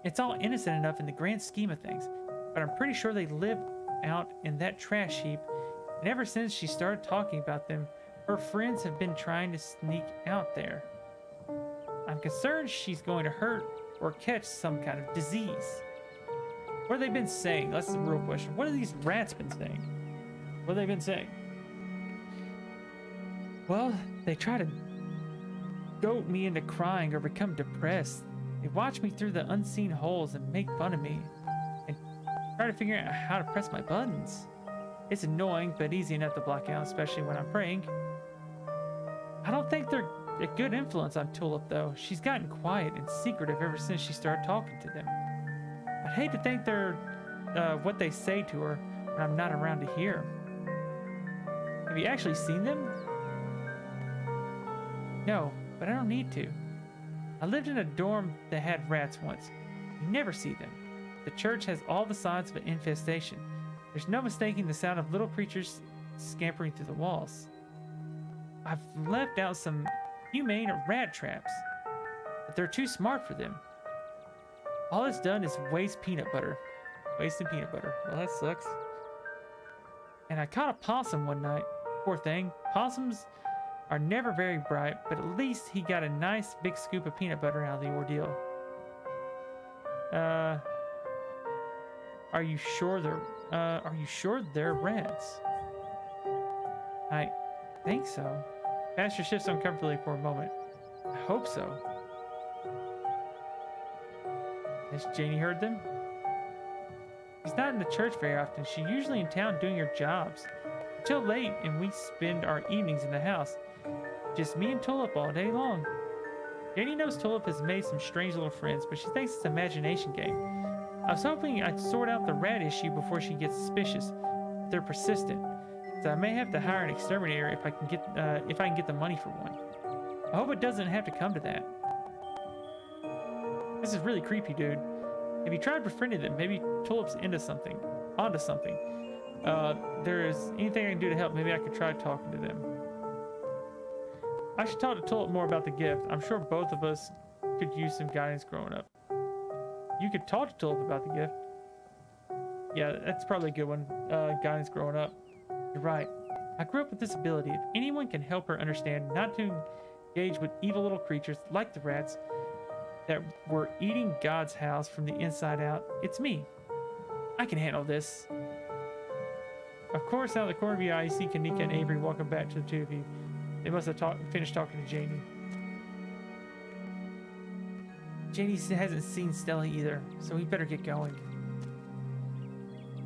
It's all innocent enough in the grand scheme of things, but I'm pretty sure they live out in that trash heap, and ever since she started talking about them, her friends have been trying to sneak out there. I'm concerned she's going to hurt or catch some kind of disease. What have they been saying? That's the real question. What have these rats been saying? What have they been saying? Well, they try to goat me into crying or become depressed. They watch me through the unseen holes and make fun of me and try to figure out how to press my buttons. It's annoying, but easy enough to block out, especially when I'm praying. I don't think they're a good influence on Tulip, though. She's gotten quiet and secretive ever since she started talking to them. I'd hate to think they're what they say to her when I'm not around to hear. Have you actually seen them? No, but I don't need to. I lived in a dorm that had rats once. You never see them. The church has all the signs of an infestation. There's no mistaking the sound of little creatures scampering through the walls. I've left out some humane rat traps, but they're too smart for them. All it's done is waste peanut butter. Wasting peanut butter. Well, that sucks. And I caught a possum one night. Poor thing. Possums are never very bright, but at least he got a nice big scoop of peanut butter out of the ordeal. Are you sure they're rats? I think so. Pastor shifts uncomfortably for a moment. I hope so. Has Janie heard them? She's not in the church very often. She's usually in town doing her jobs. Until late, and we spend our evenings in the house. Just me and Tulip all day long. Janie knows Tulip has made some strange little friends, but she thinks it's an imagination game. I was hoping I'd sort out the rat issue before she gets suspicious. They're persistent, so I may have to hire an exterminator if I can get the money for one. I hope it doesn't have to come to that. This is really creepy, dude. Have you tried befriending them? Maybe Tulip's onto something. There's anything I can do to help. Maybe I could try talking to them. I should talk to Tulip more about the gift. I'm sure both of us could use some guidance growing up. You could talk to Tulip about the gift. Yeah, that's probably a good one. Guidance growing up. You're right. I grew up with this ability. If anyone can help her understand not to engage with evil little creatures like the rats that were eating God's house from the inside out, it's me. I can handle this. Of course, out of the corner of your eye, you see Kanika and Avery walking back to the two of you. They must have finished talking to Janie. Janie hasn't seen Stella either, so we better get going.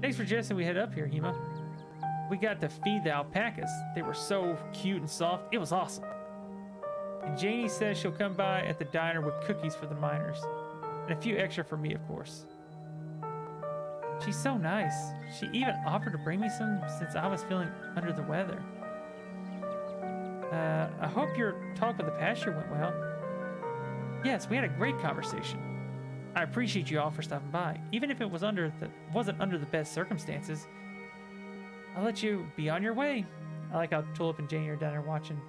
Thanks for suggesting we head up here, Hema. We got to feed the alpacas. They were so cute and soft. It was awesome. And Janie says she'll come by at the diner with cookies for the miners. And a few extra for me, of course. She's so nice. She even offered to bring me some since I was feeling under the weather. I hope your talk with the pastor went well. Yes, we had a great conversation. I appreciate you all for stopping by, even if it was wasn't under the best circumstances. I'll let you be on your way. I like how Tulip and Janie are down there watching.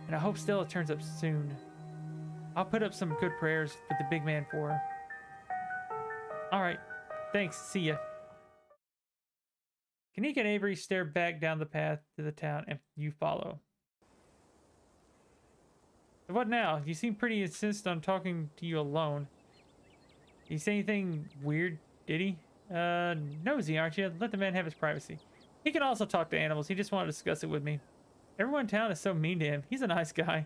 And I hope Stella turns up soon. I'll put up some good prayers with the big man for her. Alright, thanks, see ya. Kanika and Avery stare back down the path to the town and you follow. So what now? You seem pretty insistent on talking to you alone. Did he say anything weird, did he? Nosy, aren't you? Let the man have his privacy. He can also talk to animals. He just wanted to discuss it with me. Everyone in town is so mean to him. He's a nice guy.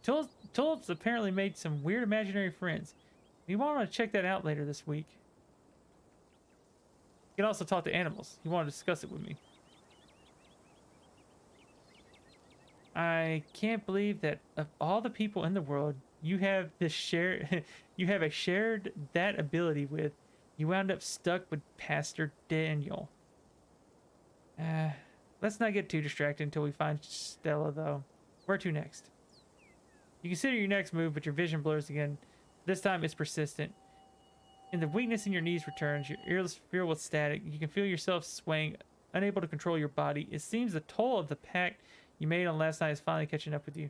Tulip's apparently made some weird imaginary friends. We want to check that out later this week. He can also talk to animals. He wanted to discuss it with me. I can't believe that of all the people in the world you have this shared shared that ability with, you wound up stuck with Pastor Daniel. Let's not get too distracted until we find Stella, though. Where to next? You consider your next move, but your vision blurs again. This time it's persistent. And the weakness in your knees returns. Your ears fill with static. You can feel yourself swaying, unable to control your body. It seems the toll of the pact you made on last night is finally catching up with you.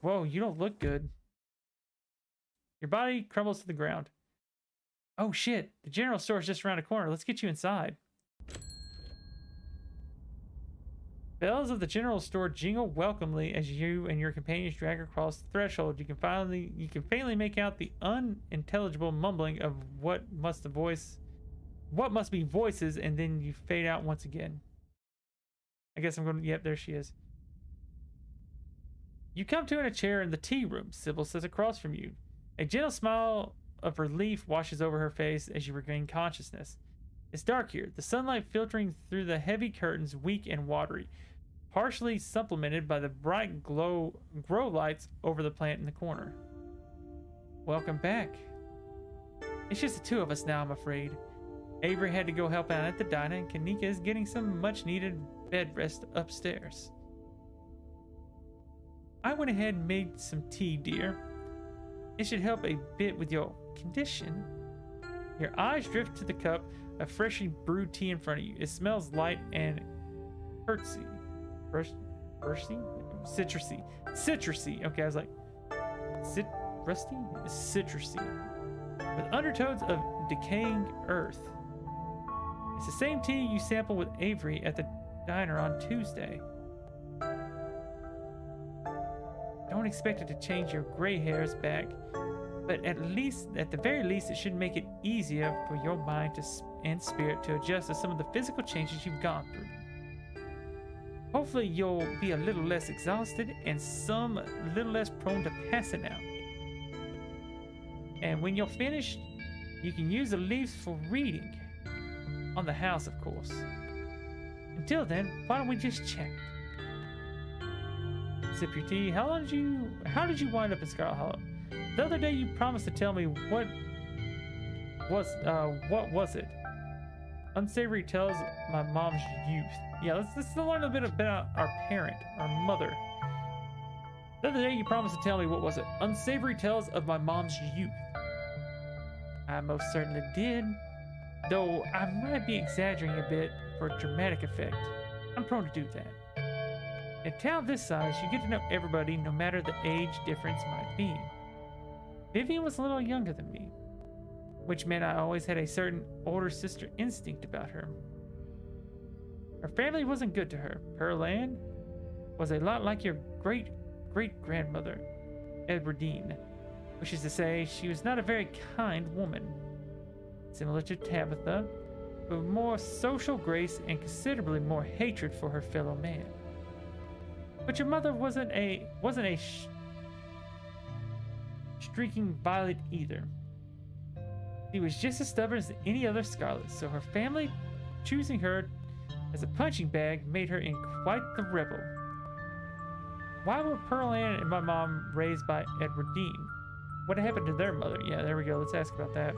Whoa, you don't look good. Your body crumbles to the ground. Oh shit, the general store is just around the corner. Let's get you inside. Bells of the general store jingle welcomely as you and your companions drag across the threshold. You can faintly make out the unintelligible mumbling of what must be voices, and then you fade out once again. I guess I'm going to... Yep, there she is. You come to in a chair in the tea room. Sybil sits across from you. A gentle smile of relief washes over her face as you regain consciousness. It's dark here, the sunlight filtering through the heavy curtains, weak and watery, partially supplemented by the bright grow lights over the plant in the corner. Welcome back. It's just the two of us now, I'm afraid. Avery had to go help out at the diner, and Kanika is getting some much-needed bed rest upstairs. I went ahead and made some tea, dear. It should help a bit with your condition. Your eyes drift to the cup of freshly brewed tea in front of you. It smells light and citrusy. Okay, I was like, citrusy, with undertones of decaying earth. It's the same tea you sampled with Avery at the diner on Tuesday. Don't expect it to change your gray hairs back, but at the very least, it should make it easier for your mind and spirit to adjust to some of the physical changes you've gone through. Hopefully, you'll be a little less exhausted and some little less prone to passing out. And when you're finished, you can use the leaves for reading. On the house, of course. Until then, why don't we just chat? Sip your tea. How did you wind up in Scarlet Hollow? The other day you promised to tell me what was it? Unsavory tales of my mom's youth. Yeah, let's learn a bit about our parent, our mother. The other day you promised to tell me what was it? Unsavory tales of my mom's youth. I most certainly did. Though I might be exaggerating a bit for dramatic effect. I'm prone to do that. In a town this size, you get to know everybody no matter the age difference might be. Vivian was a little younger than me, which meant I always had a certain older sister instinct about her. Her family wasn't good to her. Pearl Ann was a lot like your great-great-grandmother, Edwardine, which is to say, she was not a very kind woman. Similar to Tabitha, but with more social grace and considerably more hatred for her fellow man. But your mother wasn't a streaking violet either. She was just as stubborn as any other Scarlet, so her family choosing her as a punching bag made her in quite the rebel. Why were Pearl Ann and my mom raised by Edward Dean? What happened to their mother? Yeah, there we go. Let's ask about that.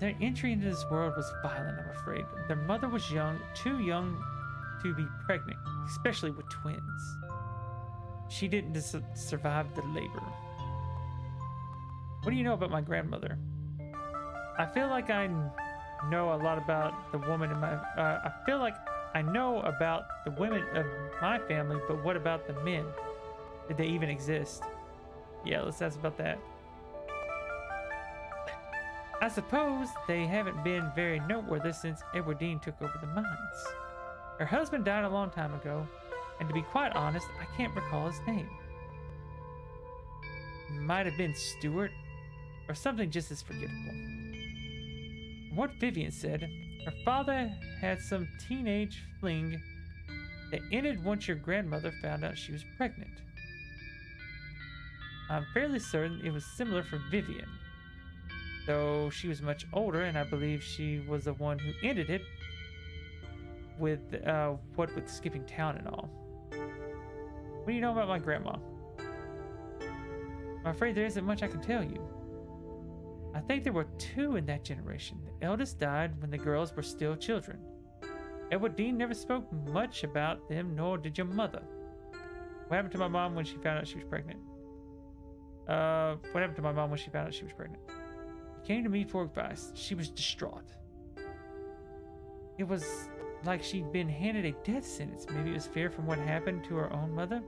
Their entry into this world was violent, I'm afraid. Their mother was young, too young to be pregnant, especially with twins. She didn't survive the labor. What do you know about my grandmother? I feel like I know a lot about the woman in my... I feel like I know about the women of my family, but what about the men? Did they even exist? Yeah, let's ask about that. I suppose they haven't been very noteworthy since Edward Dean took over the mines. Her husband died a long time ago, and to be quite honest, I can't recall his name. Might have been Stuart, or something just as forgettable. What Vivian said, her father had some teenage fling that ended once your grandmother found out she was pregnant. I'm fairly certain it was similar for Vivian, though she was much older, and I believe she was the one who ended it with what with skipping town and all. What do you know about my grandma? I'm afraid there isn't much I can tell you. I think there were two in that generation. The eldest died when the girls were still children. Edward Dean never spoke much about them, nor did your mother. What happened to my mom when she found out she was pregnant? What happened to my mom when she found out she was pregnant? She came to me for advice. She was distraught. It was like she'd been handed a death sentence. Maybe it was fear from what happened to her own mother.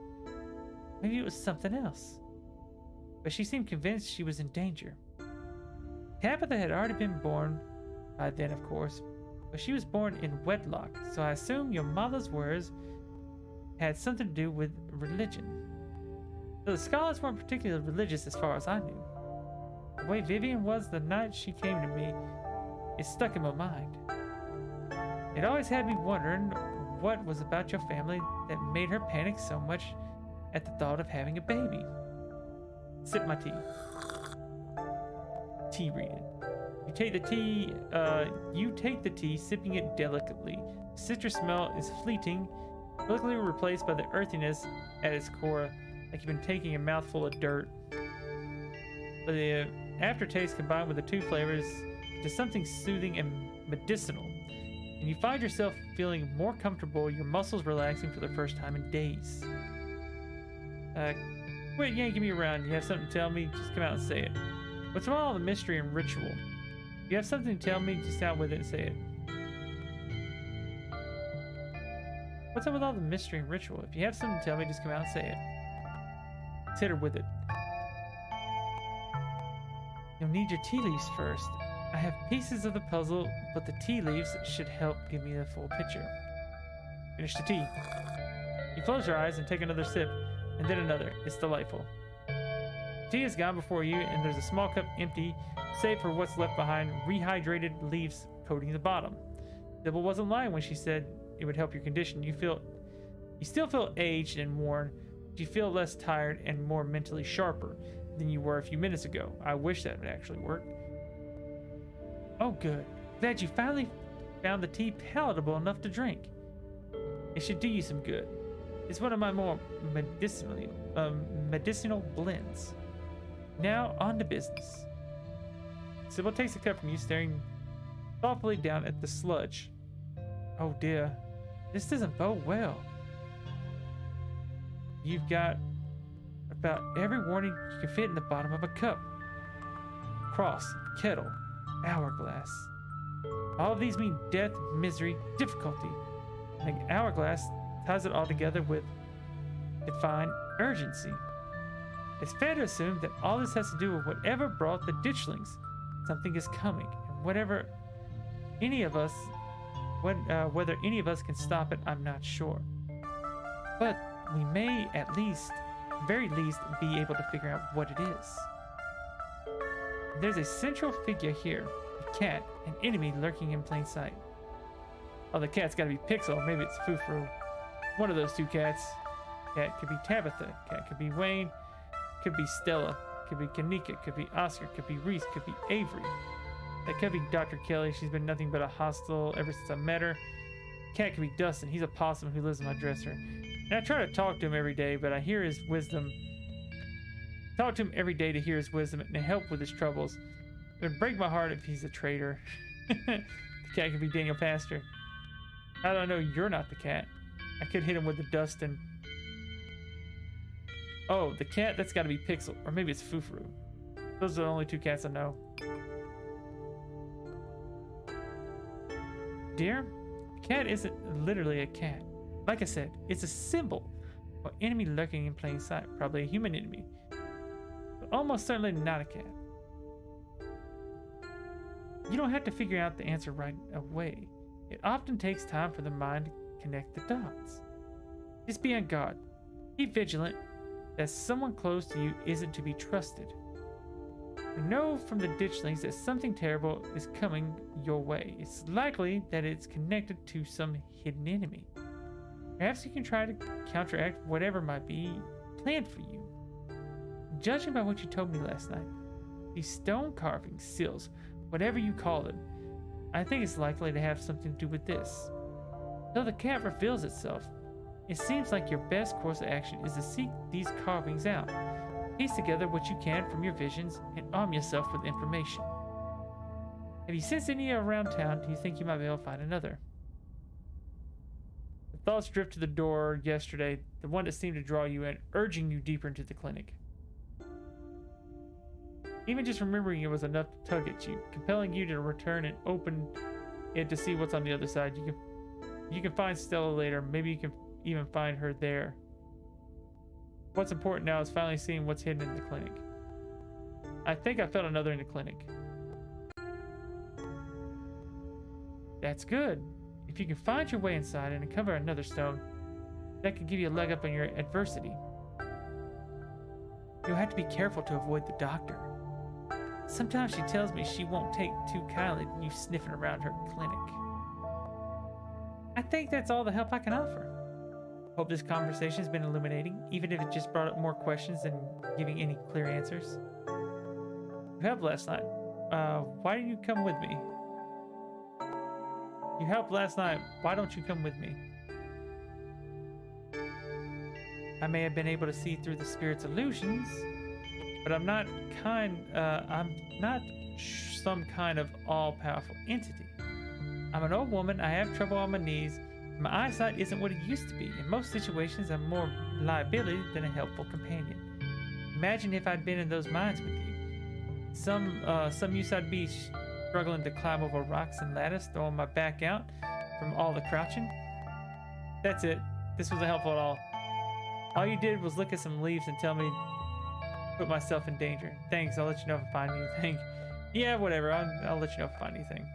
Maybe it was something else. But she seemed convinced she was in danger. Tabitha had already been born by then, of course, but she was born in wedlock, so I assume your mother's words had something to do with religion. So the Scarlets weren't particularly religious as far as I knew. The way Vivian was the night she came to me, it stuck in my mind. It always had me wondering what was about your family that made her panic so much at the thought of having a baby. Sip my tea. Tea reading. You take the tea, sipping it delicately. The citrus smell is fleeting, quickly replaced by the earthiness at its core, like you've been taking a mouthful of dirt. But the aftertaste combined with the two flavors to something soothing and medicinal, and you find yourself feeling more comfortable, your muscles relaxing for the first time in days. Quit yanking me around. You have something to tell me? Just come out and say it. What's with all the mystery and ritual? If you have something to tell me, just out with it and say it. What's up with all the mystery and ritual? If you have something to tell me, just come out and say it. Let's hit her with it. You'll need your tea leaves first. I have pieces of the puzzle, but the tea leaves should help give me the full picture. Finish the tea. You close your eyes and take another sip, and then another. It's delightful. Tea is gone before you, and there's a small cup empty, save for what's left behind, rehydrated leaves coating the bottom. Sybil wasn't lying when she said it would help your condition. You still feel aged and worn, but you feel less tired and more mentally sharper than you were a few minutes ago. I wish that would actually work. Oh, good. Glad you finally found the tea palatable enough to drink. It should do you some good. It's one of my more medicinal blends. Now, on to business. Sybil takes a cup from you, staring thoughtfully down at the sludge. Oh dear, this doesn't bode well. You've got about every warning you can fit in the bottom of a cup. Cross, kettle, hourglass. All of these mean death, misery, difficulty. And the hourglass ties it all together with defined urgency. It's fair to assume that all this has to do with whatever brought the ditchlings. Something is coming, and whether any of us can stop it, I'm not sure. But we may at least, very least, be able to figure out what it is. There's a central figure here, a cat, an enemy lurking in plain sight. Oh, the cat's gotta be Pixel. Maybe it's food for one of those two cats. Cat could be Tabitha, cat could be Wayne, could be Stella, could be Kanika, could be Oscar, could be Reese, could be Avery. That could be Dr. Kelly. She's been nothing but a hostile ever since I met her. cat could be Dustin. He's a possum who lives in my dresser. And I try to talk to him every day, but I hear his wisdom. Talk to him every day to hear his wisdom and help with his troubles. It would break my heart if he's a traitor. The cat could be Daniel Pastor. How do I know you're not the cat? I could hit him with the Dustin. Oh, the cat? That's got to be Pixel. Or maybe it's Fufuru. Those are the only two cats I know. Dear, the cat isn't literally a cat. Like I said, it's a symbol for enemy lurking in plain sight. Probably a human enemy. But almost certainly not a cat. You don't have to figure out the answer right away. It often takes time for the mind to connect the dots. Just be on guard. Be vigilant that someone close to you isn't to be trusted. We know from the ditchlings that something terrible is coming your way. It's likely that it's connected to some hidden enemy. Perhaps you can try to counteract whatever might be planned for you. Judging by what you told me last night, these stone carvings, seals, whatever you call them, I think it's likely to have something to do with this. Till the cat reveals itself, it seems like your best course of action is to seek these carvings out, piece together what you can from your visions, and arm yourself with information. Have you sensed any around town? Do you think you might be able to find another? The thoughts drift to the door yesterday, the one that seemed to draw you in, urging you deeper into the clinic. Even just remembering it was enough to tug at you, compelling you to return and open it to see what's on the other side. You can find Stella later. Maybe you can even find her there. What's important now is finally seeing what's hidden in the clinic. I think I found another in the clinic. That's good. If you can find your way inside and uncover another stone, that could give you a leg up on your adversity. You'll have to be careful to avoid the doctor. Sometimes she tells me she won't take too kindly to you sniffing around her clinic. I think that's all the help I can offer. Hope this conversation has been illuminating, even if it just brought up more questions than giving any clear answers. You helped last night. Why didn't you come with me? You helped last night. Why don't you come with me? I may have been able to see through the spirit's illusions, but I'm not some kind of all-powerful entity. I'm an old woman. I have trouble on my knees. My eyesight isn't what it used to be. In most situations, I'm more liability than a helpful companion. Imagine if I'd been in those mines with you. Some use I'd be struggling to climb over rocks and ladders, throwing my back out from all the crouching. That's it. This wasn't helpful at all. All you did was look at some leaves and tell me to put myself in danger. Thanks, I'll let you know if I find anything. Yeah, whatever, I'll let you know if I find anything.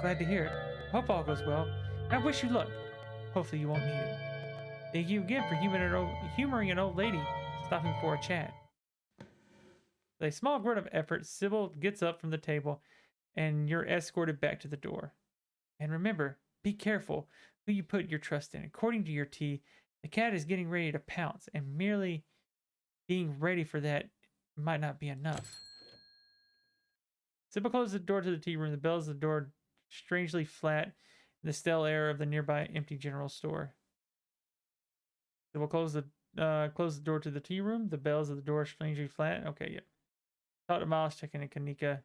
Glad to hear it. Hope all goes well. I wish you luck. Hopefully you won't need it. Thank you again for humoring an old lady stopping for a chat. With a small grunt of effort, Sybil gets up from the table and you're escorted back to the door. And remember, be careful who you put your trust in. According to your tea, the cat is getting ready to pounce, and merely being ready for that might not be enough. Sybil closes the door to the tea room. The bells of the door strangely flat in the stale air of the nearby empty general store. Sybil close the door to the tea room. The bells of the door strangely flat. Okay, yeah. Talk to Miles, checking in Kanika.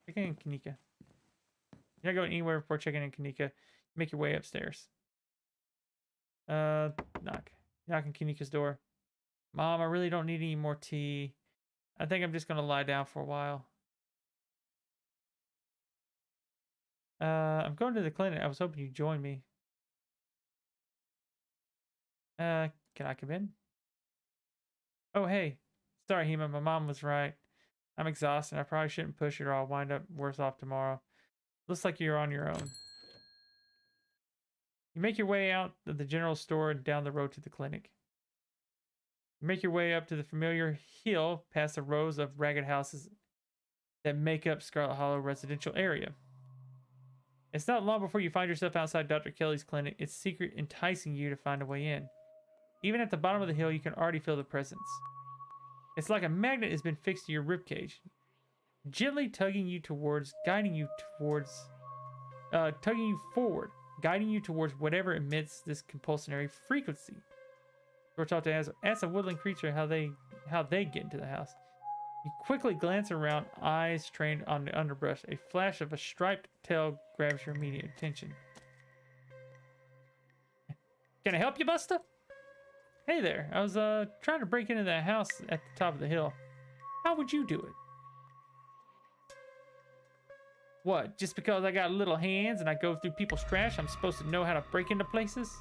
Checking in Kanika. You're not going anywhere before checking in Kanika. Make your way upstairs. Knock on Kanika's door. Mom, I really don't need any more tea. I think I'm just gonna lie down for a while. I'm going to the clinic. I was hoping you'd join me. Can I come in? Oh, hey. Sorry, Hema. My mom was right. I'm exhausted. I probably shouldn't push it or I'll wind up worse off tomorrow. Looks like you're on your own. You make your way out of the general store and down the road to the clinic. You make your way up to the familiar hill past the rows of ragged houses that make up Scarlet Hollow residential area. It's not long before you find yourself outside Dr. Kelly's clinic, its secret enticing you to find a way in. Even at the bottom of the hill, you can already feel the presence. It's like a magnet has been fixed to your ribcage, gently tugging you forward, guiding you towards whatever emits this compulsory frequency. We're taught to ask a woodland creature how they get into the house. You quickly glance around, eyes trained on the underbrush. A flash of a striped tail grabs your immediate attention. Can I help you, Buster? Hey there, I was trying to break into that house at the top of the hill. How would you do it? What, just because I got little hands and I go through people's trash, I'm supposed to know how to break into places?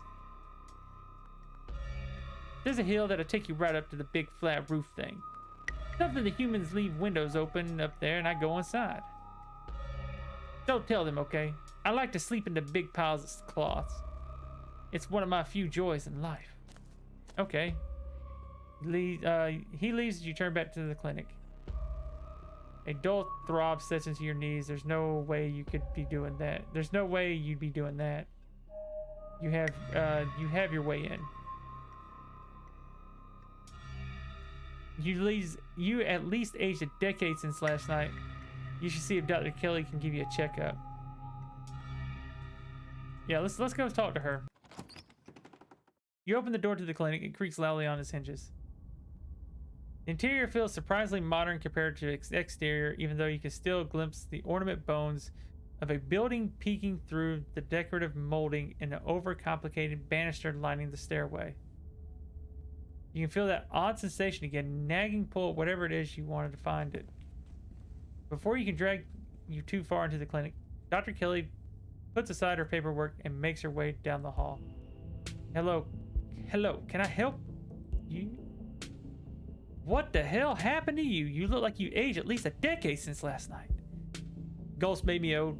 There's a hill that'll take you right up to the big flat roof thing. Something the humans leave windows open up there and I go inside. Don't tell them, okay? I like to sleep in the big piles of cloths. It's one of my few joys in life. Okay. He leaves as you turn back to the clinic. A dull throb sets into your knees. There's no way you could be doing that. There's no way you'd be doing that. You have your way in. You at least aged a decade since last night. You should see if Dr. Kelly can give you a checkup. Yeah, let's go talk to her. You open the door to the clinic. It creaks loudly on its hinges. The interior feels surprisingly modern compared to its exterior, even though you can still glimpse the ornament bones of a building peeking through the decorative molding and the overcomplicated banister lining the stairway. You can feel that odd sensation again, nagging pull at whatever it is you wanted to find it. Before you can drag you too far into the clinic, Dr. Kelly puts aside her paperwork and makes her way down the hall. Hello, can I help you? What the hell happened to you? You look like you aged at least a decade since last night. Ghost made me old.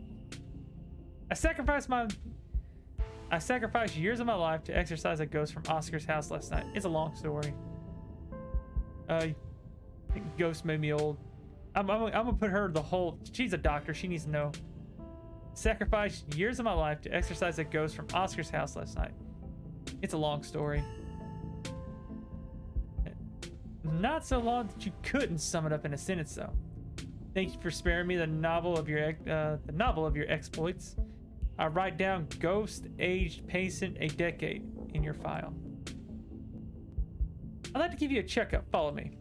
I sacrificed years of my life to exorcise a ghost from Oscar's house last night. It's a long story. Ghost made me old. I'm gonna put her the whole. She's a doctor. She needs to know. Sacrificed years of my life to exorcise a ghost from Oscar's house last night. It's a long story. Not so long that you couldn't sum it up in a sentence, though. Thank you for sparing me the novel of your exploits. I write down ghost aged patient a decade in your file. I'd like to give you a checkup. Follow me.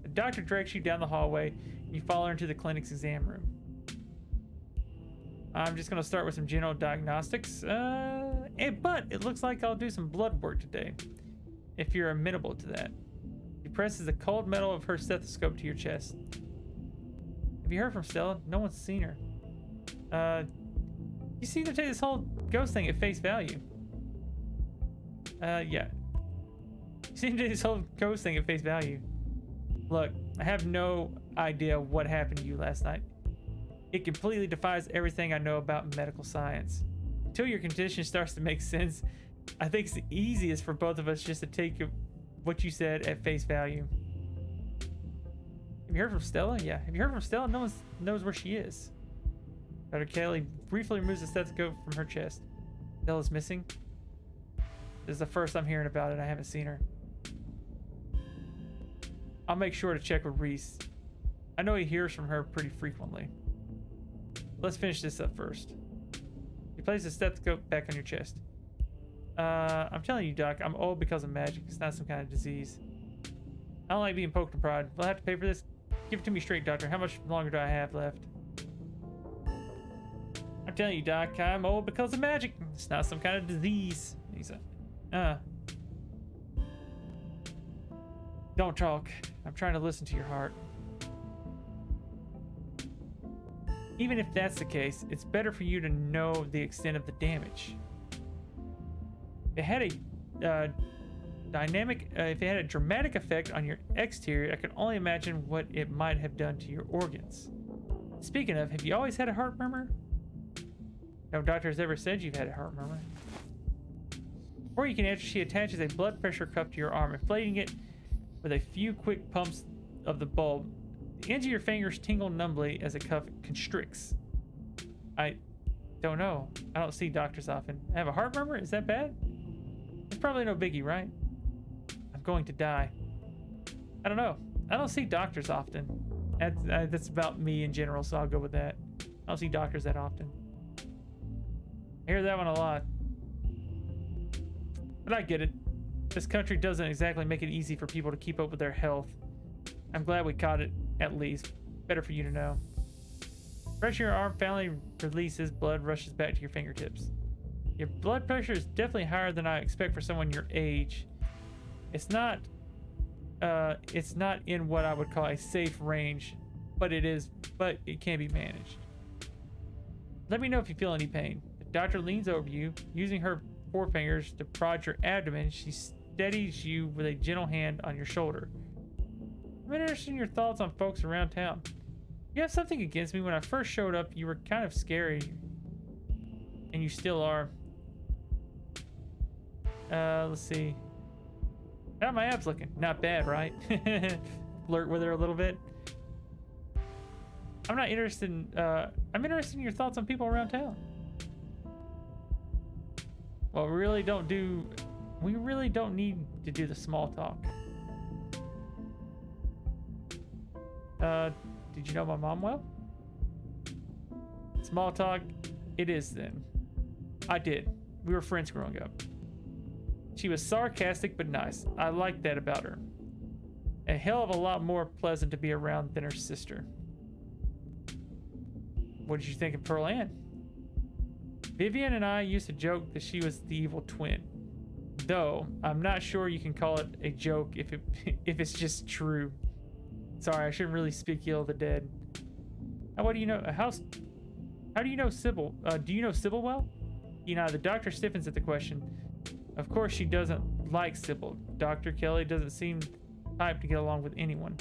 The doctor directs you down the hallway. And you follow her into the clinic's exam room. I'm just going to start with some general diagnostics. But it looks like I'll do some blood work today, if you're amenable to that. She presses the cold metal of her stethoscope to your chest. Have you heard from Stella? No one's seen her. You seem to take this whole ghost thing at face value. Yeah. You seem to take this whole ghost thing at face value. Look, I have no idea what happened to you last night. It completely defies everything I know about medical science. Until your condition starts to make sense, I think it's the easiest for both of us just to take what you said at face value. Have you heard from Stella? Yeah. Have you heard from Stella? No one knows where she is. Dr. Kelly briefly removes the stethoscope from her chest. Stella's missing? This is the first I'm hearing about it. I haven't seen her. I'll make sure to check with Reese. I know he hears from her pretty frequently. Let's finish this up first. You place the stethoscope back on your chest. I'm telling you, Doc, I'm old because of magic. It's not some kind of disease. I don't like being poked and prodded. Will I have to pay for this? Give it to me straight, Doctor. How much longer do I have left? I'm telling you, Doc, I'm old because of magic. It's not some kind of disease. He's Don't talk. I'm trying to listen to your heart. Even if that's the case, it's better for you to know the extent of the damage. If it had a dramatic effect on your exterior, I can only imagine what it might have done to your organs. Speaking of, have you always had a heart murmur? No doctor has ever said you've had a heart murmur. Before you can answer, she attaches a blood pressure cuff to your arm, inflating it with a few quick pumps of the bulb. The ends of your fingers tingle numbly as the cuff constricts. I don't know. I don't see doctors often. I have a heart murmur? Is that bad? It's probably no biggie, right? I'm going to die. I don't know. I don't see doctors often. That's about me in general, so I'll go with that. I don't see doctors that often. I hear that one a lot. But I get it. This country doesn't exactly make it easy for people to keep up with their health. I'm glad we caught it, at least. Better for you to know. Pressure your arm finally releases, blood rushes back to your fingertips. Your blood pressure is definitely higher than I expect for someone your age. It's not in what I would call a safe range, but it can be managed. Let me know if you feel any pain. The doctor leans over you, using her forefingers to prod your abdomen. She steadies you with a gentle hand on your shoulder. I'm interested in your thoughts on folks around town. You have something against me. When I first showed up, you were kind of scary. And you still are. Let's see. How are my abs looking? Not bad, right? Flirt with her a little bit. I'm interested in your thoughts on people around town. Well, we really don't need to do the small talk. Did you know my mom well? Small talk, it is then. I did. We were friends growing up. She was sarcastic but nice. I liked that about her. A hell of a lot more pleasant to be around than her sister. What did you think of Pearl Ann? Vivian and I used to joke that she was the evil twin. Though, I'm not sure you can call it a joke if it's just true. Sorry, I shouldn't really speak ill of the dead. What do you know? How do you know Sybil? Do you know Sybil well? The doctor stiffens at the question. Of course she doesn't like Sybil. Dr. Kelly doesn't seem type to get along with anyone.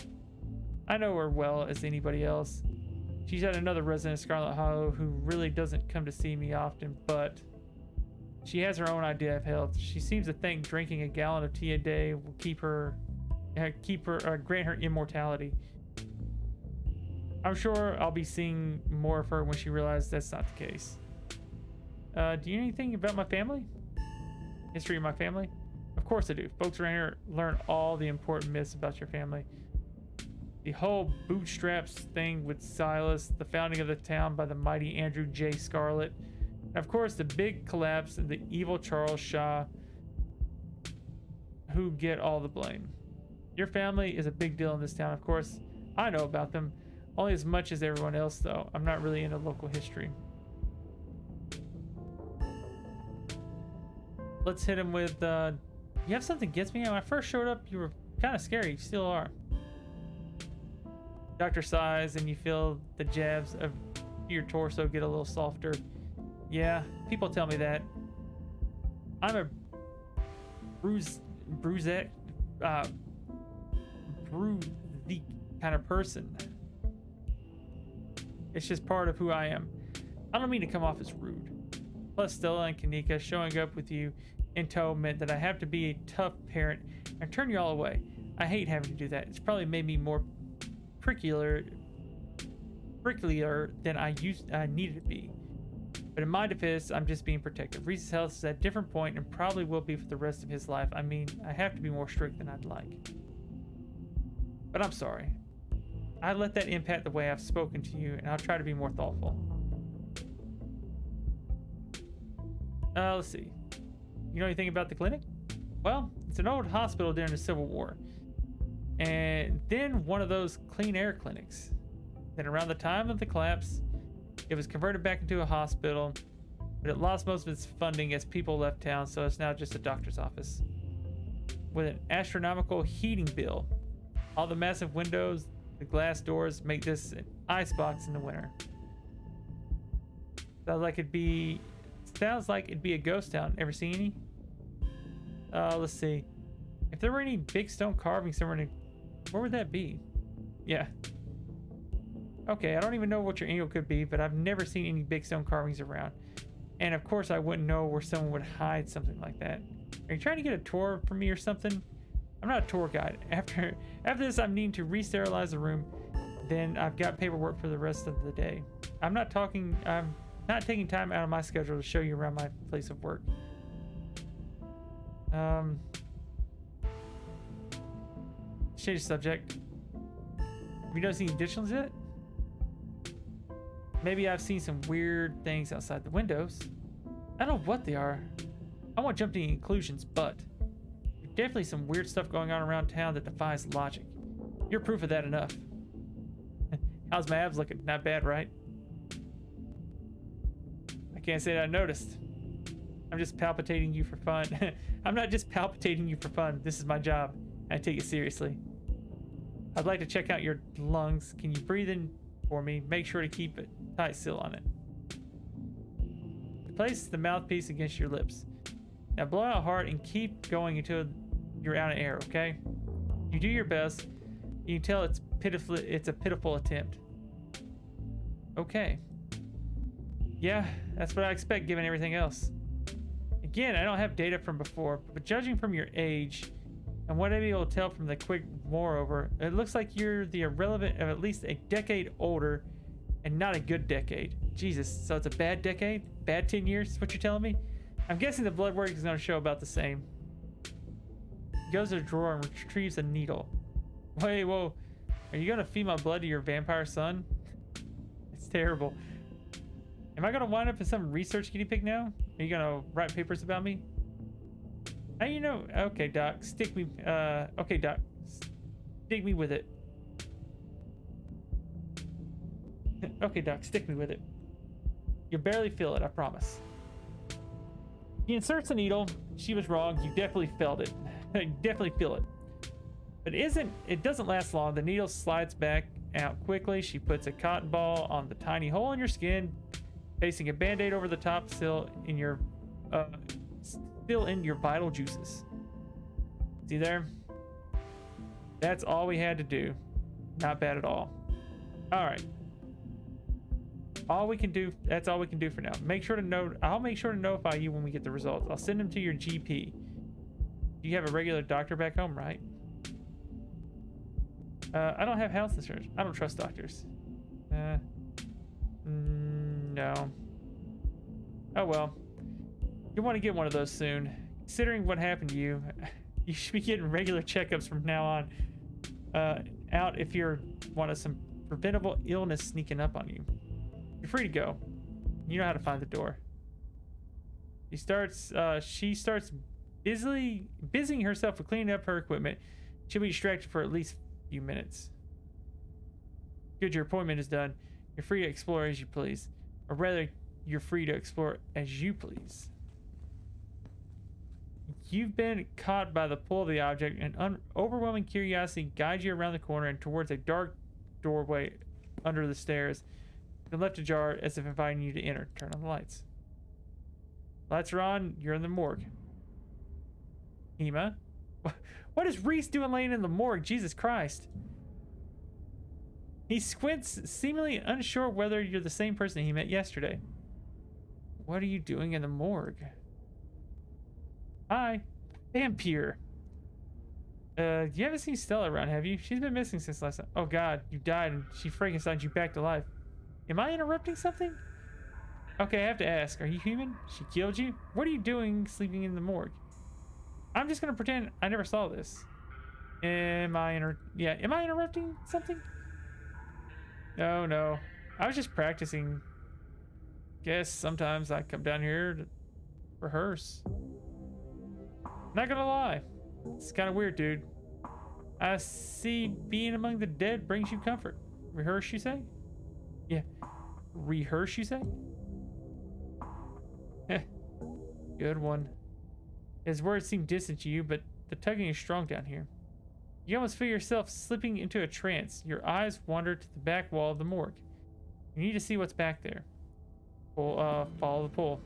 I know her well as anybody else. She's had another resident of Scarlet Hollow who really doesn't come to see me often, but she has her own idea of health. She seems to think drinking a gallon of tea a day will grant her immortality. I'm sure I'll be seeing more of her when she realizes that's not the case. Do you know anything about my family? History of my family? Of course I do. Folks around here learn all the important myths about your family. The whole bootstraps thing with Silas, the founding of the town by the mighty Andrew J. Scarlet, and of course the big collapse and the evil Charles Shaw, who get all the blame. Your family is a big deal in this town, of course. I know about them, only as much as everyone else though. I'm not really into local history. Let's hit him with, you have something against me? When I first showed up, you were kind of scary. You still are. Doctor sighs and you feel the jabs of your torso get a little softer. Yeah, people tell me that. I'm a bruisey kind of person. It's just part of who I am. I don't mean to come off as rude. Plus Stella and Kanika showing up with you in tow meant that I have to be a tough parent and turn you all away. I hate having to do that. It's probably made me more pricklier than I needed to be. But in my defense, I'm just being protective. Reese's health is at a different point and probably will be for the rest of his life. I mean, I have to be more strict than I'd like. But I'm sorry. I let that impact the way I've spoken to you, and I'll try to be more thoughtful. Let's see. You know anything about the clinic? Well, it's an old hospital during the Civil War. And then one of those clean air clinics. Then around the time of the collapse, it was converted back into a hospital, but it lost most of its funding as people left town, so it's now just a doctor's office. With an astronomical heating bill. All the massive windows, the glass doors make this an icebox in the winter. Sounds like it'd be a ghost town. Ever seen any? Let's see. If there were any big stone carvings somewhere, where would that be? Yeah. Okay, I don't even know what your angle could be, but I've never seen any big stone carvings around. And of course I wouldn't know where someone would hide something like that. Are you trying to get a tour from me or something? I'm not a tour guide. After this, I'm needing to re-sterilize the room. Then I've got paperwork for the rest of the day. I'm not taking time out of my schedule to show you around my place of work. Change the subject. Have you noticed any ditchlings yet? Maybe I've seen some weird things outside the windows. I don't know what they are. I won't jump to any conclusions, but there's definitely some weird stuff going on around town that defies logic. You're proof of that enough. How's my abs looking? Not bad, right? I can't say that I noticed. I'm just palpitating you for fun. I'm not just palpitating you for fun. This is my job. I take it seriously. I'd like to check out your lungs. Can you breathe in for me? Make sure to keep a tight seal on it. Place the mouthpiece against your lips. Now blow out hard and keep going until you're out of air, okay? You do your best. You can tell it's a pitiful attempt. Okay. Yeah, that's what I expect given everything else. Again, I don't have data from before, but judging from your age and what I'm able to tell from the quick moreover, it looks like you're the irrelevant of at least a decade older and not a good decade. Jesus, so it's a bad decade? Bad 10 years is what you're telling me? I'm guessing the blood work is going to show about the same. He goes to the drawer and retrieves a needle. Wait, whoa. Are you going to feed my blood to your vampire son? It's terrible. Am I going to wind up in some research guinea pig now? Are you going to write papers about me? How you know? Okay, Doc. Stick me. Okay, Doc. Stick me with it. Okay, Doc. Stick me with it. You'll barely feel it, I promise. He inserts a needle. She was wrong. You definitely felt it. You definitely feel it. But it doesn't last long. The needle slides back out quickly. She puts a cotton ball on the tiny hole in your skin, pasting a band-aid over the top, still in your vital juices. See there? That's all we had to do. Not bad at all. All right. All we can do, that's all we can do for now. I'll make sure to notify you when we get the results. I'll send them to your GP. You have a regular doctor back home, right? I don't have health insurance. I don't trust doctors. No. Oh well. You want to get one of those soon. Considering what happened to you, you should be getting regular checkups from now on. Out if you're one of some preventable illness sneaking up on you. You're free to go. You know how to find the door. She starts busying herself with cleaning up her equipment. She'll be distracted for at least a few minutes. Good, your appointment is done. You're free to explore as you please. Or rather, you're free to explore as you please. You've been caught by the pull of the object, and overwhelming curiosity guides you around the corner and towards a dark doorway under the stairs. Then left ajar as if inviting you to enter. Turn on the lights. Lights are on. You're in the morgue. Hema? What is Reese doing laying in the morgue? Jesus Christ. He squints, seemingly unsure whether you're the same person he met yesterday. What are you doing in the morgue? Hi. Vampire. You haven't seen Stella around, have you? She's been missing since last time. Oh god, you died and she Frankensteined you back to life. Am I interrupting something? Okay, I have to ask. Are you human? She killed you? What are you doing sleeping in the morgue? I'm just gonna pretend I never saw this. Am I interrupting something? No. I was just practicing. Guess sometimes I come down here to rehearse. Not gonna lie. It's kind of weird, dude. I see being among the dead brings you comfort. Rehearse, you say? Yeah. Rehearse, you say? Good one. His words seem distant to you, but the tugging is strong down here. You almost feel yourself slipping into a trance. Your eyes wander to the back wall of the morgue. You need to see what's back there. Follow the pull.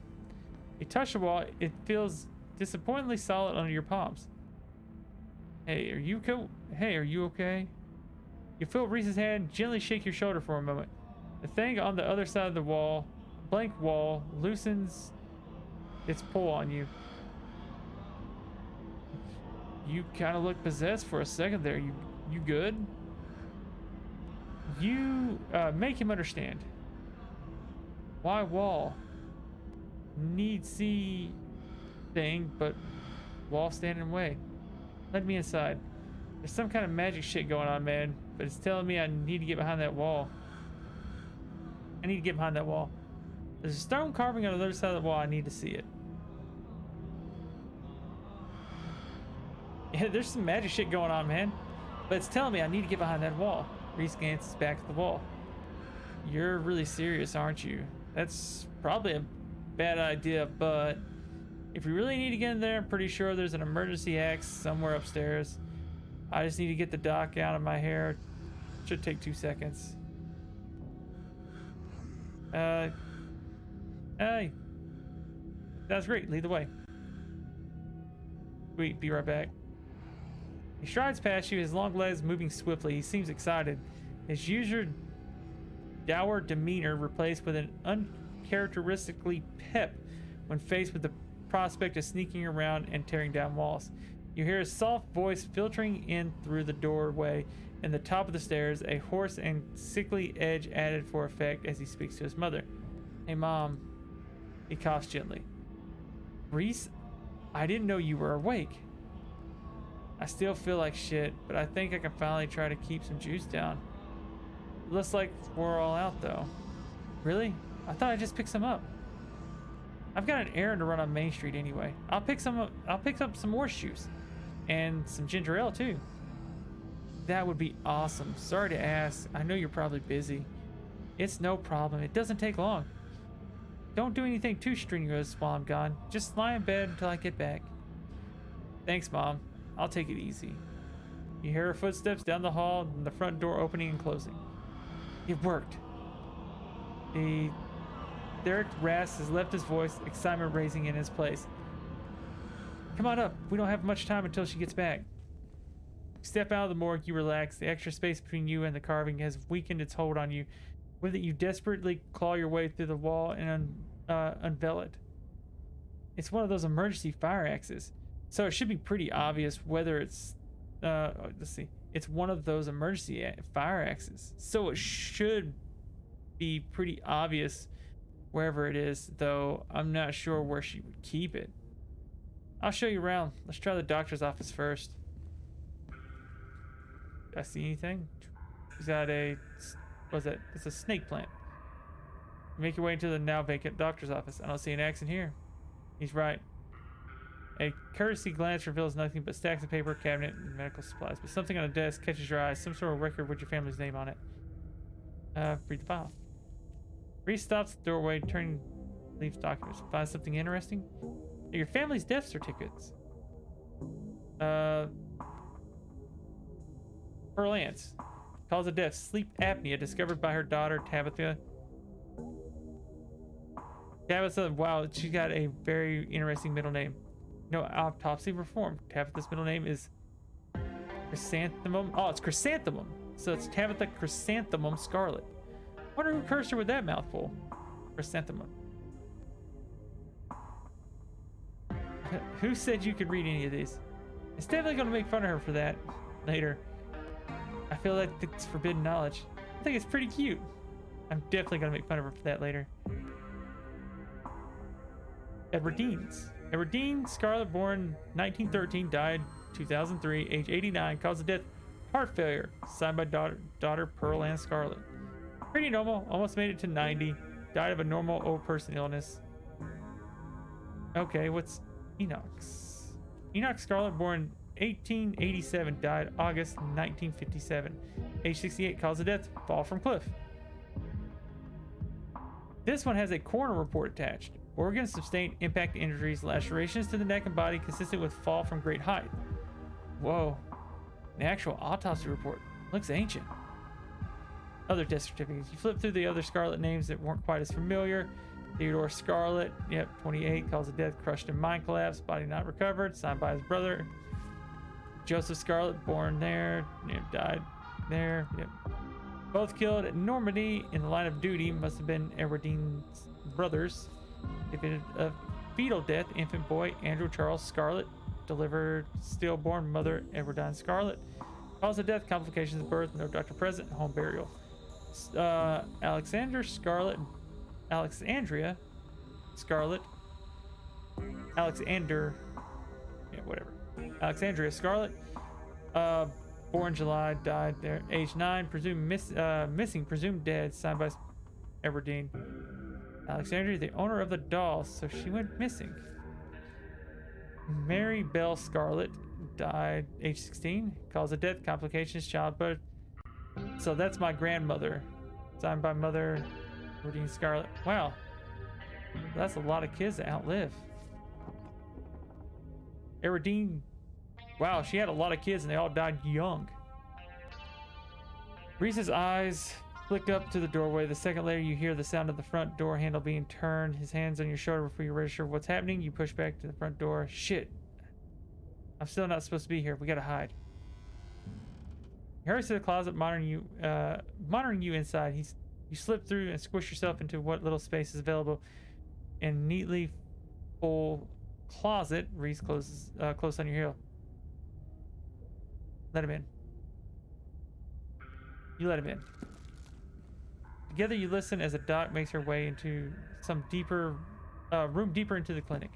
You touch the wall. It feels disappointingly solid under your palms. Hey, are you okay? You feel Reese's hand gently shake your shoulder for a moment. The thing on the other side of the wall, blank wall, loosens its pull on you. You kind of look possessed for a second there. You good? You make him understand. Why wall? Need see thing, but wall standing in the way. Let me inside. There's some kind of magic shit going on, man, but it's telling me I need to get behind that wall. I need to get behind that wall. There's a stone carving on the other side of the wall. I need to see it. Yeah, there's some magic shit going on, man. But it's telling me I need to get behind that wall. Reese glances back at the wall. You're really serious, aren't you? That's probably a bad idea, but if we really need to get in there, I'm pretty sure there's an emergency axe somewhere upstairs. I just need to get the dock out of my hair. Should take 2 seconds. Hey. That's great. Lead the way. Sweet. Be right back. He strides past you, his long legs moving swiftly. He seems excited. His usual dour demeanor replaced with an uncharacteristically pep when faced with the prospect of sneaking around and tearing down walls. You hear a soft voice filtering in through the doorway and the top of the stairs, a hoarse and sickly edge added for effect as he speaks to his mother. Hey, Mom. He coughs gently. Reese, I didn't know you were awake. I still feel like shit, but I think I can finally try to keep some juice down. It looks like we're all out, though. Really? I thought I just picked some up. I've got an errand to run on Main Street anyway. I'll pick up some more shoes. And some ginger ale, too. That would be awesome. Sorry to ask. I know you're probably busy. It's no problem. It doesn't take long. Don't do anything too strenuous while I'm gone. Just lie in bed until I get back. Thanks, Mom. I'll take it easy. You hear her footsteps down the hall and the front door opening and closing. It worked. The Derek Rass has left his voice, excitement raising in his place. Come on up. We don't have much time until she gets back. Step out of the morgue, you relax. The extra space between you and the carving has weakened its hold on you. With it, you desperately claw your way through the wall and unveil it. It's one of those emergency fire axes. So it should be pretty obvious whether it's... let's see. It's one of those emergency fire axes. So it should be pretty obvious wherever it is, though I'm not sure where she would keep it. I'll show you around. Let's try the doctor's office first. Do I see anything? He's got a... What's that? It's a snake plant. Make your way into the now vacant doctor's office. I don't see an axe in here. He's right. A courtesy glance reveals nothing but stacks of paper, cabinet, and medical supplies. But something on a desk catches your eye. Some sort of record with your family's name on it. Read the file. Reese stops at the doorway, turning, leaves documents. Find something interesting? Your family's death certificates. Pearl Lance. Cause of death, sleep apnea, discovered by her daughter, Tabitha. Tabitha, wow, she's got a very interesting middle name. No autopsy performed. Tabitha's middle name is Chrysanthemum. Oh, it's Chrysanthemum. So it's Tabitha Chrysanthemum Scarlet. Wonder who cursed her with that mouthful. Chrysanthemum. Who said you could read any of these? It's definitely going to make fun of her for that later. I feel like it's forbidden knowledge. I think it's pretty cute. I'm definitely going to make fun of her for that later. Edward Dean Scarlet, born 1913, died 2003, age 89, cause of death, heart failure, signed by daughter Pearl Ann Scarlet. Pretty normal, almost made it to 90, died of a normal old person illness. Okay, what's Enoch's? Enoch Scarlet, born 1887, died August 1957, age 68, cause of death, fall from cliff. This one has a coroner report attached. Organs sustained impact injuries, lacerations to the neck and body consistent with fall from great height. Whoa, an actual autopsy report. Looks ancient. Other death certificates. You flip through the other Scarlet names that weren't quite as familiar. Theodore Scarlet, yep, 28, cause of death, crushed in mine collapse, body not recovered, signed by his brother. Joseph Scarlet, born there, yep, died there, yep. Both killed at Normandy in the line of duty, must have been Edward's brothers. If it a fetal death, infant boy Andrew Charles Scarlet, delivered stillborn mother Edwardine Scarlet. Cause of death, complications of birth, no doctor present, home burial. Alexandria Scarlet, yeah, whatever. Alexandria Scarlet, born July, died there, age 9, presumed missing, presumed dead, signed by Edward Dean. Alexandria, the owner of the doll, so she went missing. Mary Bell Scarlet died age 16, cause of death, complications, childbirth. So that's my grandmother. Signed by Mother Rodine Scarlet. Wow. That's a lot of kids to outlive. Eridine. Wow, she had a lot of kids and they all died young. Reese's eyes flick up to the doorway. The second later, you hear the sound of the front door handle being turned. His hand's on your shoulder before you register what's happening. You push back to the front door. Shit. I'm still not supposed to be here. We gotta hide. He hurries to the closet, monitoring you inside. You slip through and squish yourself into what little space is available. In neatly full closet, Reese closes close on your heel. Let him in. You let him in. Together you listen as a doc makes her way into some deeper room deeper into the clinic.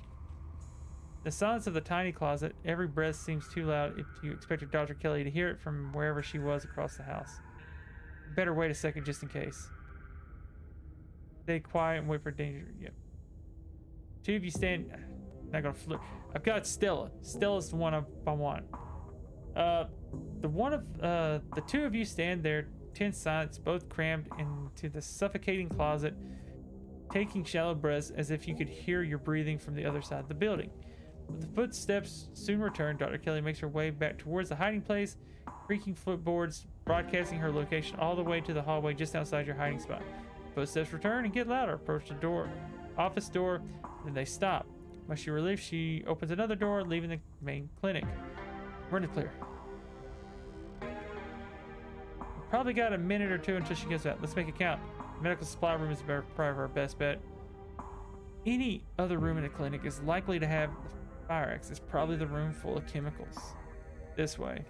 The silence of the tiny closet, every breath seems too loud if you expected Dr. Kelly to hear it from wherever she was across the house. Better wait a second just in case. Stay quiet and wait for danger. Yep. Two of you stand. Not gonna flip. I've got Stella. Stella's the one I want. The two of you stand there, tense silence, both crammed into the suffocating closet, taking shallow breaths as if you could hear your breathing from the other side of the building. With the footsteps soon return, Dr. Kelly makes her way back towards the hiding place, creaking footboards, broadcasting her location all the way to the hallway just outside your hiding spot. Footsteps return and get louder, approach the office door, then they stop. Much to your relief, she opens another door, leaving the main clinic. We're in the clear. Probably got a minute or two until she gets out. Let's make it count. The medical supply room is probably our best bet. Any other room in the clinic is likely to have the fire exit. It's probably the room full of chemicals. This way.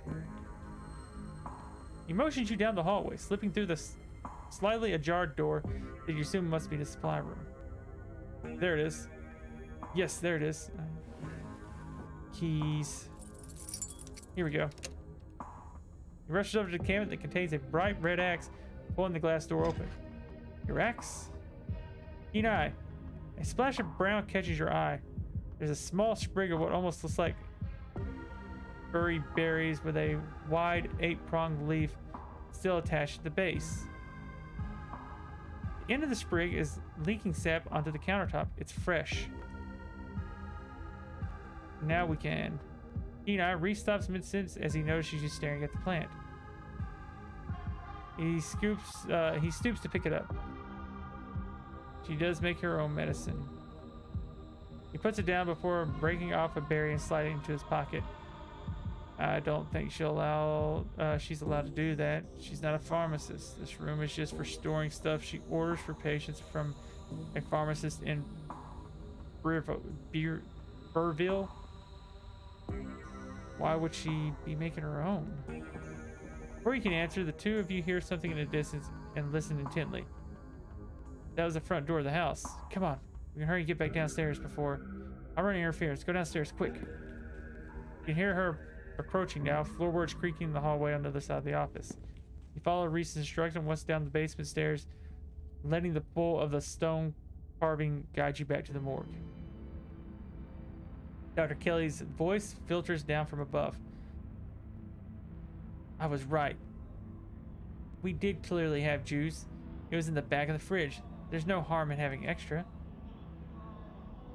He motions you down the hallway, slipping through the slightly ajar door that you assume must be the supply room. There it is. Yes, there it is. Keys. Here we go. He rushes over to the cabinet that contains a bright red axe, pulling the glass door open. Your axe? Keen eye. A splash of brown catches your eye. There's a small sprig of what almost looks like furry berries with a wide 8-pronged leaf still attached to the base. The end of the sprig is leaking sap onto the countertop. It's fresh. Now we can. Keen eye stops mid-sentence as he notices you staring at the plant. He stoops to pick it up. She does make her own medicine. He puts it down before breaking off a berry and sliding it into his pocket. I don't think she's allowed to do that. She's not a pharmacist. This room is just for storing stuff she orders for patients from a pharmacist in Burville. Why would she be making her own? Before you can answer, the two of you hear something in the distance and listen intently. That was the front door of the house. Come on, we can hurry and get back downstairs before I'm running interference. Go downstairs, quick. You can hear her approaching now, floorboards creaking in the hallway on the other side of the office. You follow Reese's instruction once down the basement stairs, letting the pull of the stone carving guide you back to the morgue. Dr. Kelly's voice filters down from above. I was right. We did clearly have juice. It was in the back of the fridge. There's no harm in having extra.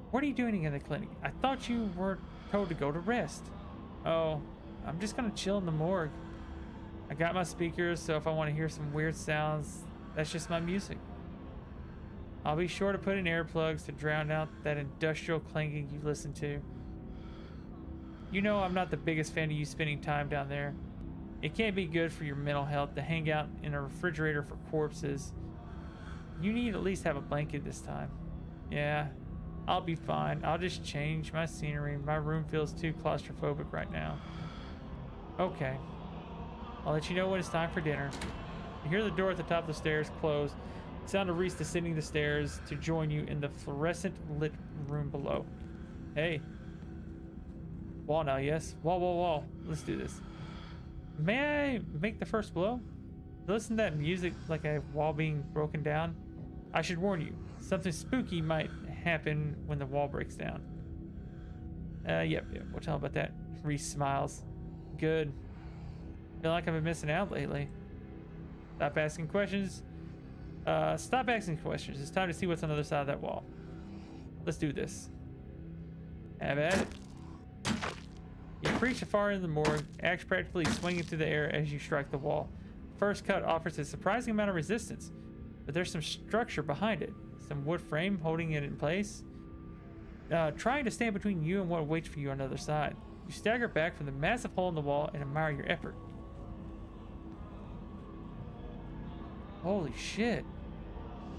What are you doing in the clinic? I thought you were told to go to rest. Oh, I'm just gonna chill in the morgue. I got my speakers, so if I want to hear some weird sounds, that's just my music. I'll be sure to put in earplugs to drown out that industrial clanging you listen to. You know I'm not the biggest fan of you spending time down there. It can't be good for your mental health to hang out in a refrigerator for corpses. You need to at least have a blanket this time. Yeah, I'll be fine. I'll just change my scenery. My room feels too claustrophobic right now. Okay. I'll let you know when it's time for dinner. You hear the door at the top of the stairs close. The sound of Reese descending the stairs to join you in the fluorescent lit room below. Hey. Wall now, yes? Wall. Let's do this. May I make the first blow? Listen to that music like a wall being broken down. I should warn you, something spooky might happen when the wall breaks down. Yep, we'll tell about that. Reese smiles. Good. Feel like I've been missing out lately. Stop asking questions. Stop asking questions. It's time to see what's on the other side of that wall. Let's do this. Have at it. You reach far into the morgue, axe practically swinging through the air as you strike the wall. First cut offers a surprising amount of resistance, but there's some structure behind it. Some wood frame holding it in place, trying to stand between you and what waits for you on the other side. You stagger back from the massive hole in the wall and admire your effort. Holy shit.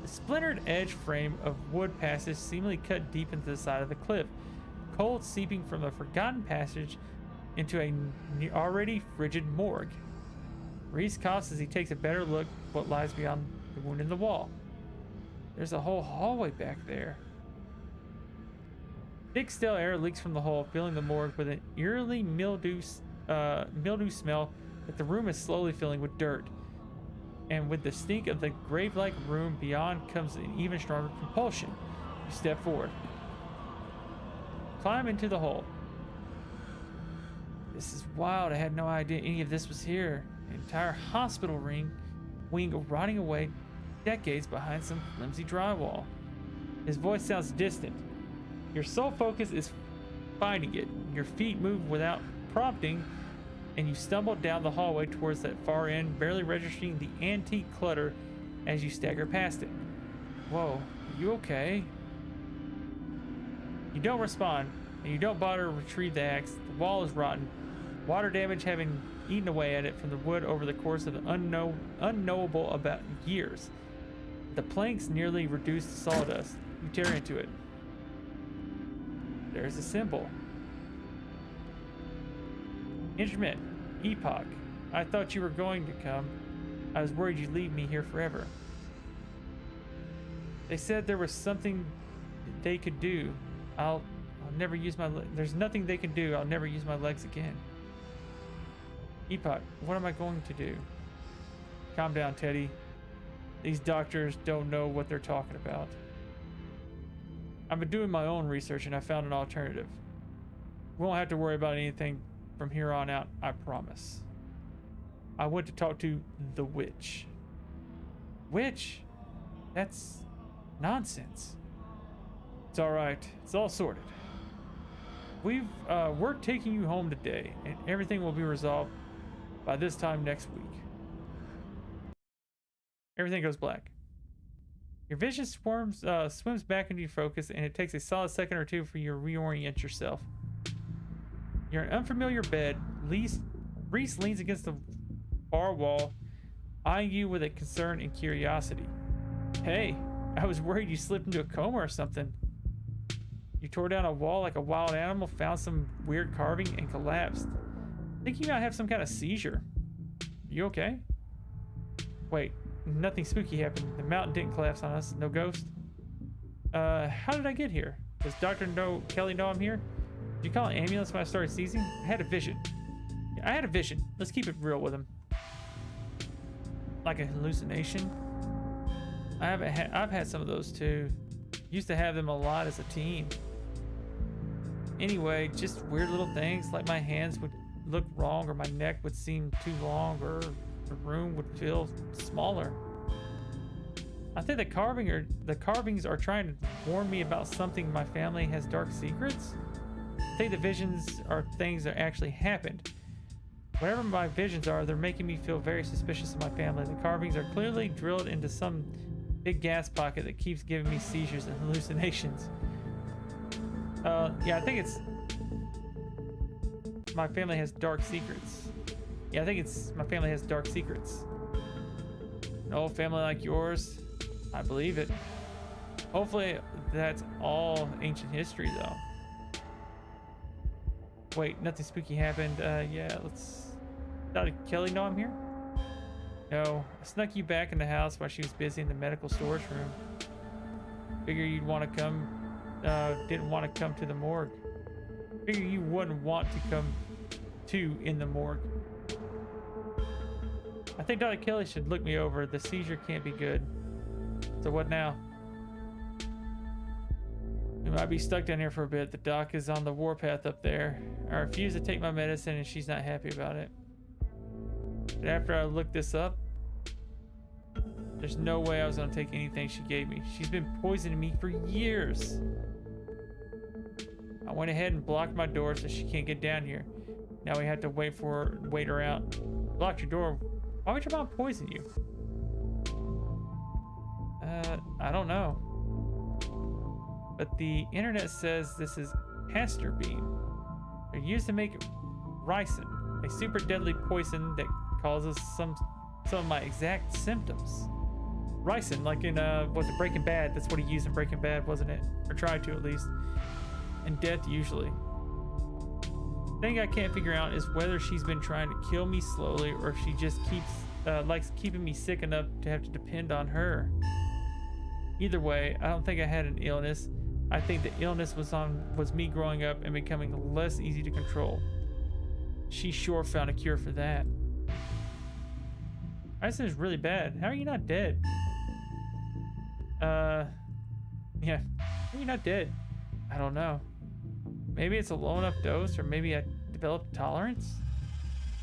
The splintered edge frame of wood passage seemingly cut deep into the side of the cliff, cold seeping from a forgotten passage into a already frigid morgue. Reese coughs as he takes a better look at what lies beyond the wound in the wall. There's a whole hallway back there. Thick stale air leaks from the hole, filling the morgue with an eerily mildew smell that the room is slowly filling with dirt. And with the stink of the grave-like room beyond comes an even stronger compulsion. You step forward. Climb into the hole. This is wild. I had no idea any of this was here. An entire hospital wing rotting away decades behind some flimsy drywall. His voice sounds distant. Your sole focus is finding it. Your feet move without prompting, and you stumble down the hallway towards that far end, barely registering the antique clutter as you stagger past it. Whoa, are you okay? You don't respond, and you don't bother to retrieve the axe. The wall is rotten, water damage having eaten away at it from the wood over the course of the unknowable about years. The planks nearly reduced to sawdust. You tear into it. There's a symbol. Instrument. Epoch. I thought you were going to come. I was worried you'd leave me here forever. They said there was something they could do. I'll never use my there's nothing they can do. I'll never use my legs again. Epoch, what am I going to do? Calm down, Teddy. These doctors don't know what they're talking about. I've been doing my own research and I found an alternative. We won't have to worry about anything from here on out, I promise. I went to talk to the witch. Witch? That's nonsense. It's all right. It's all sorted. We're taking you home today, and everything will be resolved by this time next week. Everything goes black. Your vision swims back into your focus, and it takes a solid second or two for you to reorient yourself. You're in an unfamiliar bed. Reese leans against the far wall, eyeing you with a concern and curiosity. Hey, I was worried you slipped into a coma or something. You tore down a wall like a wild animal, found some weird carving, and collapsed. I think you might have some kind of seizure. You okay? Wait, nothing spooky happened. The mountain didn't collapse on us. No ghost? How did I get here? Does Dr. Kelly know I'm here? Did you call an ambulance when I started seizing? I had a vision. Yeah, I had a vision. Let's keep it real with him. Like a hallucination? I've had some of those too. Used to have them a lot as a teen. Anyway, just weird little things like my hands would look wrong, or my neck would seem too long, or the room would feel smaller. I think the carvings are trying to warn me about something. My family has dark secrets. I think the visions are things that actually happened. Whatever my visions are, they're making me feel very suspicious of my family. The carvings are clearly drilled into some big gas pocket that keeps giving me seizures and hallucinations. Yeah, I think it's my family has dark secrets. Yeah, I think it's my family has dark secrets. An old family like yours, I believe it. Hopefully that's all ancient history though. Wait, nothing spooky happened. Yeah, let's... Did Kelly know I'm here? No, I snuck you back in the house while she was busy in the medical storage room. Figure you'd want to come, didn't want to come to the morgue. Figure you wouldn't want to come to in the morgue. I think Dr. Kelly should look me over. The seizure can't be good. So what now? We might be stuck down here for a bit. The doc is on the warpath up there. I refuse to take my medicine and she's not happy about it. But after I looked this up, there's no way I was gonna take anything she gave me. She's been poisoning me for years. I went ahead and blocked my door so she can't get down here. Now we have to wait her out. Blocked your door. Why would your mom poison you? I don't know. But the internet says this is castor bean. They're used to make ricin, a super deadly poison that causes some of my exact symptoms. Ricin, like in what's it, Breaking Bad? That's what he used in Breaking Bad, wasn't it? Or tried to, at least. And death usually. The thing I can't figure out is whether she's been trying to kill me slowly or if she just likes keeping me sick enough to have to depend on her. Either way, I don't think I had an illness. I think the illness was me growing up and becoming less easy to control. She sure found a cure for that. Ricin is really bad. How are you not dead? Yeah. How are you not dead? I don't know. Maybe it's a low enough dose, or maybe I developed tolerance?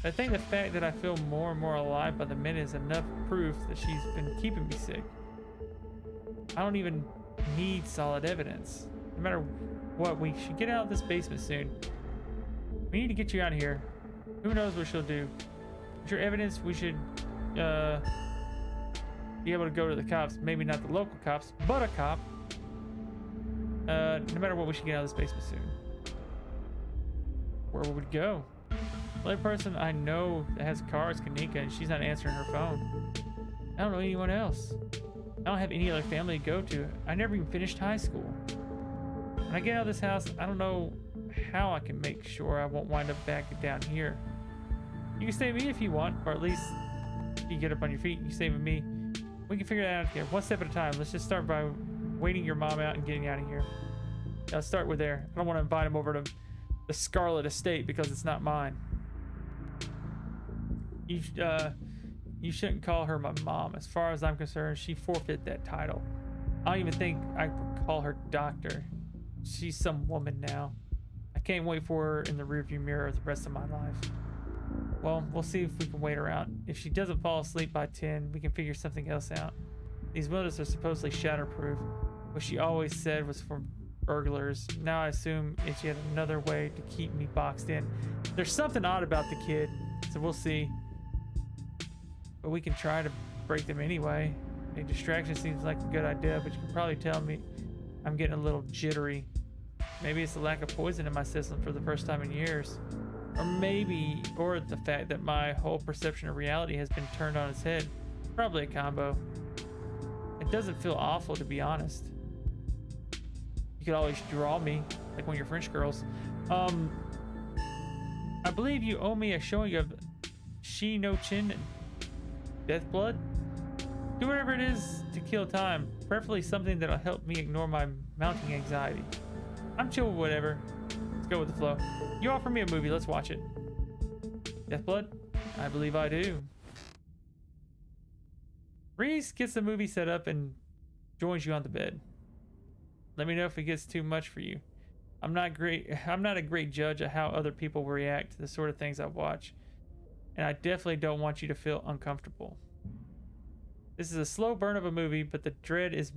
I think the fact that I feel more and more alive by the minute is enough proof that she's been keeping me sick. I don't even need solid evidence. No matter what, we should get out of this basement soon. We need to get you out of here. Who knows what she'll do? With your evidence, we should be able to go to the cops. Maybe not the local cops, but a cop. No matter what, we should get out of this basement soon. Where would we go? The only person I know that has a car is Kanika, and she's not answering her phone. I don't know anyone else. I don't have any other family to go to. I never even finished high school. When I get out of this house, I don't know how I can make sure I won't wind up back down here. You can stay with me if you want, or at least if you get up on your feet, you stay with me. We can figure that out here, one step at a time. Let's just start by waiting your mom out and getting out of here. Now let's start with there. I don't want to invite him over to the Scarlet Estate because it's not mine. You shouldn't call her my mom. As far as I'm concerned, she forfeit that title. I don't even think I would call her doctor. She's some woman now. I can't wait for her in the rearview mirror the rest of my life. Well, we'll see if we can wait her out. If she doesn't fall asleep by 10, we can figure something else out. These windows are supposedly shatterproof, which she always said was for burglars. Now I assume it's yet another way to keep me boxed in. There's something odd about the kid, so we'll see. But we can try to break them anyway. A distraction seems like a good idea, but you can probably tell me I'm getting a little jittery. Maybe it's the lack of poison in my system for the first time in years. Or the fact that my whole perception of reality has been turned on its head. Probably a combo. It doesn't feel awful, to be honest. You could always draw me, like one of your French girls. I believe you owe me a showing of Shi no Chin Death Blood. Do whatever it is to kill time, preferably something that'll help me ignore my mounting anxiety. I'm chill with whatever. Let's go with the flow. You offer me a movie, let's watch it. Death Blood? I believe I do. Reese gets the movie set up and joins you on the bed. Let me know if it gets too much for you. I'm not a great judge of how other people will react to the sort of things I watch, and I definitely don't want you to feel uncomfortable. This is a slow burn of a movie, but the dread is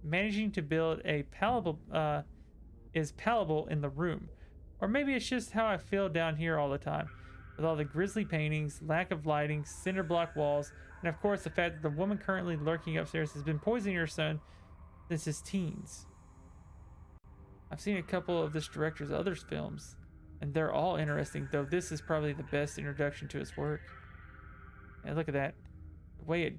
managing to build a palatable in the room. Or maybe it's just how I feel down here all the time, with all the grisly paintings, lack of lighting, cinder block walls, and of course the fact that the woman currently lurking upstairs has been poisoning her son since his teens. I've seen a couple of this director's other films, and they're all interesting, though this is probably the best introduction to his work. And look at that. The way it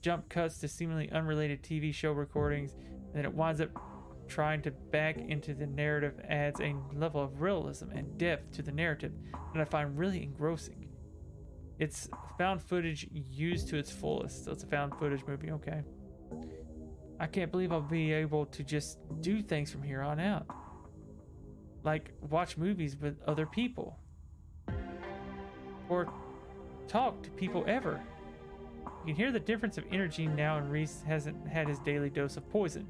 jump cuts to seemingly unrelated TV show recordings, and then it winds up trying to back into the narrative adds a level of realism and depth to the narrative that I find really engrossing. It's found footage used to its fullest, so it's a found footage movie, okay. I can't believe I'll be able to just do things from here on out. Like watch movies with other people. Or talk to people ever. You can hear the difference of energy now, and Reese hasn't had his daily dose of poison.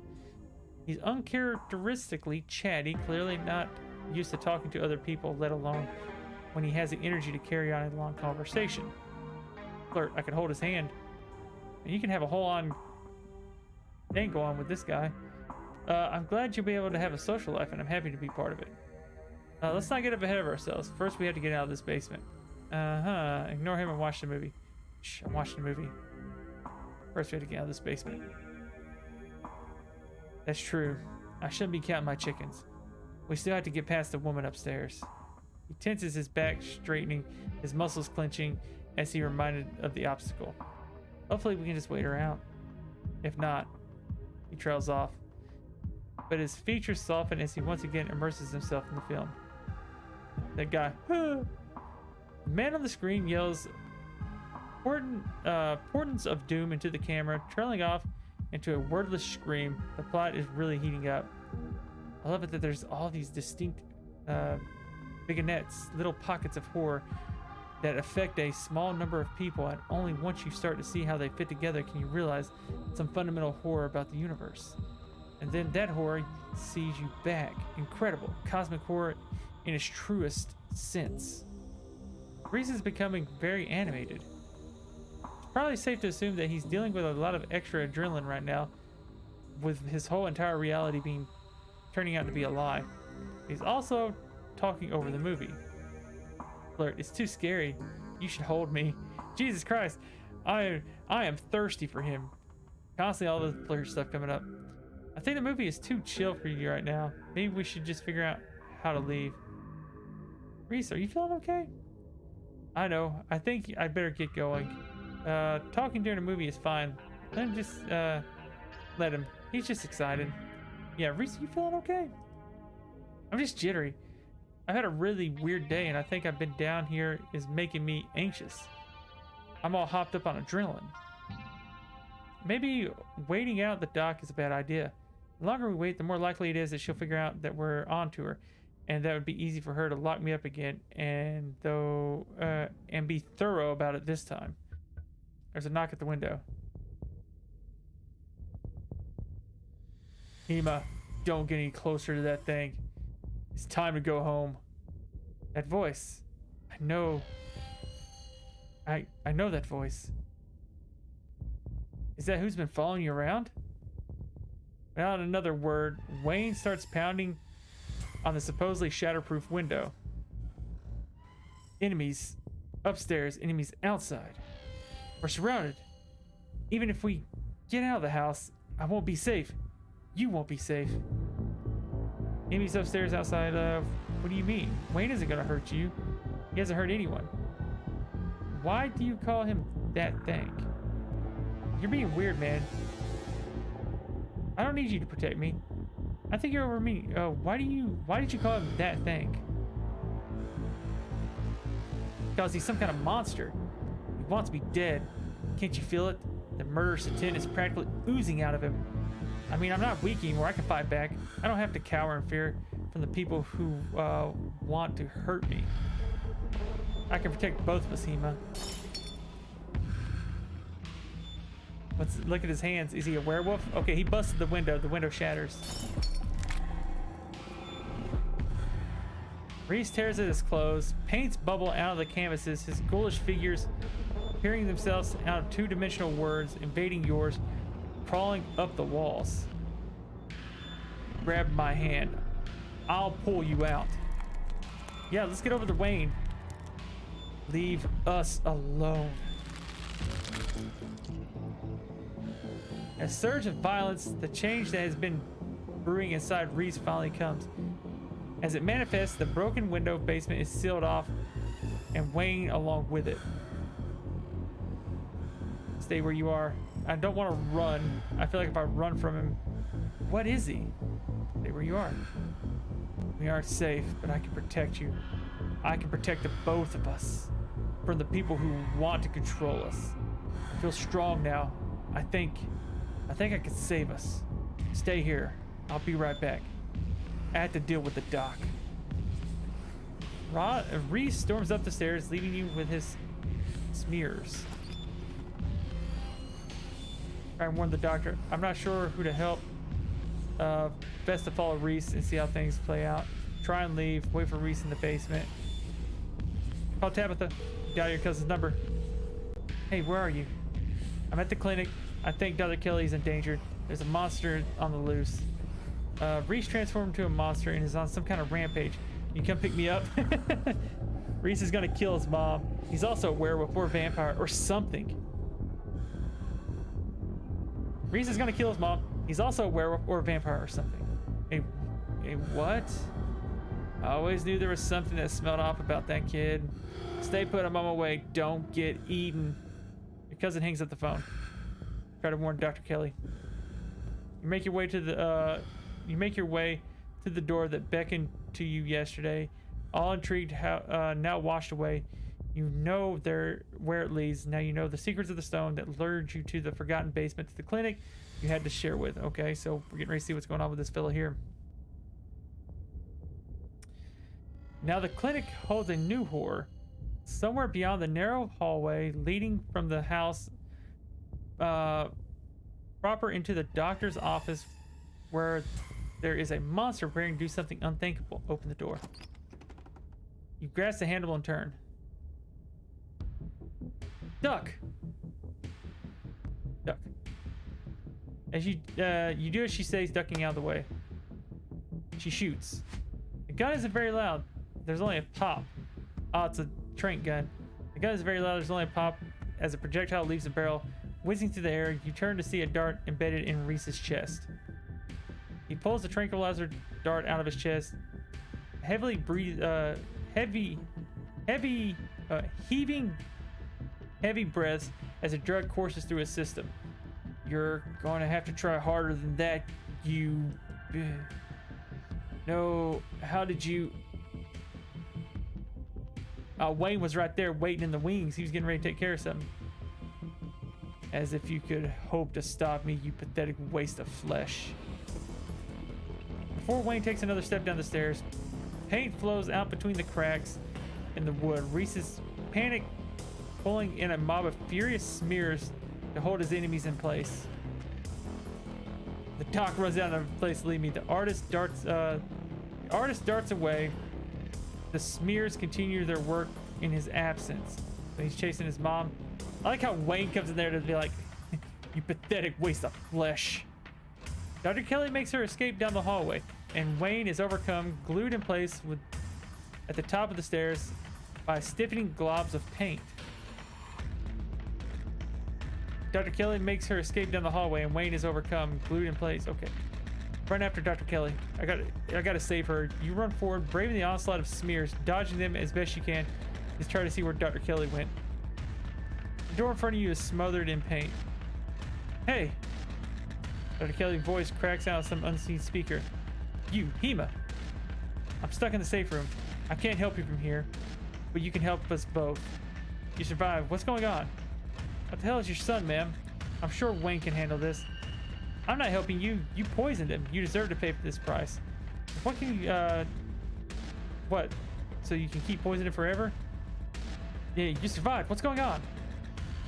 He's uncharacteristically chatty, clearly not used to talking to other people, let alone when he has the energy to carry on a long conversation. Flirt, I could hold his hand. And you can have a whole on thing go on with this guy. I'm glad you'll be able to have a social life, and I'm happy to be part of it. Let's not get up ahead of ourselves. First, we have to get out of this basement. Ignore him and watch the movie. Shh, I'm watching the movie. First, we have to get out of this basement. That's true. I shouldn't be counting my chickens. We still have to get past the woman upstairs. He tenses his back, straightening, his muscles clenching as he reminded of the obstacle. Hopefully, we can just wait her out. If not, he trails off. But his features soften as he once again immerses himself in the film. That guy. The man on the screen yells portents of doom into the camera, trailing off into a wordless scream. The plot is really heating up. I love it that there's all these distinct vignettes, little pockets of horror that affect a small number of people, and only once you start to see how they fit together can you realize some fundamental horror about the universe. And then that horror sees you back. Incredible. Cosmic horror in its truest sense. Reese is becoming very animated. It's probably safe to assume that he's dealing with a lot of extra adrenaline right now, with his whole entire reality turning out to be a lie. He's also talking over the movie. Flirt, it's too scary. You should hold me. Jesus Christ. I am thirsty for him. Constantly all this flirt stuff coming up. I think the movie is too chill for you right now. Maybe we should just figure out how to leave. Reese, are you feeling okay? I know. I think I better get going. Talking during a movie is fine. Then just let him. He's just excited. Yeah, Reese, you feeling okay? I'm just jittery. I've had a really weird day, and I think I've been down here is making me anxious. I'm all hopped up on adrenaline. Maybe waiting out the dock is a bad idea. The longer we wait, the more likely it is that she'll figure out that we're on to her, and that would be easy for her to lock me up again, and be thorough about it this time. There's a knock at the window. Hema, don't get any closer to that thing. It's time to go home. That voice. I know that voice. Is that who's been following you around? Without another word, Wayne starts pounding on the supposedly shatterproof window. Enemies upstairs, enemies outside. We're surrounded. Even if we get out of the house, I won't be safe. You won't be safe. Enemies upstairs, outside. What do you mean? Wayne isn't gonna hurt you. He hasn't hurt anyone. Why do you call him that thing? You're being weird, man. I don't need you to protect me. I think you're over me. Why did you call him that thing? Because he's some kind of monster. He wants me dead. Can't you feel it? The murderous intent is practically oozing out of him. I mean, I'm not weak anymore. I can fight back. I don't have to cower in fear from the people who want to hurt me. I can protect both of us, Hema. Look at his hands. Is he a werewolf? Okay, he busted the window. The window shatters. Reese tears at his clothes. Paints bubble out of the canvases. His ghoulish figures peering themselves out of two-dimensional words, invading yours, crawling up the walls. Grab my hand. I'll pull you out. Yeah, let's get over to Wayne. Leave us alone. A surge of violence, the change that has been brewing inside Reese finally comes. As it manifests, the broken window basement is sealed off, and Wayne along with it. Stay where you are. I don't want to run. I feel like if I run from him... What is he? Stay where you are. We aren't safe, but I can protect you. I can protect the both of us from the people who want to control us. I feel strong now. I think I can save us. Stay here. I'll be right back. I have to deal with the doc. Reese storms up the stairs, leaving you with his smears. Try and warn the doctor. I'm not sure who to help. Best to follow Reese and see how things play out. Try and leave. Wait for Reese in the basement. Call Tabitha. Got your cousin's number. Hey, where are you? I'm at the clinic. I think Dr. Kelly's endangered. There's a monster on the loose. Reese transformed into a monster and is on some kind of rampage. You come pick me up? Reese is gonna kill his mom. He's also a werewolf or vampire or something. Reese is gonna kill his mom. He's also a werewolf or a vampire or something. A what? I always knew there was something that smelled off about that kid. Stay put, I'm on my way. Don't get eaten. Your cousin hangs up the phone. Try to warn Dr. Kelly. You make your way to the door that beckoned to you yesterday. All intrigued, how now washed away. You know where it leads. Now you know the secrets of the stone that lured you to the forgotten basement to the clinic you had to share with. Okay, so we're getting ready to see what's going on with this fella here. Now the clinic holds a new horror. Somewhere beyond the narrow hallway leading from the house proper into the doctor's office, where there is a monster preparing to do something unthinkable. Open the door. You grasp the handle and turn. Duck. Duck. As you do as she says, ducking out of the way. She shoots. The gun isn't very loud. There's only a pop. Oh, it's a trank gun. The gun is very loud. There's only a pop as a projectile leaves the barrel. Whizzing through the air, you turn to see a dart embedded in Reese's chest. He pulls the tranquilizer dart out of his chest. Heavy breaths as a drug courses through his system. You're going to have to try harder than that, you... No, how did you... Wayne was right there waiting in the wings. He was getting ready to take care of something. As if you could hope to stop me, you pathetic waste of flesh. Before Wayne takes another step down the stairs, paint flows out between the cracks in the wood. Reese is panic, pulling in a mob of furious smears to hold his enemies in place. The doc runs out of place to leave me. The artist darts away. The smears continue their work in his absence. When he's chasing his mom. I like how Wayne comes in there to be like, you pathetic waste of flesh. Dr. Kelly makes her escape down the hallway, and Wayne is overcome, glued in place at the top of the stairs by stiffening globs of paint. Dr. Kelly makes her escape down the hallway, and Wayne is overcome, glued in place. Okay. Run after Dr. Kelly. I gotta save her. You run forward, braving the onslaught of smears, dodging them as best you can. Just try to see where Dr. Kelly went. The door in front of you is smothered in paint. Hey! Dr. Kelly's voice cracks out of some unseen speaker. You, Hema. I'm stuck in the safe room. I can't help you from here, but you can help us both. You survived. What's going on? What the hell is your son, ma'am? I'm sure Wayne can handle this. I'm not helping you. You poisoned him. You deserve to pay for this price. What can you, what? So you can keep poisoning forever? Yeah, you survived. What's going on?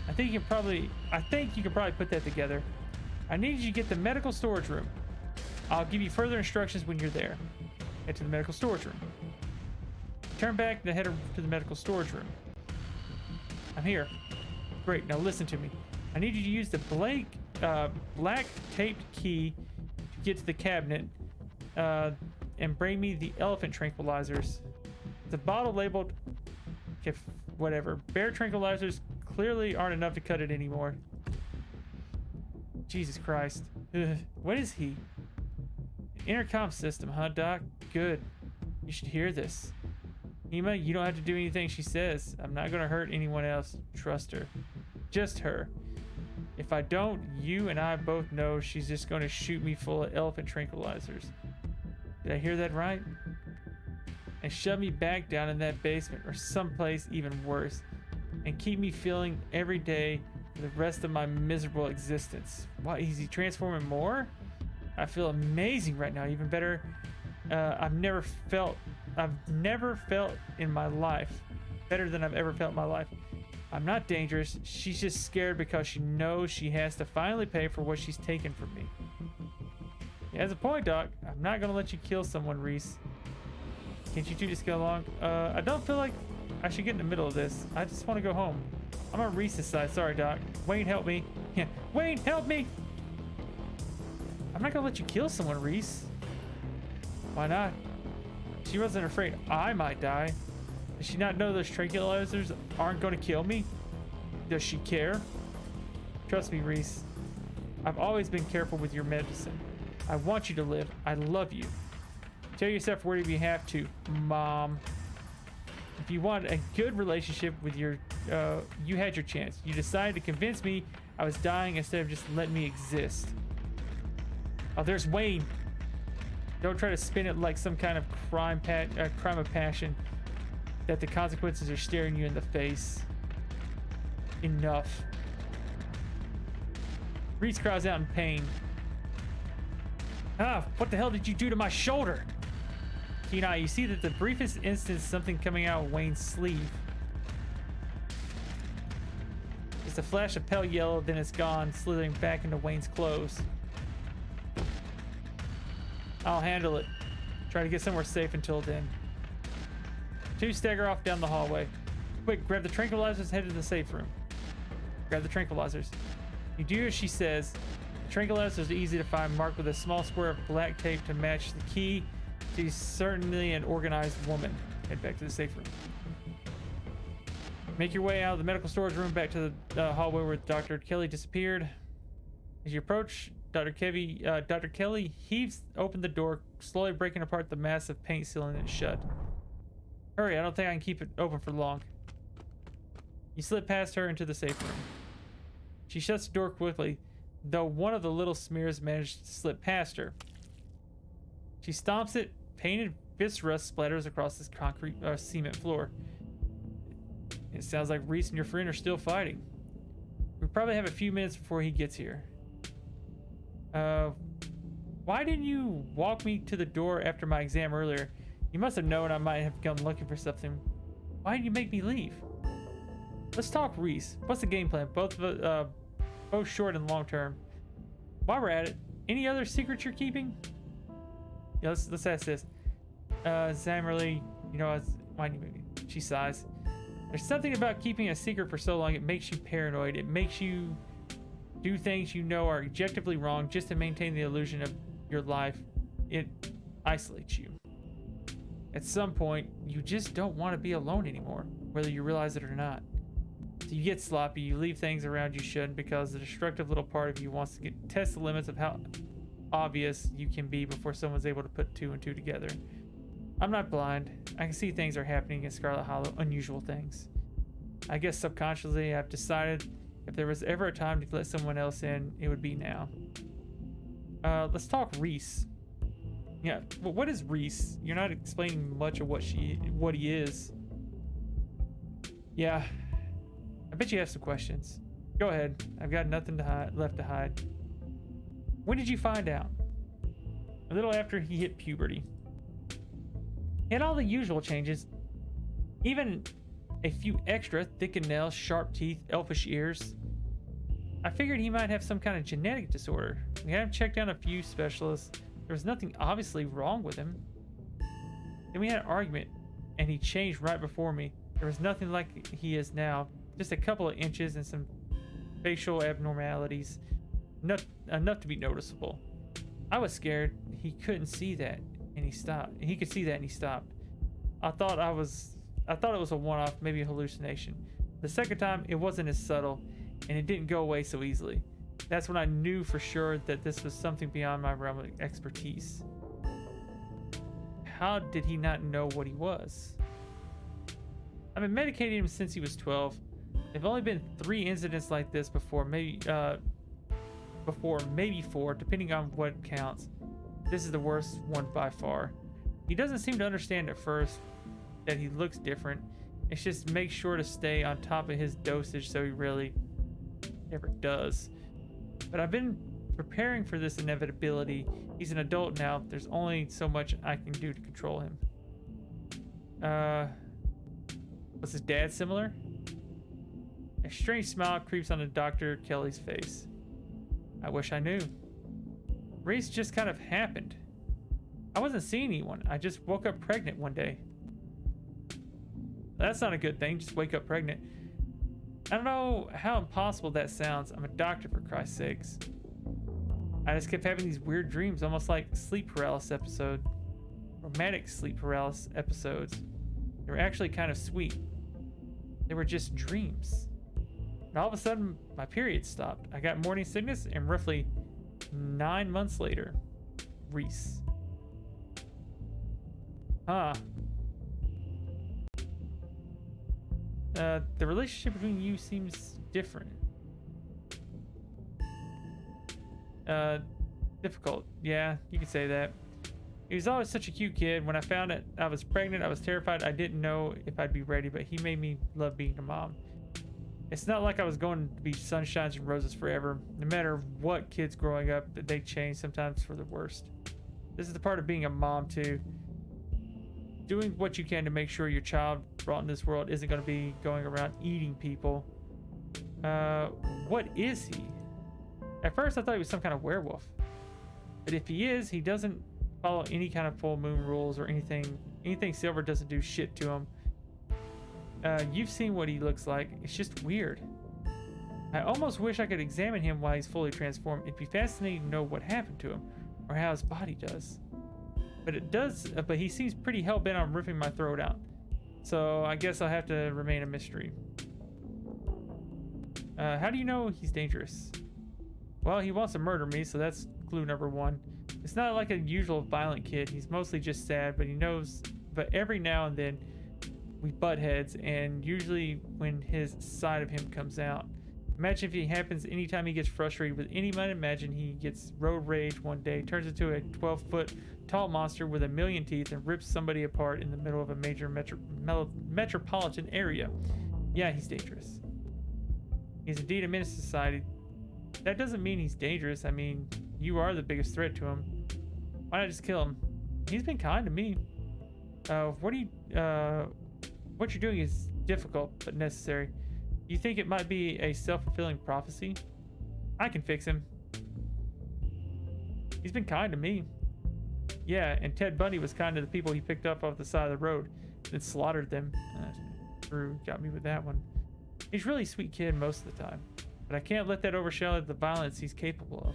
I think you can probably put that together. I need you to get the medical storage room. I'll give you further instructions when you're there. Head to the medical storage room. Turn back and head to the medical storage room. I'm here. Great, now listen to me. I need you to use the black taped key to get to the cabinet and bring me the elephant tranquilizers. The bottle labeled, whatever. Bear tranquilizers clearly aren't enough to cut it anymore. Jesus Christ. Ugh. What is he? Intercom system, huh, Doc? Good. You should hear this. Hema, you don't have to do anything she says. I'm not gonna hurt anyone else. Trust her. Just her. If I don't, you and I both know she's just gonna shoot me full of elephant tranquilizers. Did I hear that right? And shove me back down in that basement or someplace even worse. And keep me feeling every day for the rest of my miserable existence. Why, is he transforming more? I feel amazing right now, even better. I've never felt in my life better than I've ever felt in my life. I'm not dangerous. She's just scared because she knows she has to finally pay for what she's taken from me. He has a point, Doc. I'm not gonna let you kill someone, Reese. Can't you two just get along? I don't feel like I should get in the middle of this. I just want to go home. I'm on Reese's side. Sorry, Doc. Wayne, help me. Yeah, Wayne, help me! I'm not gonna let you kill someone, Reese. Why not? She wasn't afraid I might die. Does she not know those tranquilizers aren't going to kill me? Does she care? Trust me, Reese. I've always been careful with your medicine. I want you to live. I love you. Tell yourself whatever you have to, Mom. If you want a good relationship with your, you had your chance. You decided to convince me I was dying instead of just letting me exist. Oh, there's Wayne. Don't try to spin it like some kind of crime of passion that the consequences are staring you in the face. Enough. Reese cries out in pain. Ah, what the hell did you do to my shoulder? Kenai, you see that the briefest instant something coming out of Wayne's sleeve. It's a flash of pale yellow, then it's gone, slithering back into Wayne's clothes. I'll handle it. Try to get somewhere safe until then. Two stagger off down the hallway. Quick, grab the tranquilizers, head to the safe room. Grab the tranquilizers. You do as she says. The tranquilizers are easy to find, marked with a small square of black tape to match the key. She's certainly an organized woman. Head back to the safe room. Make your way out of the medical storage room back to the hallway where Dr. Kelly disappeared. As you approach, Dr. Kelly heaves open the door, slowly breaking apart the massive paint sealing it shut. Hurry, I don't think I can keep it open for long. You slip past her into the safe room. She shuts the door quickly, though one of the little smears managed to slip past her. She stomps it, painted viscera splatters across this concrete cement floor. It sounds like Reese and your friend are still fighting. We probably have a few minutes before he gets here. Why didn't you walk me to the door after my exam earlier? You must have known I might have come looking for something. Why did you make me leave? Let's talk Reese. What's the game plan? Both short and long term. While we're at it, any other secrets you're keeping? Yeah, let's ask this. Sam really, why do you make me? She sighs. There's something about keeping a secret for so long. It makes you paranoid. It makes you do things you know are objectively wrong just to maintain the illusion of your life. It isolates you. At some point, you just don't want to be alone anymore, whether you realize it or not. So you get sloppy, you leave things around you shouldn't because the destructive little part of you wants to test the limits of how obvious you can be before someone's able to put two and two together. I'm not blind. I can see things are happening in Scarlet Hollow, unusual things. I guess subconsciously I've decided if there was ever a time to let someone else in, it would be now. Let's talk Reese. Yeah, well, what is Reese? You're not explaining much of what he is. Yeah, I bet you have some questions. Go ahead. I've got nothing left to hide. When did you find out? A little after he hit puberty. He had all the usual changes, even a few extra thickened nails, sharp teeth, elfish ears. I figured he might have some kind of genetic disorder. We had him checked out a few specialists. There was nothing obviously wrong with him. Then we had an argument, and he changed right before me. There was nothing like he is now, just a couple of inches and some facial abnormalities, enough to be noticeable. I was scared he couldn't see that, and he stopped. He could see that, and he stopped. I thought it was a one-off, maybe a hallucination. The second time, it wasn't as subtle, and it didn't go away so easily. That's when I knew for sure that this was something beyond my realm of expertise. How did he not know what he was? I've been medicating him since he was 12. There've only been 3 incidents like this before, maybe 4, depending on what counts. This is the worst one by far. He doesn't seem to understand at first that he looks different. It's just make sure to stay on top of his dosage so he really never does. But I've been preparing for this inevitability. He's an adult now. There's only so much I can do to control him. Was his dad similar? A strange smile creeps onto Dr. Kelly's face. I wish I knew. Race just kind of happened. I wasn't seeing anyone. I just woke up pregnant one day. That's not a good thing, just wake up pregnant. I don't know how impossible that sounds. I'm a doctor, for Christ's sakes. I just kept having these weird dreams, almost like sleep paralysis episode. Romantic sleep paralysis episodes. They were actually kind of sweet. They were just dreams. And all of a sudden, my period stopped. I got morning sickness, and roughly 9 months later, Reese. Huh. The relationship between you seems different. Difficult. Yeah, you could say that. He was always such a cute kid. When I found out I was pregnant, I was terrified. I didn't know if I'd be ready, but he made me love being a mom. It's not like I was going to be sunshines and roses forever. No matter what kids growing up, they change, sometimes for the worst. This is the part of being a mom too. Doing what you can to make sure your child brought in this world isn't going to be going around eating people. What is he? At first I thought he was some kind of werewolf. But if he is, he doesn't follow any kind of full moon rules or anything. Anything silver doesn't do shit to him. You've seen what he looks like. It's just weird. I almost wish I could examine him while he's fully transformed. It'd be fascinating to know what happened to him or how his body does. But he seems pretty hell-bent on ripping my throat out. So I guess I'll have to remain a mystery. How do you know he's dangerous? Well, he wants to murder me, so that's clue number one. It's not like a usual violent kid. He's mostly just sad, but he knows. But every now and then, we butt heads, and usually when his side of him comes out. Imagine if it happens anytime he gets frustrated with anyone. Imagine he gets road rage one day, turns into a 12-foot tall monster with a million teeth, and rips somebody apart in the middle of a major metropolitan area. Yeah, he's dangerous. He's indeed a menace to society. That doesn't mean he's dangerous. I mean, you are the biggest threat to him. Why not just kill him? He's been kind to me. What you're doing is difficult but necessary. You think it might be a self-fulfilling prophecy? I can fix him. He's been kind to me. Yeah, and Ted Bundy was kind to the people he picked up off the side of the road, then slaughtered them. Drew got me with that one. He's really a sweet kid most of the time, but I can't let that overshadow the violence he's capable of.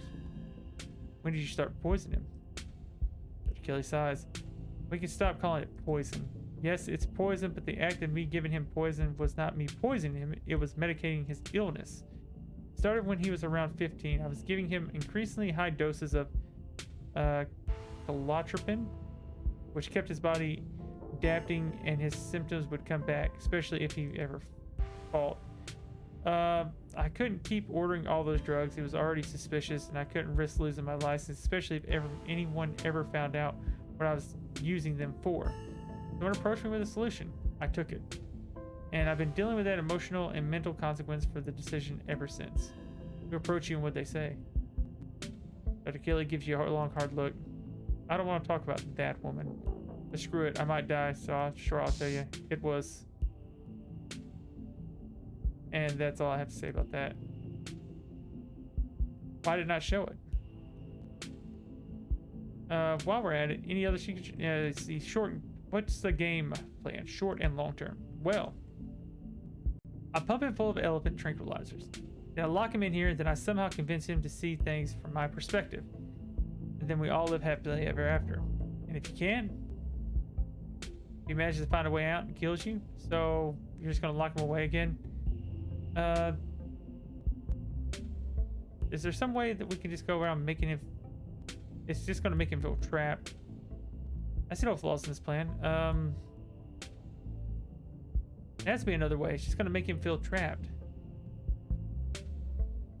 When did you start poisoning him? Dr. Kelly sighs. We can stop calling it poison. Yes, it's poison, but the act of me giving him poison was not me poisoning him. It was medicating his illness. It started when he was around 15. I was giving him increasingly high doses of calotropin, which kept his body adapting, and his symptoms would come back, especially if he ever fought. I couldn't keep ordering all those drugs. It was already suspicious, and I couldn't risk losing my license, especially if anyone ever found out what I was using them for. Someone approached me with a solution. I took it. And I've been dealing with that emotional and mental consequence for the decision ever since. Who approach you and what they say? Dr. Kelly gives you a long, hard look. I don't want to talk about that woman. But screw it, I might die, so I'll tell you. It was. And that's all I have to say about that. Why did not show it? While we're at it, any other secrets? See, what's the game plan? Short and long term. Well, I pump him full of elephant tranquilizers. Then I lock him in here, and then I somehow convince him to see things from my perspective. And then we all live happily ever after. And if you can, he manages to find a way out and kills you, so you're just gonna lock him away again. Is there some way that we can just go around making him? It's just gonna make him feel trapped. I see no flaws in this plan. It has to be another way. It's just gonna make him feel trapped.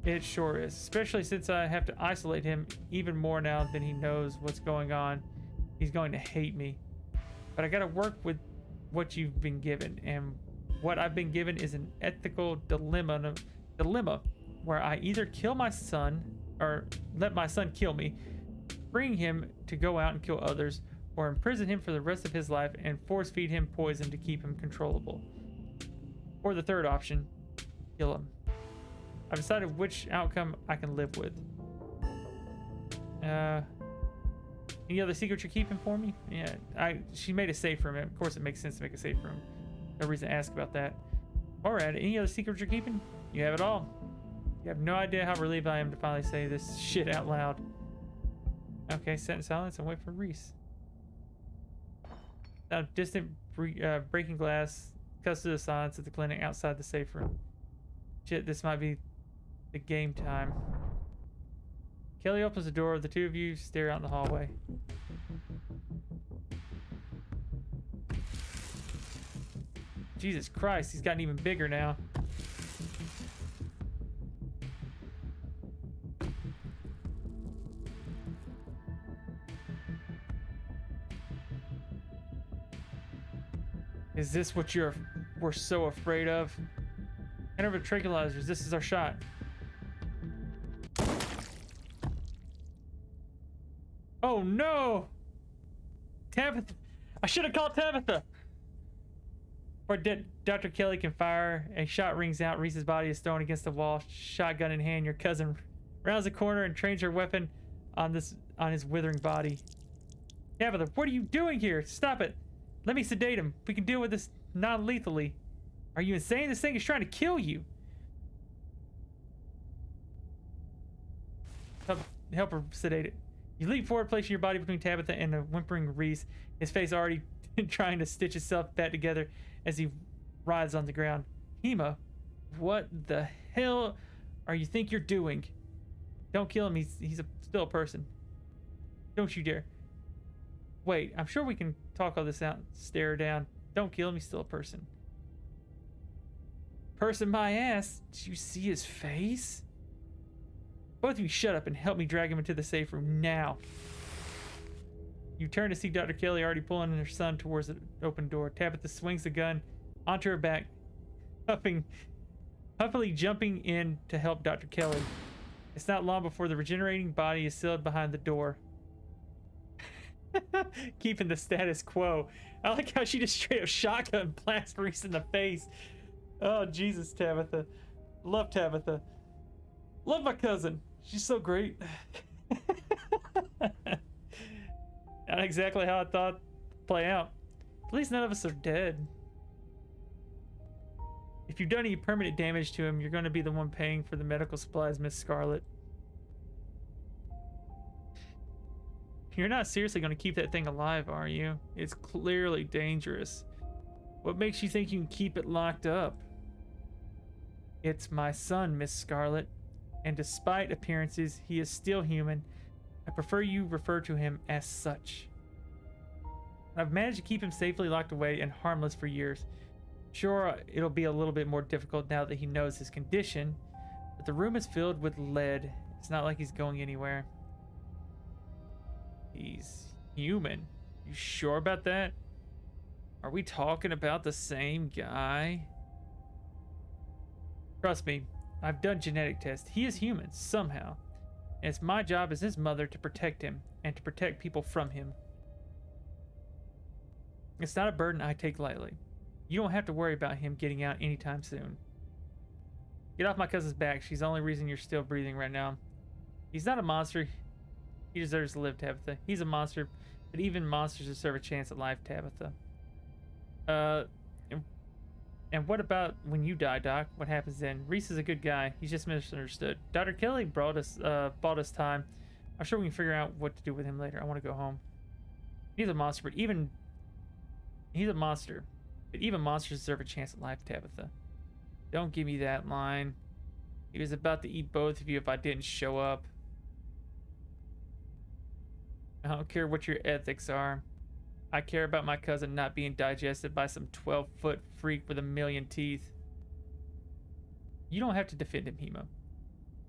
It sure is, especially since I have to isolate him even more now than he knows what's going on. He's going to hate me. But I gotta work with what you've been given, and what I've been given is an ethical dilemma where I either kill my son or let my son kill me, bring him to go out and kill others, or imprison him for the rest of his life and force feed him poison to keep him controllable. Or the third option, kill him. I've decided which outcome I can live with. Any other secrets you're keeping for me? Yeah, she made a safe room. Of course, it makes sense to make a safe room. No reason to ask about that. Alright, any other secrets you're keeping? You have it all. You have no idea how relieved I am to finally say this shit out loud. Okay, sit in silence and wait for Reese. Now, distant breaking glass cuts to the silence at the clinic outside the safe room. Shit, this might be the game time. Kelly opens the door. The two of you stare out in the hallway. Jesus Christ, he's gotten even bigger now. Is this what we're so afraid of? Hand over tranquilizers. This is our shot. Oh no! Tabitha! I should have called Tabitha! Before Dr. Kelly can fire, a shot rings out. Reese's body is thrown against the wall, shotgun in hand. Your cousin rounds the corner and trains her weapon on his withering body. Tabitha, what are you doing here? Stop it! Let me sedate him. We can deal with this non-lethally. Are you insane? This thing is trying to kill you. Help her sedate it. You leap forward, placing your body between Tabitha and the whimpering Reese, his face already trying to stitch itself back together as he writhes on the ground. Hema, what the hell are you think you're doing? Don't kill him. He's still a person. Don't you dare. Wait, I'm sure we can talk all this out. Stare her down. Don't kill him. He's still a person. Person my ass. Did you see his face? Both of you shut up and help me drag him into the safe room now. You turn to see Dr. Kelly already pulling her son towards the open door. Tabitha swings the gun onto her back, huffily jumping in to help Dr. Kelly. It's not long before the regenerating body is sealed behind the door. Keeping the status quo. I like how she just straight up shotgun blast Reese in the face. Oh, Jesus, Tabitha. Love Tabitha. Love my cousin. She's so great. Not exactly how I thought it'd play out. At least none of us are dead. If you've done any permanent damage to him, you're going to be the one paying for the medical supplies, Miss Scarlet. You're not seriously going to keep that thing alive, are you? It's clearly dangerous. What makes you think you can keep it locked up? It's my son, Miss Scarlet. And despite appearances, he is still human. I prefer you refer to him as such. I've managed to keep him safely locked away and harmless for years. Sure, it'll be a little bit more difficult now that he knows his condition, but the room is filled with lead. It's not like he's going anywhere. He's human. You sure about that? Are we talking about the same guy? Trust me, I've done genetic tests. He is human, somehow. And it's my job as his mother to protect him, and to protect people from him. It's not a burden I take lightly. You don't have to worry about him getting out anytime soon. Get off my cousin's back. She's the only reason you're still breathing right now. He's not a monster. He deserves to live, Tabitha. He's a monster, but even monsters deserve a chance at life, Tabitha. And what about when you die, Doc? What happens then? Reese is a good guy. He's just misunderstood. Dr. Kelly bought us time. I'm sure we can figure out what to do with him later. I want to go home. He's a monster, but even monsters deserve a chance at life, Tabitha. Don't give me that line. He was about to eat both of you if I didn't show up. I don't care what your ethics are. I care about my cousin not being digested by some 12-foot freak with a million teeth. You don't have to defend him, Hema.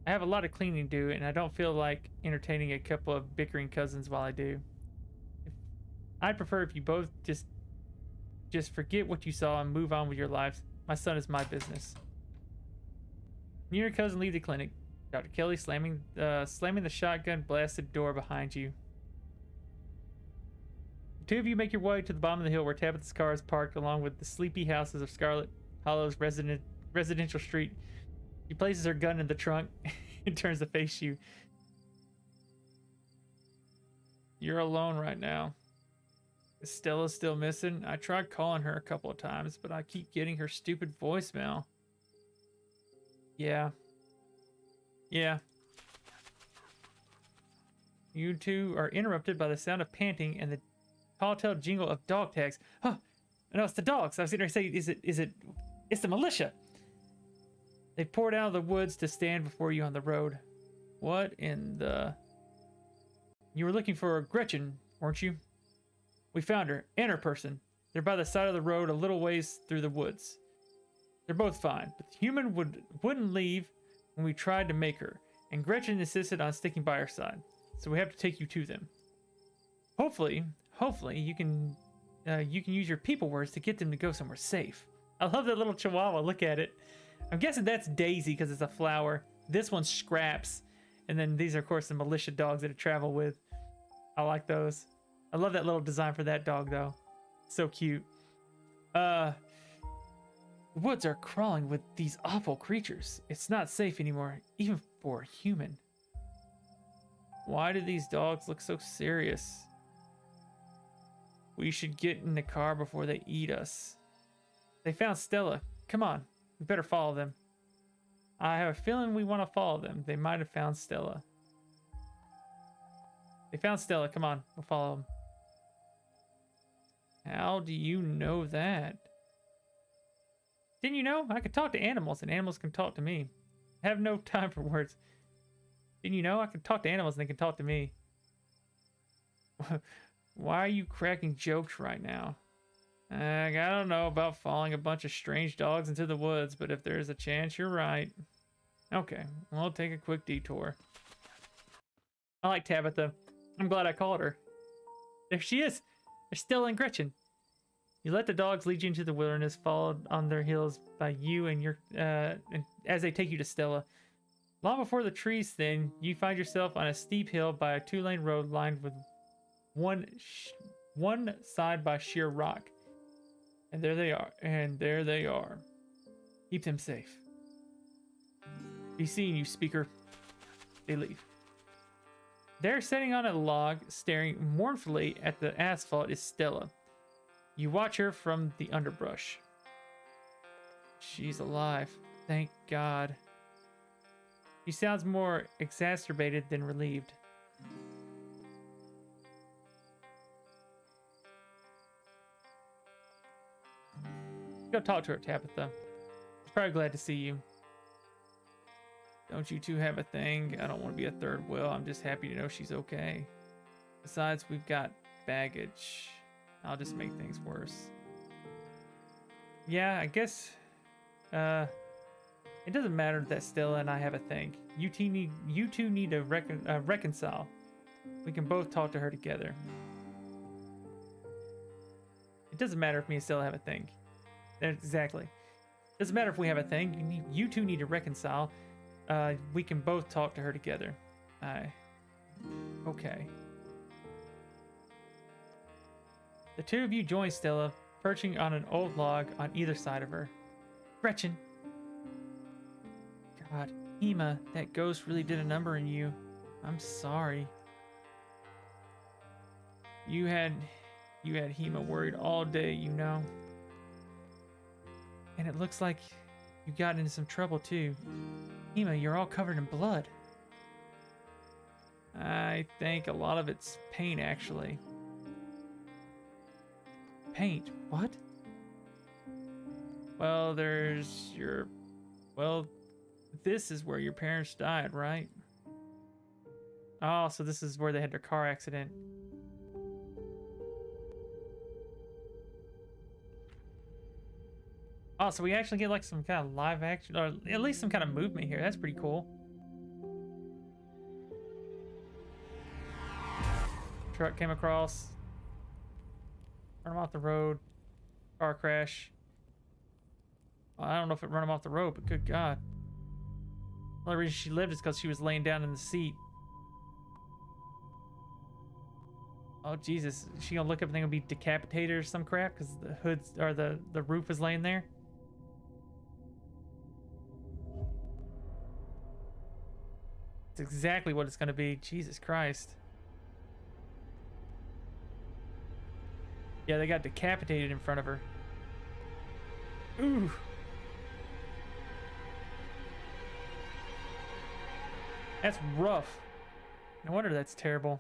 I have a lot of cleaning to do, and I don't feel like entertaining a couple of bickering cousins while I do. I'd prefer if you both just forget what you saw and move on with your lives. My son is my business. You and your cousin leave the clinic. Dr. Kelly slamming the shotgun blasted door behind you. The two of you make your way to the bottom of the hill where Tabitha's car is parked along with the sleepy houses of Scarlet Hollow's residential street. She places her gun in the trunk and turns to face you. You're alone right now. Is Stella still missing? I tried calling her a couple of times, but I keep getting her stupid voicemail. Yeah. Yeah. You two are interrupted by the sound of panting and the telltale jingle of dog tags. Huh. No, it's the dogs. I was going to say, it's the militia. They poured out of the woods to stand before you on the road. What in the... You were looking for Gretchen, weren't you? We found her and her person. They're by the side of the road a little ways through the woods. They're both fine, but the human wouldn't leave when we tried to make her, and Gretchen insisted on sticking by her side. So we have to take you to them. Hopefully you can use your people words to get them to go somewhere safe. I love that little chihuahua. Look at it. I'm guessing that's Daisy because it's a flower. This one's Scraps. And then these are, of course, the militia dogs that I travel with. I like those. I love that little design for that dog, though. So cute. The woods are crawling with these awful creatures. It's not safe anymore, even for a human. Why do these dogs look so serious? We should get in the car before they eat us. They found Stella. Come on, we better follow them. I have a feeling we want to follow them. They might have found Stella. They found Stella. Come on, we'll follow them. How do you know that? Didn't you know? I could talk to animals, and animals can talk to me. I have no time for words. Didn't you know? I can talk to animals, and they can talk to me. Why are you cracking jokes right now? I don't know about following a bunch of strange dogs into the woods, but if there's a chance, you're right. Okay, we'll take a quick detour. I like Tabitha. I'm glad I called her. There she is. They're Stella and Gretchen. You let the dogs lead you into the wilderness, followed on their heels by you and your as they take you to Stella. Long before the trees thin, you find yourself on a steep hill by a two-lane road lined with one side by sheer rock. And there they are. Keep them safe. Be seeing you, speaker. They leave. There, sitting on a log, staring mournfully at the asphalt, is Stella. You watch her from the underbrush. She's alive. Thank God. She sounds more exacerbated than relieved. Go talk to her, Tabitha. She's probably glad to see you. Don't you two have a thing? I don't want to be a third wheel. I'm just happy to know she's okay. Besides, we've got baggage. I'll just make things worse. Yeah, I guess it doesn't matter that Stella and I have a thing. You two need to reconcile. We can both talk to her together. It doesn't matter if me and Stella have a thing. Exactly. Doesn't matter if we have a thing. You two need to reconcile. We can both talk to her together. Okay. The two of you join Stella, perching on an old log on either side of her. Gretchen. God, Hema, that ghost really did a number in you. I'm sorry. You had Hema worried all day, you know. And it looks like you got into some trouble too. Hema, you're all covered in blood. I think a lot of it's paint, actually. Paint? What? Well, this is where your parents died, right? Oh, so this is where they had their car accident. Oh, so we actually get like some kind of live action, or at least some kind of movement here. That's pretty cool. Truck came across. Run him off the road. Car crash. Well, I don't know if it run him off the road, but good God. The only reason she lived is because she was laying down in the seat. Oh Jesus, is she gonna look up and think it'll be decapitated or some crap because the hoods or the roof is laying there? It's exactly what it's going to be. Jesus Christ. Yeah, they got decapitated in front of her. Ooh. That's rough. No wonder that's terrible.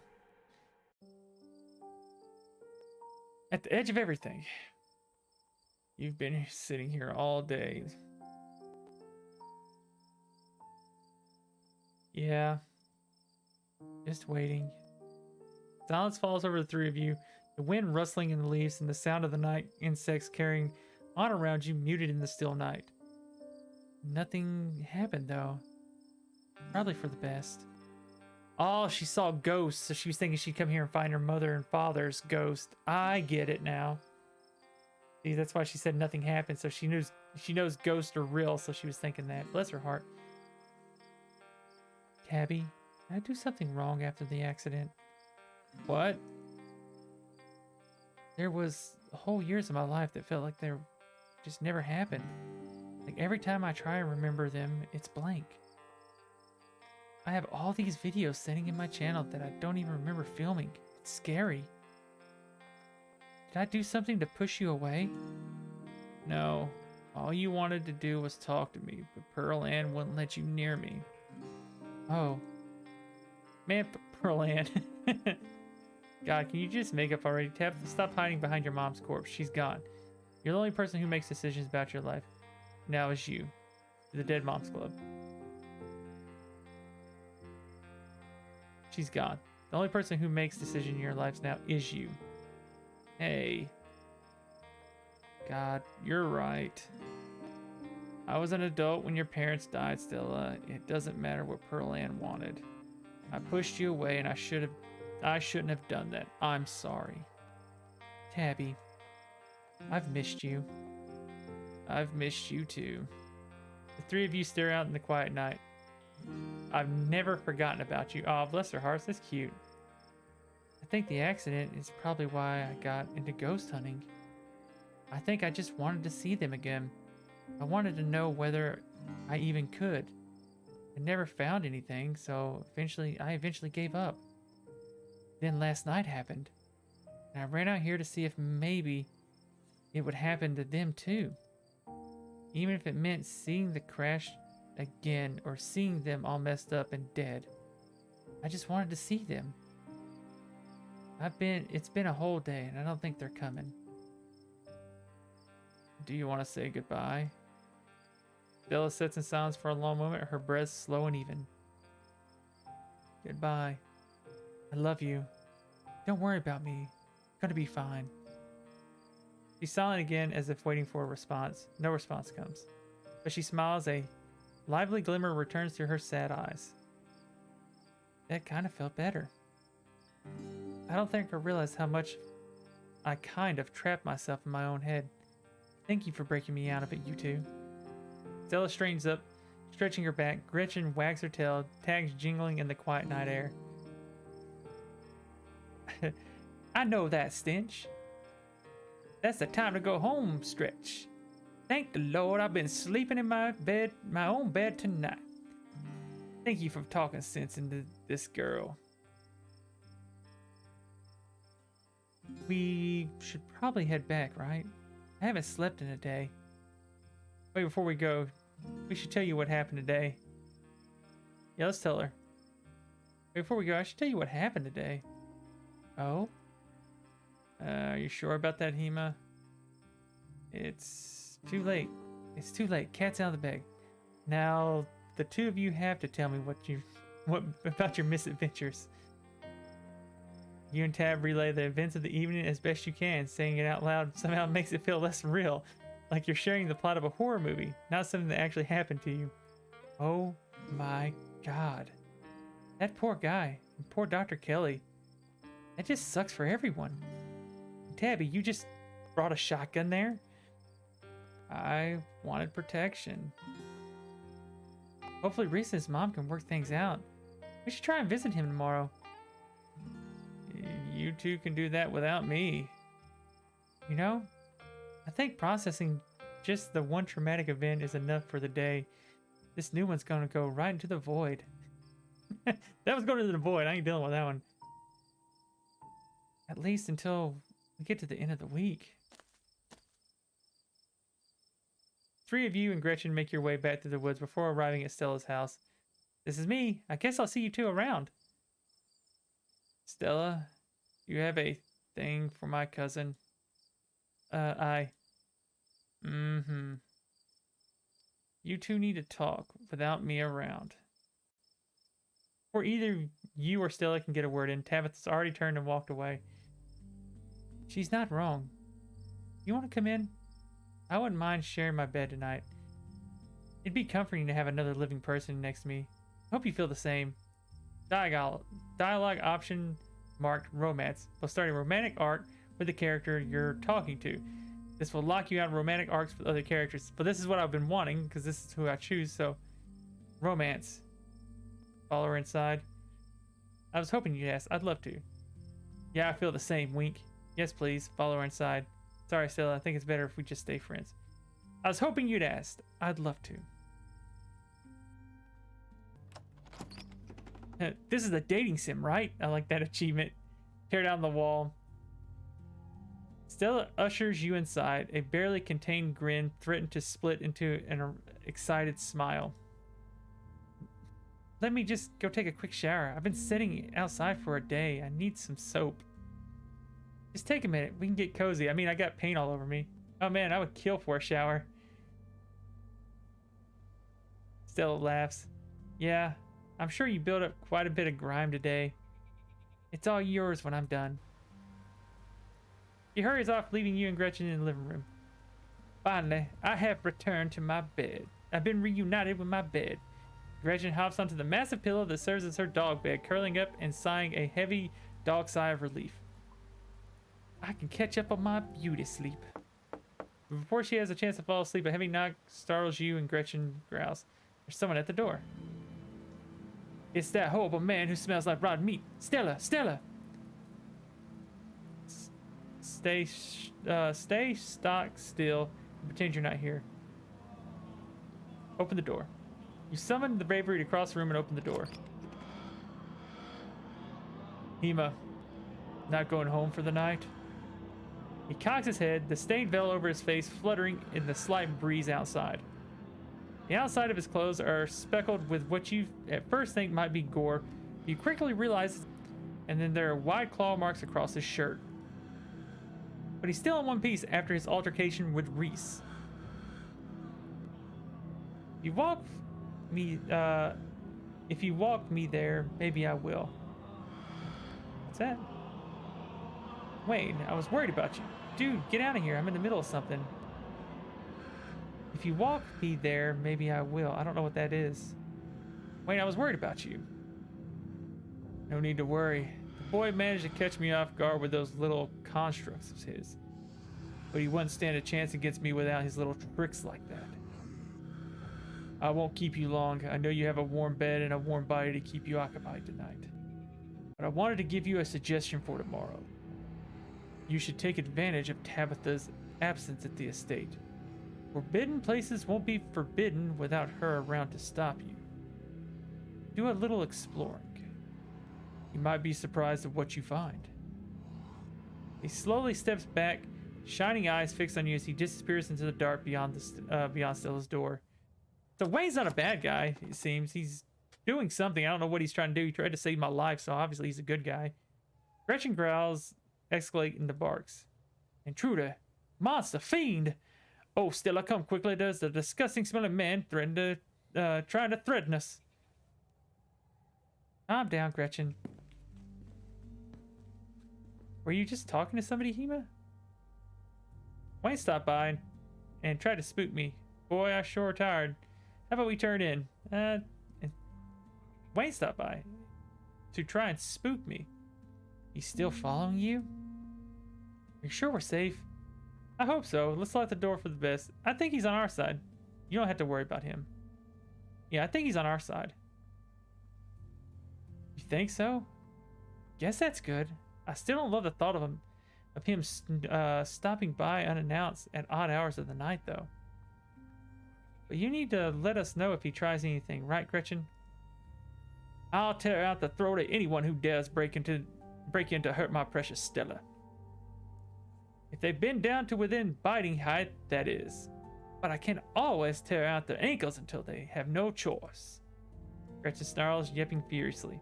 At the edge of everything. You've been sitting here all day. Yeah. Just waiting. Silence falls over the three of you. The wind rustling in the leaves and the sound of the night insects carrying on around you muted in the still night. Nothing happened though. Probably for the best. Oh, she saw ghosts, so she was thinking she'd come here and find her mother and father's ghost. I get it now. See, that's why she said nothing happened, so she knows ghosts are real, so she was thinking that. Bless her heart. Tabby, did I do something wrong after the accident? What? There was whole years of my life that felt like they just never happened. Like every time I try and remember them, it's blank. I have all these videos sitting in my channel that I don't even remember filming. It's scary. Did I do something to push you away? No. All you wanted to do was talk to me, but Pearl Ann wouldn't let you near me. Oh. Man, Pearl Ann. God, can you just make up already? Stop hiding behind your mom's corpse. She's gone. You're the only person who makes decisions about your life. Now is you. The Dead Moms Club. She's gone. The only person who makes decisions in your lives now is you. Hey. God, you're right. I was an adult when your parents died, Stella. It doesn't matter what Pearl Ann wanted. I pushed you away and I shouldn't have done that. I'm sorry. Tabby, I've missed you. I've missed you too. The three of you stare out in the quiet night. I've never forgotten about you. Oh, bless their hearts. That's cute. I think the accident is probably why I got into ghost hunting. I think I just wanted to see them again. I wanted to know whether I even could. I never found anything, so I eventually gave up. Then last night happened, and I ran out here to see if maybe it would happen to them too. Even if it meant seeing the crash again or seeing them all messed up and dead. I just wanted to see them. It's been a whole day and I don't think they're coming. Do you want to say goodbye? Stella sits in silence for a long moment, her breath slow and even. Goodbye. I love you. Don't worry about me. I'm gonna be fine. She's silent again as if waiting for a response. No response comes. But she smiles, a lively glimmer returns to her sad eyes. That kind of felt better. I don't think I realized how much I kind of trapped myself in my own head. Thank you for breaking me out of it, you two. Stella straightens up, stretching her back. Gretchen wags her tail, tags jingling in the quiet night air. I know that stench. That's the time to go home stretch. Thank the Lord I've been sleeping in my own bed tonight. Thank you for talking sense into this girl. We should probably head back, right? I haven't slept in a day. Wait, before we go, we should tell you what happened today. Yeah, let's tell her. Wait, before we go, I should tell you what happened today. Oh? Are you sure about that, Hema? It's too late. It's too late. Cat's out of the bag. Now, the two of you have to tell me what about your misadventures. You and Tab relay the events of the evening as best you can. Saying it out loud somehow makes it feel less real, like you're sharing the plot of a horror movie, not something that actually happened to you. Oh my God. That poor guy, and poor Dr. Kelly. That just sucks for everyone. Tabby, you just brought a shotgun there? I wanted protection. Hopefully Reese and his mom can work things out. We should try and visit him tomorrow. You two can do that without me. You know, I think processing just the one traumatic event is enough for the day. This new one's gonna go right into the void. That was going into the void. I ain't dealing with that one. At least until we get to the end of the week. 3 of you and Gretchen make your way back through the woods before arriving at Stella's house. This is me. I guess I'll see you two around. Stella, you have a thing for my cousin. You two need to talk without me around. Or either you or Stella can get a word in. Tabitha's already turned and walked away. She's not wrong. You want to come in? I wouldn't mind sharing my bed tonight. It'd be comforting to have another living person next to me. I hope you feel the same. Dialogue option marked romance will start a romantic arc with the character you're talking to. This will lock you out of romantic arcs with other characters. But this is what I've been wanting because this is who I choose. So, romance. Follow her inside. I was hoping you'd ask. I'd love to. Yeah, I feel the same. Wink. Yes, please. Follow her inside. Sorry, Stella. I think it's better if we just stay friends. I was hoping you'd ask. I'd love to. This is a dating sim, right? I like that achievement. Tear down the wall. Stella ushers you inside. A barely contained grin threatened to split into an excited smile. Let me just go take a quick shower. I've been sitting outside for a day. I need some soap. Just take a minute. We can get cozy. I mean, I got paint all over me. Oh man, I would kill for a shower. Stella laughs. Yeah, I'm sure you built up quite a bit of grime today. It's all yours when I'm done. He hurries off, leaving you and Gretchen in the living room. Finally, I have returned to my bed. I've been reunited with my bed. Gretchen hops onto the massive pillow that serves as her dog bed, curling up and sighing a heavy dog sigh of relief. I can catch up on my beauty sleep. Before she has a chance to fall asleep, a heavy knock startles you and Gretchen growls. There's someone at the door. It's that horrible man who smells like rotten meat. Stella! Stella! Stay stock still and pretend you're not here. Open the door. You summon the bravery to cross the room and open the door. Hema, not going home for the night? He cocks his head, the stained veil over his face fluttering in the slight breeze outside. The outside of his clothes are speckled with what you at first think might be gore. You quickly realize, and then there are wide claw marks across his shirt. But he's still in one piece after his altercation with Reese. If you walk me there, maybe I will. What's that? Wayne, I was worried about you. Dude, get out of here. I'm in the middle of something. If you walk me there, maybe I will. I don't know what that is. Wayne, I was worried about you. No need to worry. The boy managed to catch me off guard with those little constructs of his. But he wouldn't stand a chance against me without his little tricks like that. I won't keep you long. I know you have a warm bed and a warm body to keep you occupied tonight. But I wanted to give you a suggestion for tomorrow. You should take advantage of Tabitha's absence at the estate. Forbidden places won't be forbidden without her around to stop you. Do a little exploring. You might be surprised at what you find. He slowly steps back, shining eyes fixed on you as he disappears into the dark beyond Stella's door. So Wayne's not a bad guy, it seems. He's doing something. I don't know what he's trying to do. He tried to save my life, so obviously he's a good guy. Gretchen growls, escalate into barks. Intruder! Monster! Fiend! Oh, Stella, come quickly. There's a disgusting smelling man trying to threaten us. Calm down, Gretchen. Were you just talking to somebody, Hema? Wayne stopped by and tried to spook me. Boy, I sure tired. How about we turn in? Wayne stopped by to try and spook me. He's still following you? Are you sure we're safe? I hope so. Let's lock the door for the best. I think he's on our side. You don't have to worry about him. Yeah, I think he's on our side. You think so? Guess that's good. I still don't love the thought of him stopping by unannounced at odd hours of the night, though. But you need to let us know if he tries anything, right, Gretchen? I'll tear out the throat of anyone who dares break in to hurt my precious Stella. If they've been down to within biting height, that is. But I can always tear out their ankles until they have no choice. Gretchen snarls, yipping furiously.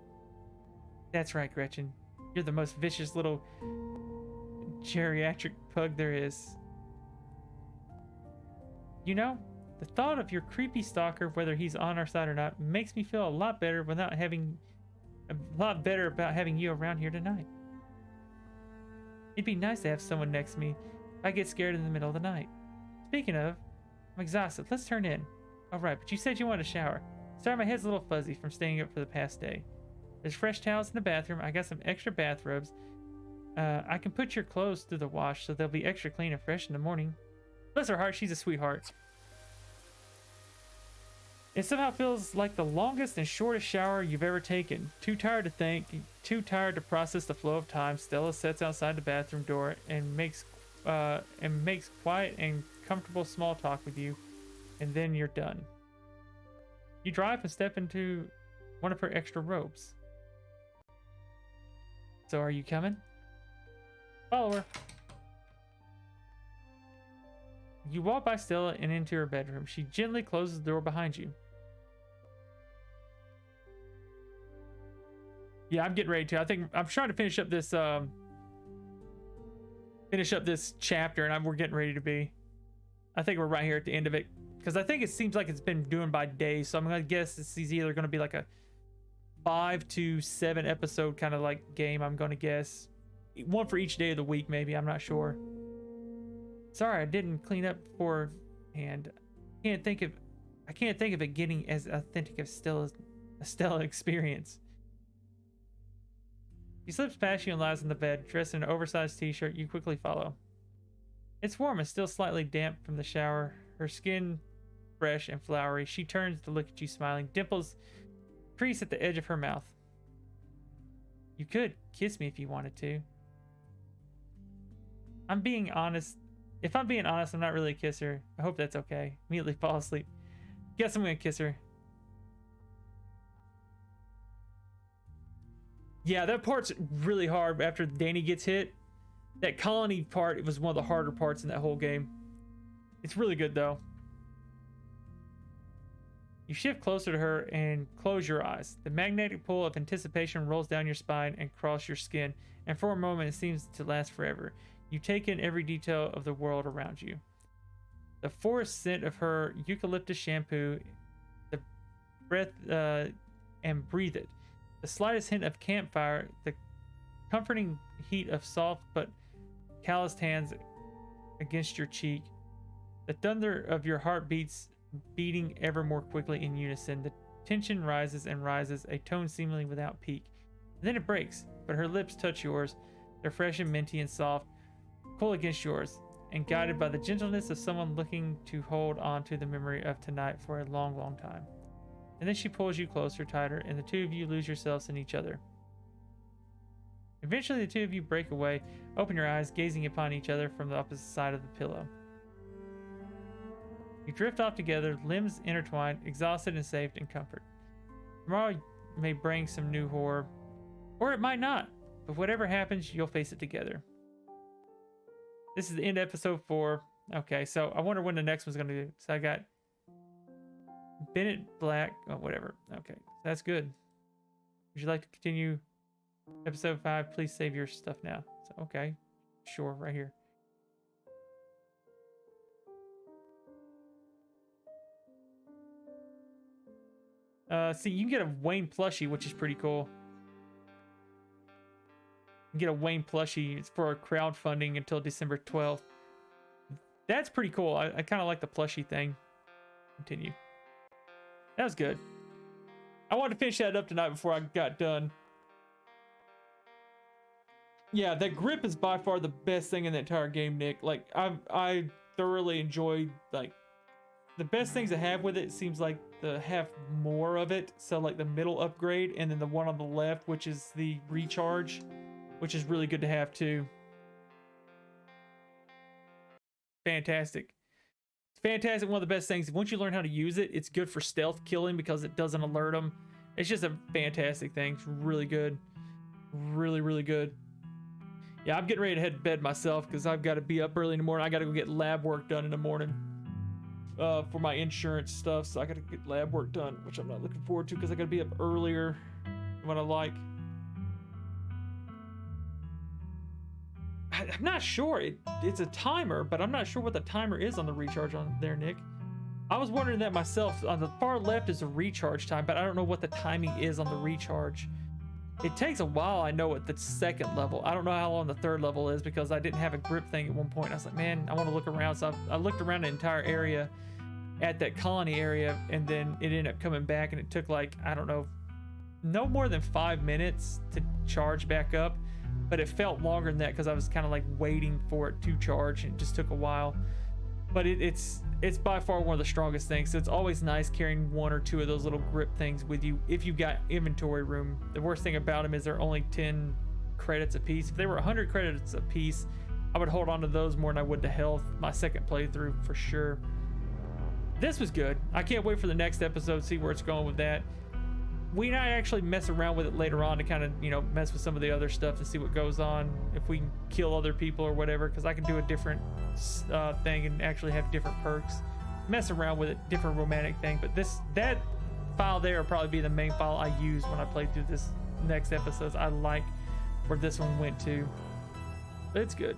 That's right, Gretchen. You're the most vicious little geriatric pug there is. You know, the thought of your creepy stalker, whether he's on our side or not, makes me feel a lot better about having you around here tonight. It'd be nice to have someone next to me if I get scared in the middle of the night. Speaking of, I'm exhausted. Let's turn in. All right, but you said you wanted a shower. Sorry, my head's a little fuzzy from staying up for the past day. There's fresh towels in the bathroom. I got some extra bathrobes. I can put your clothes through the wash so they'll be extra clean and fresh in the morning. Bless her heart, she's a sweetheart. It somehow feels like the longest and shortest shower you've ever taken. Too tired to think, too tired to process the flow of time, Stella sits outside the bathroom door and makes quiet and comfortable small talk with you, and then you're done. You drive and step into one of her extra robes. So are you coming? Follow her. You walk by Stella and into her bedroom. She gently closes the door behind you. Yeah, I'm getting ready to. I think I'm trying to finish up this chapter, and we're getting ready to be. I think we're right here at the end of it, because I think it seems like it's been doing by days. So I'm gonna guess this is either gonna be like a 5 to 7 episode kind of like game. I'm gonna guess one for each day of the week, maybe. I'm not sure. Sorry, I didn't clean up beforehand. I can't think of it getting as authentic as a Stella experience. He slips past you and lies on the bed, dressed in an oversized t-shirt. You quickly follow. It's warm and still slightly damp from the shower. Her skin fresh and flowery. She turns to look at you, smiling. Dimples crease at the edge of her mouth. You could kiss me if you wanted to. I'm being honest. If I'm being honest, I'm not really a kisser. I hope that's okay. Immediately fall asleep. Guess I'm gonna kiss her. Yeah, that part's really hard after Danny gets hit. That colony part, it was one of the harder parts in that whole game. It's really good though. You shift closer to her and close your eyes. The magnetic pull of anticipation rolls down your spine and across your skin, and for a moment it seems to last forever. You take in every detail of the world around you. The forest scent of her eucalyptus shampoo, the breath and breathe it. The slightest hint of campfire, the comforting heat of soft but calloused hands against your cheek, the thunder of your heartbeats beating ever more quickly in unison. The tension rises and rises, a tone seemingly without peak. And then it breaks, but her lips touch yours. They're fresh and minty and soft, cool against yours, and guided by the gentleness of someone looking to hold on to the memory of tonight for a long, long time. And then she pulls you closer, tighter, and the two of you lose yourselves in each other. Eventually, the two of you break away, open your eyes, gazing upon each other from the opposite side of the pillow. You drift off together, limbs intertwined, exhausted and safe in comfort. Tomorrow may bring some new horror, or it might not, but whatever happens, you'll face it together. This is the end of episode 4. Okay, so I wonder when the next one's going to do. So I got Bennett Black, oh, whatever. Okay, that's good. Would you like to continue episode 5? Please save your stuff now. So, okay, sure, right here. See, you can get a Wayne plushie, which is pretty cool. You can get a Wayne plushie. It's for crowdfunding until December 12th. That's pretty cool. I kind of like the plushie thing. Continue. That was good. I wanted to finish that up tonight before I got done. Yeah, that grip is by far the best thing in the entire game, Nick. Like, I thoroughly enjoyed, like, the best things to have with it seems like to have more of it. So, like, the middle upgrade, and then the one on the left, which is the recharge, which is really good to have, too. Fantastic. It's fantastic. One of the best things. Once you learn how to use it, it's good for stealth killing because it doesn't alert them. It's just a fantastic thing. It's really good. Really, really good. Yeah, I'm getting ready to head to bed myself because I've got to be up early in the morning. I got to go get lab work done in the morning for my insurance stuff. So I got to get lab work done, which I'm not looking forward to because I got to be up earlier than what I like. I'm not sure. It's a timer, but I'm not sure what the timer is on the recharge on there, Nick. I was wondering that myself. On the far left is a recharge time, but I don't know what the timing is on the recharge. It takes a while, I know, at the second level. I don't know how long the third level is because I didn't have a grip thing at one point. I was like, man, I want to look around. So I looked around the entire area at that colony area, and then it ended up coming back, and it took like, I don't know, no more than 5 minutes to charge back up. But it felt longer than that because I was kind of like waiting for it to charge, and it just took a while. But it's by far one of the strongest things. So it's always nice carrying 1 or 2 of those little grip things with you if you've got inventory room. The worst thing about them is they're only 10 credits a piece. If they were 100 credits a piece, I would hold on to those more than I would to health. My second playthrough for sure. This was good. I can't wait for the next episode, see where it's going with that. We might actually mess around with it later on to kind of, mess with some of the other stuff and see what goes on. If we can kill other people or whatever, because I can do a different thing and actually have different perks. Mess around with it, different romantic thing. But that file there will probably be the main file I use when I play through this next episodes. I like where this one went to. But it's good.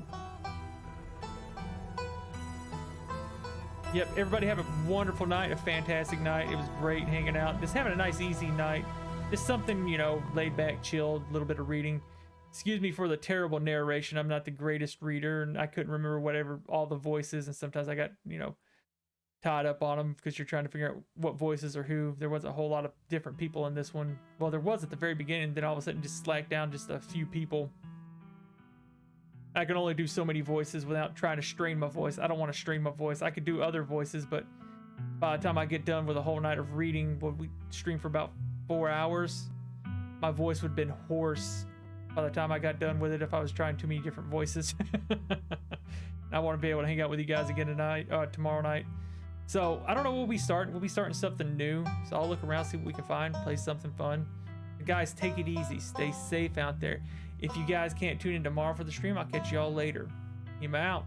Yep, everybody have a wonderful night, a fantastic night. It was great hanging out. Just having a nice, easy night. Just something, laid back, chilled, a little bit of reading. Excuse me for the terrible narration. I'm not the greatest reader, and I couldn't remember all the voices, and sometimes I got, tied up on them because you're trying to figure out what voices are who. There was a whole lot of different people in this one. Well, there was at the very beginning, then all of a sudden just slacked down just a few people. I can only do so many voices without trying to strain my voice. I don't want to strain my voice. I could do other voices, but by the time I get done with a whole night of reading, we stream for about 4 hours, my voice would have been hoarse by the time I got done with it if I was trying too many different voices. I want to be able to hang out with you guys again tomorrow night. So I don't know what we'll be starting. We'll be starting something new. So I'll look around, see what we can find, play something fun. Guys, take it easy. Stay safe out there. If you guys can't tune in tomorrow for the stream, I'll catch you all later. I'm out.